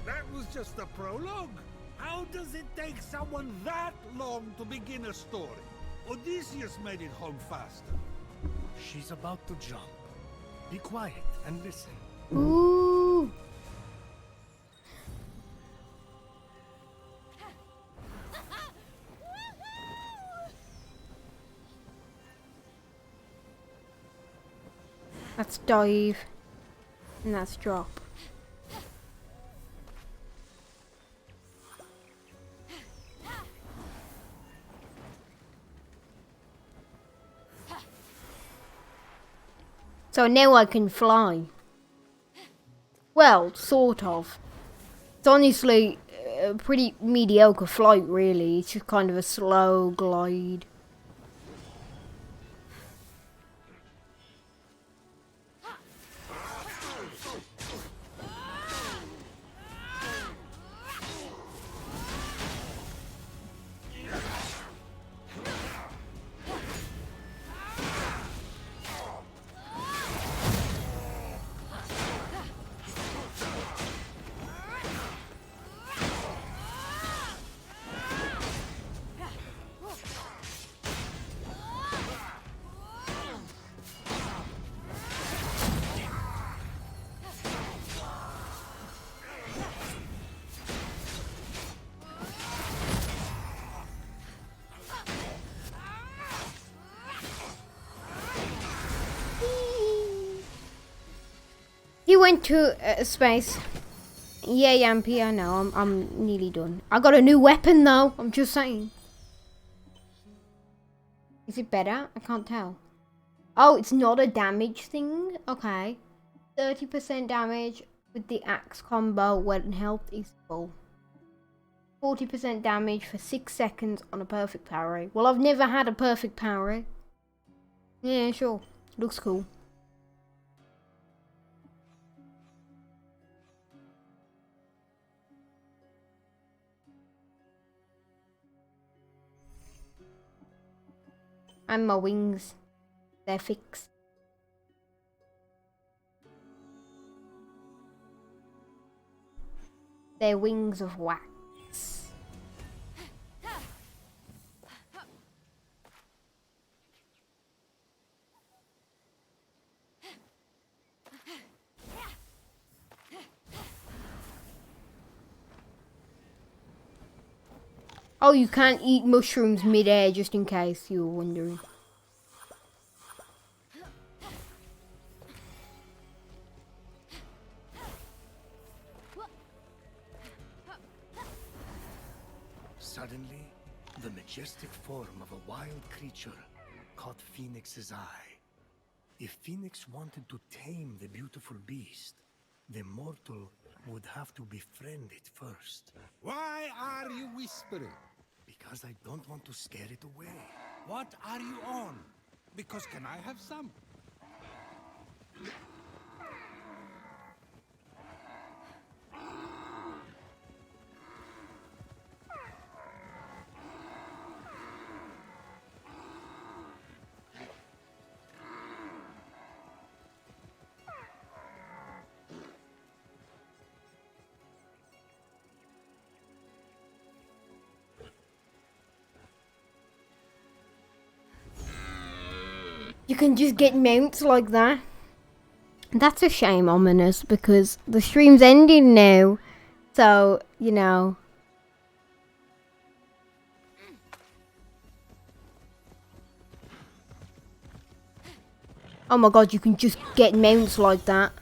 that was just the prologue? How does it take someone that long to begin a story? Odysseus made it home faster. She's about to jump. Be quiet and listen. Ooh. That's dive. And that's drop. So now I can fly. Well, sort of. It's honestly a pretty mediocre flight, really. It's just kind of a slow glide. He went to space. Yeah, Yampy, I know. I'm nearly done. I got a new weapon though. I'm just saying. Is it better? I can't tell. Oh, it's not a damage thing. Okay. 30% damage with the axe combo when health is full. 40% damage for 6 seconds on a perfect parry. Well, I've never had a perfect parry. Yeah, sure. Looks cool. And my wings. They're fixed. They're wings of wax. Oh, you can't eat mushrooms mid-air, just in case you were wondering. Suddenly, the majestic form of a wild creature caught Phoenix's eye. If Phoenix wanted to tame the beautiful beast, the mortal would have to befriend it first. Why are you whispering? Because I don't want to scare it away. What are you on? Because can I have some? You can just get mounts like that. That's a shame, Ominous, because the stream's ending now. So, you know. Oh my god, you can just get mounts like that.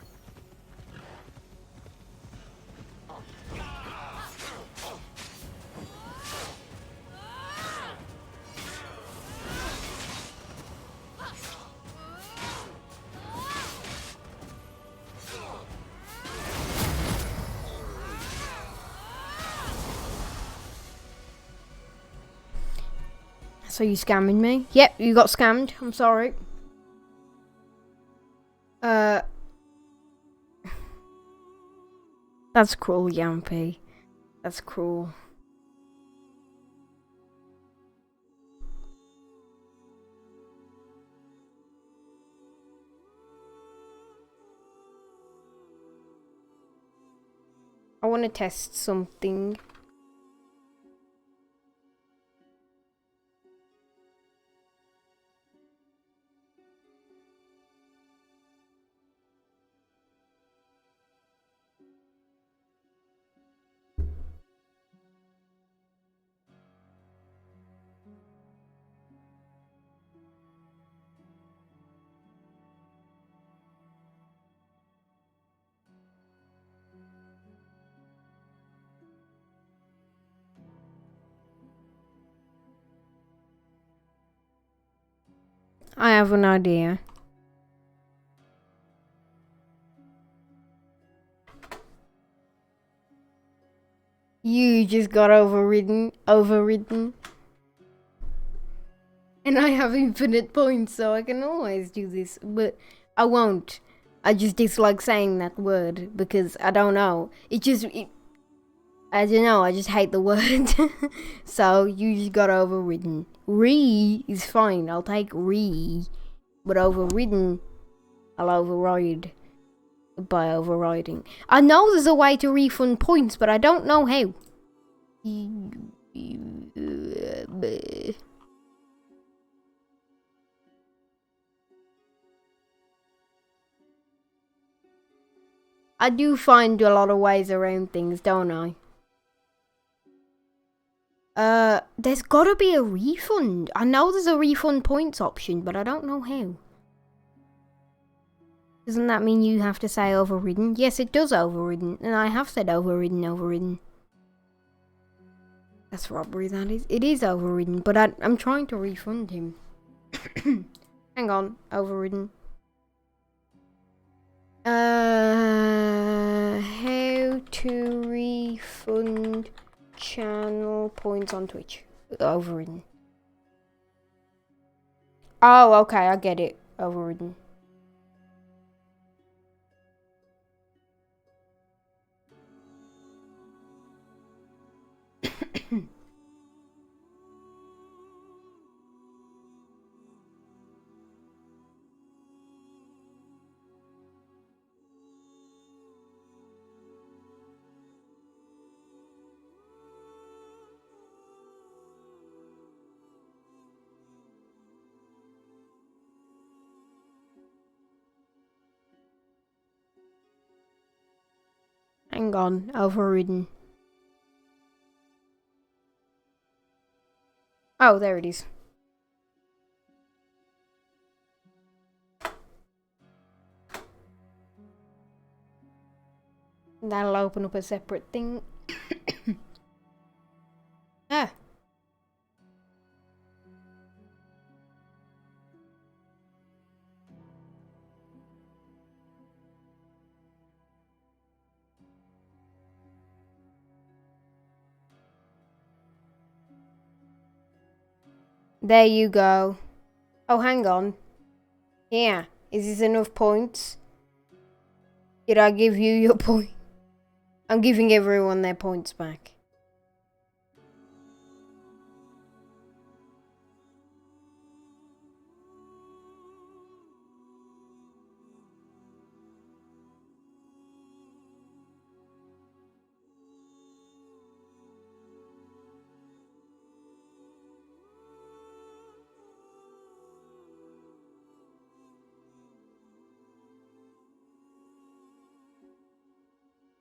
So you scamming me? Yep, you got scammed. I'm sorry. That's cruel, Yampy. That's cruel. I want to test something. I have an idea. You just got overridden. And I have infinite points, so I can always do this. But I won't. I just dislike saying that word because I don't know. I don't know, I just hate the word. So you just got overridden. Re is fine, I'll take re. But overridden, I'll override by overriding. I know there's a way to refund points, but I don't know how. I do find a lot of ways around things, don't I? There's gotta be a refund. I know there's a refund points option, but I don't know how. Doesn't that mean you have to say overridden? Yes, it does overridden, and I have said overridden. That's robbery, that is. It is overridden, but I'm trying to refund him. Hang on, overridden. How to refund channel points on Twitch. Overridden. Oh, okay, I get it. Overridden. Hang on, overridden. Oh, there it is. That'll open up a separate thing. Ah. There you go. Oh, hang on. Yeah, is this enough points? Did I give you your point? I'm giving everyone their points back.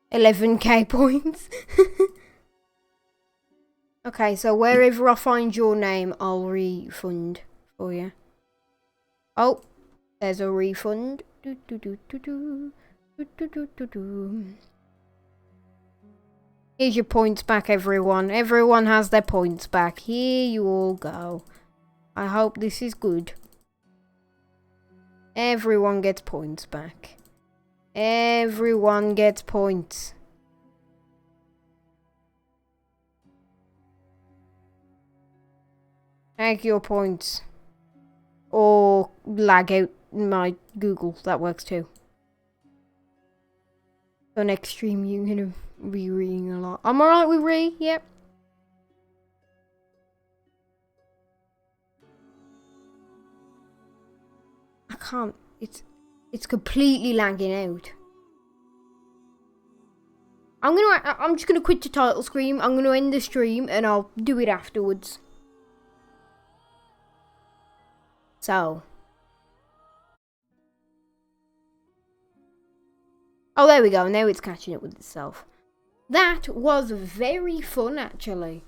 $11k points. Okay, so wherever I find your name, I'll refund for you. Oh, there's a refund. Here's your points back, everyone. Everyone has their points back. Here you all go. I hope this is good. Everyone gets points back. Everyone gets points. Take your points. Or lag out my Google. That works too. So next stream you're gonna be reading a lot. I'm alright with re, yep. I can't. It's completely lagging out. I'm just gonna quit the title screen. I'm gonna end the stream and I'll do it afterwards. So. Oh, there we go. Now it's catching up with itself. That was very fun, actually.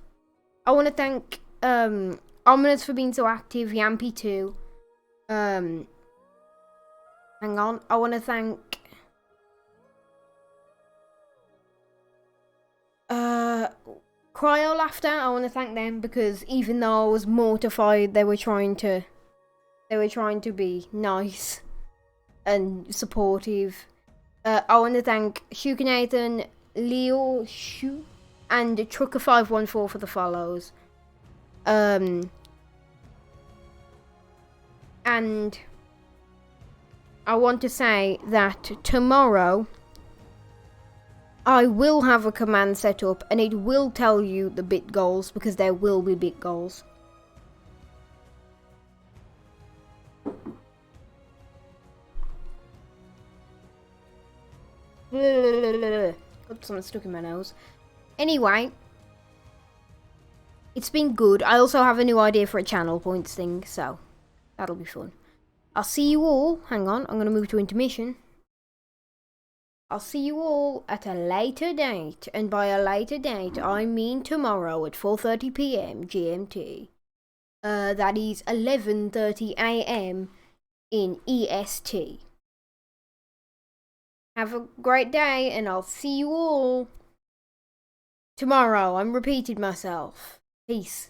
I want to thank Ominous for being so active, Yampy too. Hang on. I want to thank Cryo Laughter. I want to thank them because even though I was mortified they were trying to They were trying to be nice and supportive. I want to thank Shuka Nathan, Leo Shu, and Trucker514 for the follows. And I want to say that tomorrow I will have a command set up and it will tell you the bit goals, because there will be bit goals. Got something stuck in my nose. Anyway, it's been good. I also have a new idea for a channel points thing, so that'll be fun. I'll see you all. Hang on, I'm going to move to intermission. I'll see you all at a later date, and by a later date, I mean tomorrow at 4:30 PM GMT. That is 11:30 AM in EST. Have a great day, and I'll see you all tomorrow. I'm repeating myself. Peace.